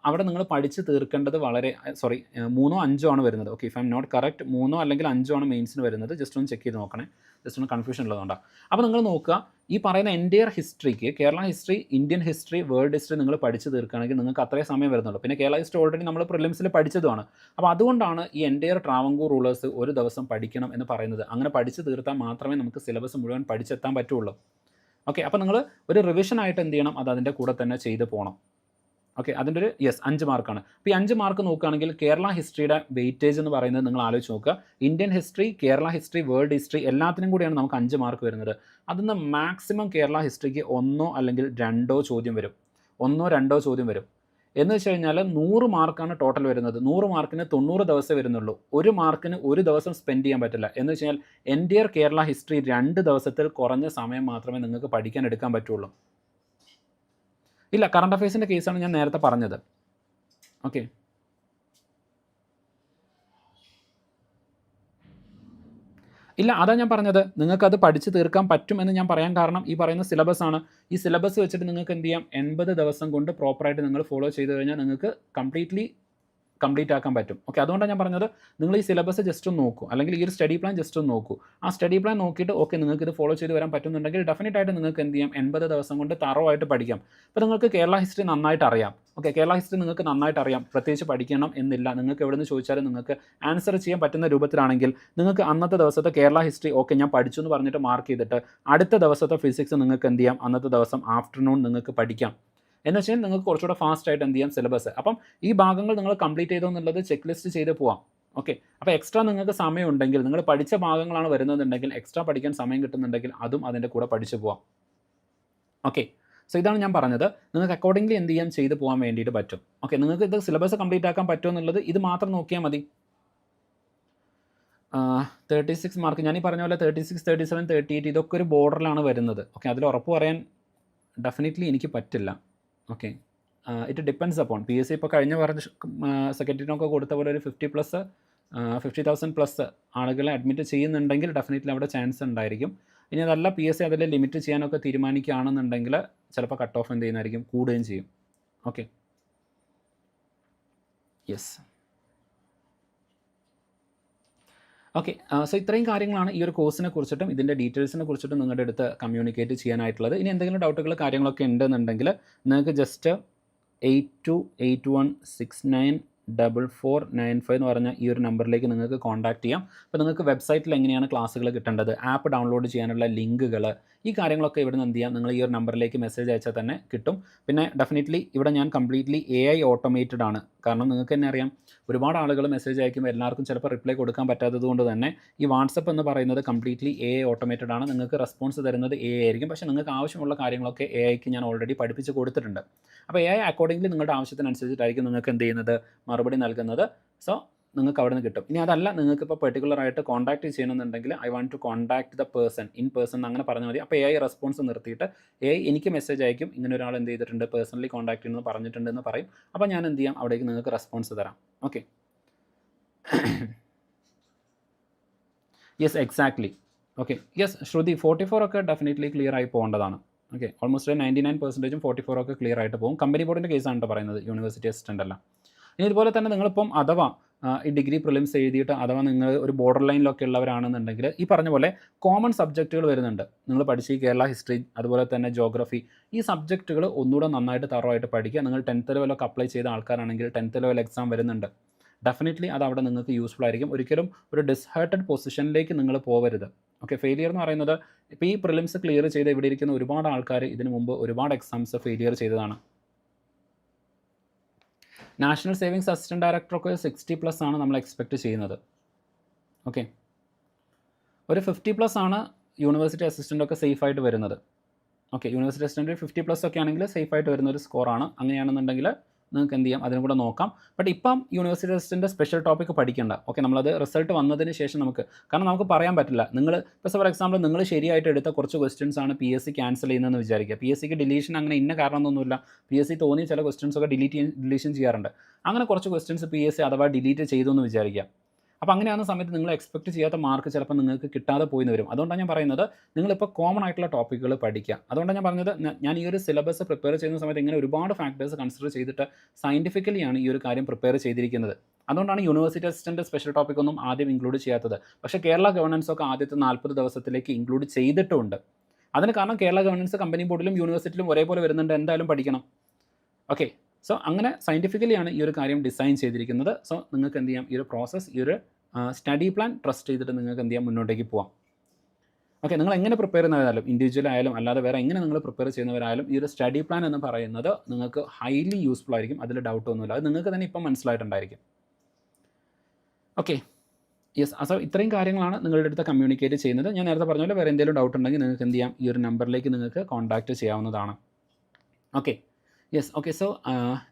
S1: അവിടെ നിങ്ങൾ പഠിച്ച് തീർക്കേണ്ടത് വളരെ 3ഓ 5ഓ ആണ് വരുന്നത്. Okay, if I am not correct 3ഓ അല്ലെങ്കിൽ 5ഓ ആണ് മെയിൻസിന് വരുന്നത്. ജസ്റ്റ് ഒന്ന് ചെക്ക് ചെയ്ത് നോക്കണേ, ജസ്റ്റ് ഒന്ന് കൺഫ്യൂഷൻ ഉള്ളതുകൊണ്ടാണ്. അപ്പോൾ നിങ്ങൾ നോക്കുക, ഈ പറയുന്ന എൻ്റയർ ഹിസ്റ്ററിക്ക് Kerala history, Indian history, world history നിങ്ങൾ പഠിച്ച് തീർക്കുകയാണെങ്കിൽ നിങ്ങൾക്ക് അത്രയും സമയം വരുന്നുള്ളൂ. പിന്നെ കേരള ഹിസ്റ്ററി ഓൾറെഡി നമ്മൾ പ്രിലിംസിൽ പഠിച്ചതുമാണ്. അപ്പോൾ അതുകൊണ്ടാണ് ഈ എൻ്റയർ ട്രാവൻകൂർ റൂളേഴ്സ് ഒരു ദിവസം പഠിക്കണം എന്ന് പറയുന്നത്. അങ്ങനെ പഠിച്ച് തീർത്താൽ മാത്രമേ നമുക്ക് സിലബസ് മുഴുവൻ പഠിച്ചെത്താൻ പറ്റുള്ളൂ. ഓക്കെ, അപ്പോൾ നിങ്ങൾ ഒരു റിവിഷനായിട്ട് എന്ത് ചെയ്യണം, അത് അതിൻ്റെ കൂടെ തന്നെ ചെയ്ത് പോകണം. ഓക്കെ, അതിൻ്റെ ഒരു 5 മാർക്കാണ്. അപ്പോൾ ഈ 5 മാർക്ക് നോക്കുകയാണെങ്കിൽ കേരള ഹിസ്റ്ററിയുടെ വെയിറ്റേജ് എന്ന് പറയുന്നത് നിങ്ങൾ ആലോചിച്ച് നോക്കുക. Indian history, Kerala history, world history എല്ലാത്തിനും കൂടിയാണ് നമുക്ക് 5 മാർക്ക് വരുന്നത്. അതിന്ന് മാക്സിമം കേരള ഹിസ്റ്ററിക്ക് 1 അല്ലെങ്കിൽ 2 ചോദ്യം വരും. 1 2 ചോദ്യം വരും. എന്ന് വെച്ച് കഴിഞ്ഞാൽ 100 മാർക്കാണ് ടോട്ടൽ വരുന്നത്. 100 മാർക്കിന് 90 ദിവസമേ വരുന്നുള്ളൂ. 1 മാർക്കിന് ഒരു ദിവസം സ്പെൻഡ് ചെയ്യാൻ പറ്റില്ല. എന്ന് വെച്ച് കഴിഞ്ഞാൽ എൻ്റയർ കേരള ഹിസ്റ്ററി 2 ദിവസത്തിൽ കുറഞ്ഞ സമയം മാത്രമേ നിങ്ങൾക്ക് പഠിക്കാൻ എടുക്കാൻ പറ്റുള്ളൂ. ഇല്ല, കറണ്ട് അഫയേഴ്സിൻ്റെ കേസാണ് ഞാൻ നേരത്തെ പറഞ്ഞത്. ഓക്കെ, ഇല്ല, അതാണ് ഞാൻ പറഞ്ഞത്. നിങ്ങൾക്കത് പഠിച്ച് തീർക്കാൻ പറ്റുമെന്ന് ഞാൻ പറയാൻ കാരണം ഈ പറയുന്ന സിലബസ് ആണ്. ഈ സിലബസ് വെച്ചിട്ട് നിങ്ങൾക്ക് എന്ത് ചെയ്യാം, 80 ദിവസം കൊണ്ട് പ്രോപ്പറായിട്ട് നിങ്ങൾ ഫോളോ ചെയ്ത് കഴിഞ്ഞാൽ നിങ്ങൾക്ക് കംപ്ലീറ്റ് ആക്കാൻ പറ്റും. ഓക്കെ, അതുകൊണ്ടാണ് ഞാൻ പറഞ്ഞത് നിങ്ങൾ ഈ സിലബസ് ജസ്റ്റ് ഒന്ന് നോക്കൂ, അല്ലെങ്കിൽ ഈ ഒരു സ്റ്റഡി പ്ലാൻ ജസ്റ്റ് ഒന്ന് നോക്കൂ. ആ സ്റ്റഡി പ്ലാൻ നോക്കിയിട്ട് ഓക്കെ നിങ്ങൾക്ക് ഇത് ഫോളോ ചെയ്ത് വരാൻ പറ്റുന്നുണ്ടെങ്കിൽ ഡെഫിനറ്റായിട്ട് നിങ്ങൾക്ക് എന്ത് ചെയ്യാം, 80 ദിവസം കൊണ്ട് തറവായിട്ട് പഠിക്കാം. ഇപ്പോൾ നിങ്ങൾക്ക് കേരള ഹിസ്റ്ററി നന്നായിട്ട് അറിയാം. ഓക്കെ, കേരള ഹിസ്റ്ററി നിങ്ങൾക്ക് നന്നായിട്ട് അറിയാം, പ്രത്യേകിച്ച് പഠിക്കണം എന്നില്ല. നിങ്ങൾക്ക് എവിടെ നിന്ന് ചോദിച്ചാലും നിങ്ങൾക്ക് ആൻസർ ചെയ്യാൻ പറ്റുന്ന രൂപത്തിലാണെങ്കിൽ നിങ്ങൾക്ക് അന്നത്തെ ദിവസത്തെ കേരള ഹിസ്റ്ററി ഓക്കെ ഞാൻ പഠിച്ചു എന്ന് പറഞ്ഞിട്ട് മാർക്ക് ചെയ്തിട്ട് അടുത്ത ദിവസത്തെ ഫിസിക്സ് നിങ്ങൾക്ക് എന്ത് ചെയ്യാം, അന്നത്തെ ദിവസം ആഫ്റ്റർനൂൺ നിങ്ങൾക്ക് പഠിക്കാം. എന്ന് വെച്ചാൽ നിങ്ങൾക്ക് കുറച്ചുകൂടെ ഫാസ്റ്റായിട്ട് എന്ത് ചെയ്യാം സിലബസ്. അപ്പം ഈ ഭാഗങ്ങൾ നിങ്ങൾ കംപ്ലീറ്റ് ചെയ്തോ എന്നുള്ളത് ചെക്ക് ലിസ്റ്റ് ചെയ്ത് പോവാം. ഓക്കെ, അപ്പോൾ എക്സ്ട്രാ നിങ്ങൾക്ക് സമയം ഉണ്ടെങ്കിൽ, നിങ്ങൾ പഠിച്ച ഭാഗങ്ങളാണ് വരുന്നതെന്നുണ്ടെങ്കിൽ എക്സ്ട്രാ പഠിക്കാൻ സമയം കിട്ടുന്നുണ്ടെങ്കിൽ അതും അതിൻ്റെ കൂടെ പഠിച്ചു പോവാം. ഓക്കെ, സോ ഇതാണ് ഞാൻ പറഞ്ഞത്. നിങ്ങൾക്ക് അക്കോർഡിംഗ്ലി എന്ത് ചെയ്യാൻ ചെയ്ത് പോകാൻ വേണ്ടിയിട്ട് പറ്റും. ഓക്കെ, നിങ്ങൾക്ക് ഇത് സിലബസ് കംപ്ലീറ്റ് ആക്കാൻ പറ്റുമോ എന്നുള്ളത് ഇത് മാത്രം നോക്കിയാൽ മതി. 36 മാർക്ക് ഞാൻ ഈ പറഞ്ഞ പോലെ 36, 37, 38 ഇതൊക്കെ ഒരു ബോർഡറിലാണ് വരുന്നത്. ഓക്കെ, അതിൽ ഉറപ്പ് പറയാൻ ഡെഫിനറ്റ്ലി എനിക്ക് പറ്റില്ല. Okay, it depends upon PSC. ഇപ്പോൾ കഴിഞ്ഞ സെക്രട്ടറിനൊക്കെ കൊടുത്ത പോലെ ഒരു 50,000+ ആളുകളെ അഡ്മിറ്റ് ചെയ്യുന്നുണ്ടെങ്കിൽ ഡെഫിനറ്റ്ലി അവിടെ ചാൻസ് ഉണ്ടായിരിക്കും. ഇനി അതല്ല PSC അതിൽ ലിമിറ്റ് ചെയ്യാനൊക്കെ തീരുമാനിക്കുകയാണെന്നുണ്ടെങ്കിൽ ചിലപ്പോൾ കട്ട് ഓഫ് എന്ത് ചെയ്യുന്നതായിരിക്കും, കൂടുകയും ചെയ്യും. Okay, yes. ഓക്കെ, സോ ഇത്രയും കാര്യങ്ങളാണ് ഈ ഒരു കോഴ്സിനെ കുറിച്ചിട്ടും ഇതിൻ്റെ ഡീറ്റെയിൽസിനെ കുറിച്ചിട്ടും നിങ്ങളുടെ അടുത്ത് കമ്മ്യൂണിക്കേറ്റ് ചെയ്യാനായിട്ടുള്ളത്. ഇനി എന്തെങ്കിലും ഡൗട്ടുകൾ കാര്യങ്ങളൊക്കെ ഉണ്ടെന്നുണ്ടെങ്കിൽ നിങ്ങൾക്ക് ജസ്റ്റ് 8281694495 എന്ന് പറഞ്ഞ ഈ ഒരു നമ്പറിലേക്ക് നിങ്ങൾക്ക് കോൺടാക്ട് ചെയ്യാം. അപ്പോൾ നിങ്ങൾക്ക് വെബ്സൈറ്റിൽ എങ്ങനെയാണ് ക്ലാസ്സുകൾ കിട്ടേണ്ടത്, ആപ്പ് ഡൗൺലോഡ് ചെയ്യാനുള്ള ലിങ്കുകൾ, ഈ കാര്യങ്ങളൊക്കെ ഇവിടെ നിന്ന് എന്ത് ചെയ്യാം, നിങ്ങൾ ഈ ഒരു നമ്പറിലേക്ക് മെസ്സേജ് അയച്ചാൽ തന്നെ കിട്ടും. പിന്നെ ഡെഫിനറ്റ്ലി ഇവിടെ ഞാൻ കംപ്ലീറ്റ്ലി AI ഓട്ടോമേറ്റഡ് ആണ്. കാരണം നിങ്ങൾക്ക് തന്നെ അറിയാം, ഒരുപാട് ആളുകൾ മെസ്സേജ് അയക്കുമ്പോൾ എല്ലാവർക്കും ചിലപ്പോൾ റിപ്ലൈ കൊടുക്കാൻ പറ്റാത്തത് കൊണ്ട് തന്നെ ഈ വാട്സപ്പ് എന്ന് പറയുന്നത് കംപ്ലീറ്റ്ലി AI ഓട്ടോമേറ്റഡ് ആണ്. നിങ്ങൾക്ക് റെസ്പോൺസ് തരുന്നത് AI ആയിരിക്കും. പക്ഷേ നിങ്ങൾക്ക് ആവശ്യമുള്ള കാര്യങ്ങളൊക്കെ AIക്ക് ഞാൻ ഓൾറെഡി പഠിപ്പിച്ച് കൊടുത്തിട്ടുണ്ട്. അപ്പോൾ AI അക്കോർഡിംഗ്ലി നിങ്ങളുടെ ആവശ്യത്തിനനുസരിച്ചിട്ടായിരിക്കും നിങ്ങൾക്ക് എന്ത് ചെയ്യുന്നത്, മറുപടി നൽകുന്നത്. സോ നിങ്ങൾക്ക് അവിടെ നിന്ന് കിട്ടും. ഇനി അതല്ല നിങ്ങൾക്കിപ്പോൾ പെർട്ടിക്കുലറായിട്ട് കോൺടാക്ട് ചെയ്യണമെന്നുണ്ടെങ്കിൽ I want to contact the person in person അങ്ങനെ പറഞ്ഞാൽ മതി. അപ്പോൾ AI റെസ്പോൺസ് നിർത്തിയിട്ട് AI എനിക്ക് മെസ്സേജ് അയക്കും, ഇങ്ങനെ ഒരാൾ എന്ത് ചെയ്തിട്ടുണ്ട്, പേഴ്സണലി കോൺടാക്ട് ചെയ്യുന്നത് പറഞ്ഞിട്ടുണ്ടെന്ന് പറയും. അപ്പോൾ ഞാൻ എന്ത് ചെയ്യാം, അവിടേക്ക് നിങ്ങൾക്ക് റെസ്പോൺസ് തരാം. Okay, yes exactly. Okay, yes Shruti 44 okay definitely clear ആയി പോകേണ്ടതാണ്. ഓക്കെ, ഓൾമോസ്റ്റ് 99% 44 ഒക്കെ ക്ലിയർ ആയിട്ട് പോകും. കമ്പനി ബോർഡിൻ്റെ കേസാണ് കേട്ടോ പറയുന്നത്, യൂണിവേഴ്സിറ്റി അസിസ്റ്റൻ്റ് അല്ല. ഇനി ഇതുപോലെ തന്നെ നിങ്ങളിപ്പം അഥവാ ഈ ഡിഗ്രി പ്രിലിംസ് എഴുതിയിട്ട് അഥവാ നിങ്ങൾ ഒരു ബോർഡർ ലൈനിലൊക്കെ ഉള്ളവരാണെന്നുണ്ടെങ്കിൽ ഈ പറഞ്ഞ പോലെ കോമൺ സബ്ജക്റ്റുകൾ വരുന്നുണ്ട്. നിങ്ങൾ പഠിച്ച ഈ കേരള ഹിസ്റ്ററി അതുപോലെ തന്നെ ജോഗ്രഫി, ഈ സബ്ജക്റ്റുകൾ ഒന്നുകൂടെ നന്നായിട്ട് തറവായിട്ട് പഠിക്കുക. നിങ്ങൾ 10th ലെവലൊക്കെ അപ്ലൈ ചെയ്ത ആൾക്കാരാണെങ്കിൽ 10th ലെവൽ എക്സാം വരുന്നുണ്ട്. ഡെഫിനറ്റ്ലി അത് അവിടെ നിങ്ങൾക്ക് യൂസ്ഫുൾ ആയിരിക്കും. ഒരിക്കലും ഒരു ഡിസ്ഹേർട്ടഡ് പൊസിഷനിലേക്ക് നിങ്ങൾ പോകരുത്. ഓക്കെ, ഫെയിലിയർ എന്ന് പറയുന്നത് ഇപ്പോൾ ഈ പ്രിലിംസ് ക്ലിയർ ചെയ്ത് ഇവിടെ ഇരിക്കുന്ന ഒരുപാട് ആൾക്കാർ ഇതിനു മുമ്പ് ഒരുപാട് എക്സാംസ് ഫെയിലിയർ ചെയ്തതാണ്. നാഷണൽ സേവിങ്സ് അസിസ്റ്റൻറ്റ് ഡയറക്ടറൊക്കെ 60+ ആണ് നമ്മൾ എക്സ്പെക്റ്റ് ചെയ്യുന്നത്. ഓക്കെ, ഒരു 50+ ആണ് യൂണിവേഴ്സിറ്റി അസിസ്റ്റൻ്റൊക്കെ സേഫായിട്ട് വരുന്നത്. ഓക്കെ, യൂണിവേഴ്സിറ്റി അസിസ്റ്റൻറ്റ് 50+ ഒക്കെ ആണെങ്കിൽ സേഫായിട്ട് വരുന്ന ഒരു സ്കോറാണ്. അങ്ങനെയാണെന്നുണ്ടെങ്കിൽ നിങ്ങൾക്ക് എന്ത് ചെയ്യാം, അതിനും കൂടെ നോക്കാം. ബട്ട് ഇപ്പം യൂണിവേഴ്സിറ്റി അസിസ്റ്റൻ്റ് സ്പെഷ്യൽ ടോപ്പിക്ക് പഠിക്കേണ്ട. ഓക്കെ, നമ്മളത് റിസൾട്ട് വന്നതിന് ശേഷം കാരണം നമുക്ക് പറയാൻ പറ്റില്ല. നിങ്ങൾ ഇപ്പോൾ ഫോർ എക്സാമ്പിൾ നിങ്ങൾ ശരിയായിട്ട് എടുത്ത കുറച്ച് ക്വസ്റ്റ്യൻസ് ആണ് PSC ക്യാൻസൽ ചെയ്യുന്നതെന്ന് വിചാരിക്കുക. PSCക്ക് ഡിലീഷൻ അങ്ങനെ ഇന്ന കാരണമൊന്നുമില്ല. PSC തോന്നിയ ചില ക്വസ്റ്റ്യൻസ് ഒക്കെ ഡിലീഷൻ ചെയ്യാറുണ്ട്. അങ്ങനെ കുറച്ച് ക്വസ്റ്റ്യൻസ് PSC അഥവാ ഡിലീറ്റ് ചെയ്തു എന്ന് വിചാരിക്കുക. അപ്പോൾ അങ്ങനെയാകുന്ന സമയത്ത് നിങ്ങൾ എക്സ്പെക്റ്റ് ചെയ്യാത്ത മാർക്ക് ചിലപ്പോൾ നിങ്ങൾക്ക് കിട്ടാതെ പോയിന്ന് വരും. അതുകൊണ്ടാണ് ഞാൻ പറയുന്നത് നിങ്ങളിപ്പോൾ കോമൺ ആയിട്ടുള്ള ടോപ്പിക്കുകൾ പഠിക്കുക. അതുകൊണ്ടാണ് ഞാൻ പറഞ്ഞത് ഞാൻ ഈ ഒരു സിലബസ് പ്രിപ്പയർ ചെയ്യുന്ന സമയത്ത് ഇങ്ങനെ ഒരുപാട് ഫാക്ടേഴ്സ് കൺസിഡർ ചെയ്തിട്ട് സയൻറ്റിഫിക്കലിയാണ് ഈ ഒരു കാര്യം പ്രിപ്പയർ ചെയ്തിരിക്കുന്നത്. അതുകൊണ്ടാണ് യൂണിവേഴ്സിറ്റി അസിസ്റ്റൻ്റ് സ്പെഷ്യൽ ടോപ്പിക്കൊന്നും ആദ്യം ഇൻക്ലൂഡ് ചെയ്യാത്തത്. പക്ഷേ കേരള ഗവർണൻസ് ഒക്കെ ആദ്യത്തെ 40 ദിവസത്തിലേക്ക് ഇൻക്ലൂഡ് ചെയ്തിട്ടുമുണ്ട്. അതിന് കാരണം കേരള ഗവർണൻസ് കമ്പനി ബോർഡിലും യൂണിവേഴ്സിറ്റിയിലും ഒരേപോലെ വരുന്നുണ്ട്, എന്തായാലും പഠിക്കണം. ഓക്കെ, സോ അങ്ങനെ സയൻറ്റിഫിക്കലിയാണ് ഈ ഒരു കാര്യം ഡിസൈൻ ചെയ്തിരിക്കുന്നത്. സോ നിങ്ങൾക്ക് എന്ത് ചെയ്യാം, ഈ ഒരു പ്രോസസ്സ്, ഈ ഒരു സ്റ്റഡി പ്ലാൻ ട്രസ്റ്റ് ചെയ്തിട്ട് നിങ്ങൾക്ക് എന്ത് ചെയ്യാം, മുന്നോട്ടേക്ക് പോകാം. ഓക്കെ, നിങ്ങൾ എങ്ങനെ പ്രിപ്പയർ ചെയ്യുന്നവരായാലും, ഇൻഡിവിജ്വൽ ആയാലും അല്ലാതെ വേറെ എങ്ങനെ നിങ്ങൾ പ്രിപ്പയർ ചെയ്യുന്നവരായാലും, ഈ ഒരു സ്റ്റഡി പ്ലാൻ എന്ന് പറയുന്നത് നിങ്ങൾക്ക് ഹൈലി യൂസ്ഫുൾ ആയിരിക്കും. അതിൽ ഡൗട്ടൊന്നുമില്ല. അത് നിങ്ങൾക്ക് തന്നെ ഇപ്പം മനസ്സിലായിട്ടുണ്ടായിരിക്കും. Okay, yes. സോ ഇത്രയും കാര്യങ്ങളാണ് നിങ്ങളുടെ അടുത്ത് കമ്മ്യൂണിക്കേറ്റ് ചെയ്യുന്നത്. ഞാൻ നേരത്തെ പറഞ്ഞ പോലെ വേറെ എന്തെങ്കിലും ഡൗട്ട് ഉണ്ടെങ്കിൽ നിങ്ങൾക്ക് എന്ത് ചെയ്യാം, ഈ ഒരു നമ്പറിലേക്ക് നിങ്ങൾക്ക് കോൺടാക്റ്റ് ചെയ്യാവുന്നതാണ്. Okay, yes. Okay, so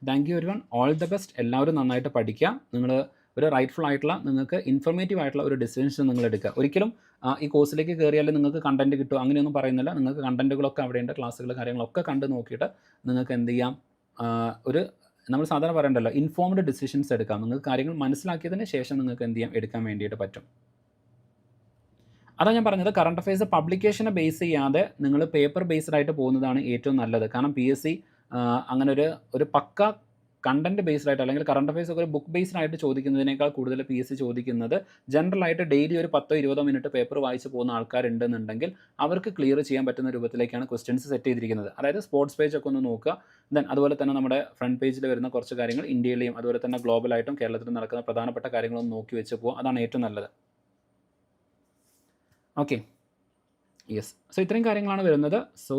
S1: thank you everyone. All the best. എല്ലാവരും നന്നായിട്ട് പഠിക്കുക. നിങ്ങൾ ഒരു റൈറ്റ്ഫുൾ ആയിട്ടുള്ള, നിങ്ങൾക്ക് ഇൻഫർമേറ്റീവ് ആയിട്ടുള്ള ഒരു ഡിസിഷൻ നിങ്ങൾ എടുക്കുക. ഒരിക്കലും ഈ കോഴ്സിലേക്ക് കയറിയാൽ നിങ്ങൾക്ക് കണ്ടൻറ്റ് കിട്ടും അങ്ങനെയൊന്നും പറയുന്നില്ല. നിങ്ങൾക്ക് കണ്ടൻറ്റുകളൊക്കെ അവിടെയുണ്ട്, ക്ലാസ്സുകൾ കാര്യങ്ങളൊക്കെ കണ്ട് നോക്കിയിട്ട് നിങ്ങൾക്ക് എന്ത് ചെയ്യാം, ഒരു നമ്മൾ സാധാരണ പറയണ്ടല്ലോ, ഇൻഫോംഡ് ഡിസിഷൻസ് എടുക്കാം. നിങ്ങൾക്ക് കാര്യങ്ങൾ മനസ്സിലാക്കിയതിന് ശേഷം നിങ്ങൾക്ക് എന്ത് ചെയ്യാം, എടുക്കാൻ വേണ്ടിയിട്ട് പറ്റും. അതാണ് ഞാൻ പറഞ്ഞത്, കറണ്ട് അഫയേഴ്സ് പബ്ലിക്കേഷനെ ബേസ് ചെയ്യാതെ നിങ്ങൾ പേപ്പർ ബേസ്ഡ് ആയിട്ട് പോകുന്നതാണ് ഏറ്റവും നല്ലത്. കാരണം PSC അങ്ങനെ ഒരു പക്ക കണ്ടൻറ്റ് ബേസ്ഡ് ആയിട്ട് അല്ലെങ്കിൽ കറണ്ട് അഫയേഴ്സ് ഒക്കെ ഒരു ബുക്ക് ബേസ്ഡ് ആയിട്ട് ചോദിക്കുന്നതിനേക്കാൾ കൂടുതൽ PSC ചോദിക്കുന്നത് ജനറലായിട്ട് ഡെയിലി ഒരു 10-20 മിനിറ്റ് പേപ്പർ വായിച്ച് പോകുന്ന ആൾക്കാരുണ്ടെന്നുണ്ടെങ്കിൽ അവർക്ക് ക്ലിയർ ചെയ്യാൻ പറ്റുന്ന രൂപത്തിലേക്കാണ് ക്വസ്റ്റ്യൻസ് സെറ്റ് ചെയ്തിരിക്കുന്നത്. അതായത് സ്പോർട്സ് പേജ് ഒക്കെ ഒന്ന് നോക്കുക. ദെൻ അതുപോലെ തന്നെ നമ്മുടെ ഫ്രണ്ട് പേജിൽ വരുന്ന കുറച്ച് കാര്യങ്ങൾ ഇന്ത്യയിലെയും അതുപോലെ തന്നെ ഗ്ലോബലായിട്ടും കേരളത്തിലും നടക്കുന്ന പ്രധാനപ്പെട്ട കാര്യങ്ങളൊന്നും നോക്കി വെച്ച് പോകുക. അതാണ് ഏറ്റവും നല്ലത്. Okay, yes. സോ ഇത്രയും കാര്യങ്ങളാണ് വരുന്നത്. So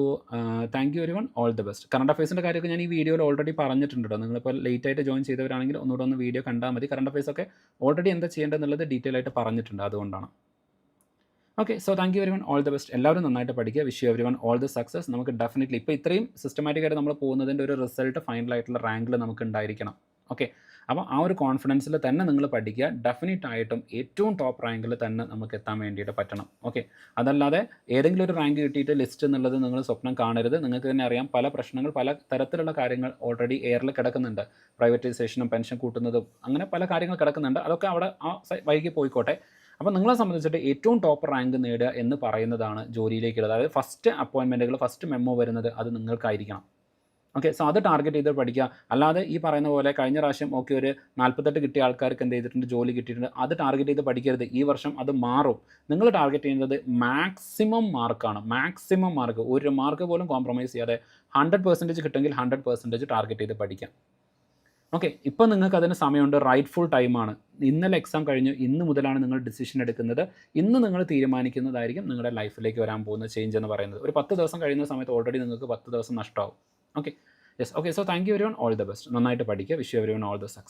S1: thank you everyone. All the best. Current അഫയേഴ്സിൻ്റെ കാര്യമൊക്കെ ഞാൻ ഈ വീഡിയോയിൽ ഓൾറെഡി പറഞ്ഞിട്ടുണ്ട് കേട്ടോ. നിങ്ങളിപ്പോൾ ലേറ്റ് ആയിട്ട് ജോയിൻ ചെയ്തവരാണെങ്കിൽ ഒന്നുകൂടെ ഒന്ന് വീഡിയോ കണ്ടാൽ മതി. കറണ്ട് അഫയേഴ്സൊക്കെ ഓൾറെഡി എന്താ ചെയ്യേണ്ടതെന്നുള്ളത് ഡീറ്റെയിൽ ആയിട്ട് പറഞ്ഞിട്ടുണ്ട്, അതുകൊണ്ടാണ്. Okay, so thank you everyone. All the best. എല്ലാവരും നന്നായിട്ട് പഠിക്കുക. Wish you everyone all the success. നമുക്ക് ഡെഫിനറ്റ്ലി ഇപ്പോൾ ഇത്രയും സിസ്റ്റമാറ്റിക് ആയിട്ട് നമ്മൾ പോകുന്നതിൻ്റെ ഒരു റിസൾട്ട് ഫൈനലായിട്ടുള്ള റാങ്കിൽ നമുക്ക് ഉണ്ടായിരിക്കണം. ഓക്കെ, അപ്പോൾ ആ ഒരു കോൺഫിഡൻസിൽ തന്നെ നിങ്ങൾ പഠിക്കുക. ഡെഫിനറ്റ് ആയിട്ടും ഏറ്റവും ടോപ്പ് റാങ്കിൽ തന്നെ നമുക്ക് എത്താൻ വേണ്ടിയിട്ട് പറ്റണം. ഓക്കെ, അതല്ലാതെ ഏതെങ്കിലും ഒരു റാങ്ക് കിട്ടിയിട്ട് ലിസ്റ്റ് എന്നുള്ളത് നിങ്ങൾ സ്വപ്നം കാണരുത്. നിങ്ങൾക്ക് തന്നെ അറിയാം, പല പ്രശ്നങ്ങൾ, പല തരത്തിലുള്ള കാര്യങ്ങൾ ഓൾറെഡി എയറിൽ കിടക്കുന്നുണ്ട്. പ്രൈവറ്റൈസേഷനും പെൻഷൻ കൂട്ടുന്നതും അങ്ങനെ പല കാര്യങ്ങൾ കിടക്കുന്നുണ്ട്. അതൊക്കെ അവിടെ ആ വൈകി പോയിക്കോട്ടെ. അപ്പോൾ നിങ്ങളെ സംബന്ധിച്ചിട്ട് ഏറ്റവും ടോപ്പ് റാങ്ക് നേടുക എന്ന് പറയുന്നതാണ് ജോലിയിലേക്കുള്ളത്. അതായത് ഫസ്റ്റ് അപ്പോയിൻമെൻറ്റുകൾ, ഫസ്റ്റ് മെമ്മോ വരുന്നത് അത് നിങ്ങൾക്കായിരിക്കണം. ഓക്കെ, സോ അത് ടാർഗറ്റ് ചെയ്ത് പഠിക്കുക. അല്ലാതെ ഈ പറയുന്ന പോലെ കഴിഞ്ഞ പ്രാവശ്യം ഓക്കെ ഒരു 48 കിട്ടിയ ആൾക്കാർക്ക് എന്ത് ചെയ്തിട്ടുണ്ട്, ജോലി കിട്ടിയിട്ടുണ്ട്, അത് ടാർഗറ്റ് ചെയ്ത് പഠിക്കരുത്. ഈ വർഷം അത് മാറും. നിങ്ങൾ ടാർഗറ്റ് ചെയ്യുന്നത് മാക്സിമം മാർക്കാണ്. മാക്സിമം മാർക്ക്, ഒരു മാർക്ക് പോലും കോംപ്രമൈസ് ചെയ്യാതെ 100% കിട്ടുമെങ്കിൽ 100% ടാർഗറ്റ് ചെയ്ത് പഠിക്കാം. ഓക്കെ, ഇപ്പോൾ നിങ്ങൾക്ക് അതിന് സമയമുണ്ട്. റൈറ്റ്ഫുൾ ടൈമാണ്. ഇന്നലെ എക്സാം കഴിഞ്ഞു. ഇന്ന് മുതലാണ് നിങ്ങൾ ഡിസിഷൻ എടുക്കുന്നത്. ഇന്ന് നിങ്ങൾ തീരുമാനിക്കുന്നതായിരിക്കും നിങ്ങളുടെ ലൈഫിലേക്ക് വരാൻ പോകുന്ന ചേഞ്ച് എന്ന് പറയുന്നത്. ഒരു 10 ദിവസം കഴിയുന്ന സമയത്ത് ഓൾറെഡി നിങ്ങൾക്ക് 10 ദിവസം നഷ്ടമാവും. Okay, yes. Okay, so thank you everyone. All the best. നന്നായിട്ട് പഠിക്കുക. Wish you everyone all the success.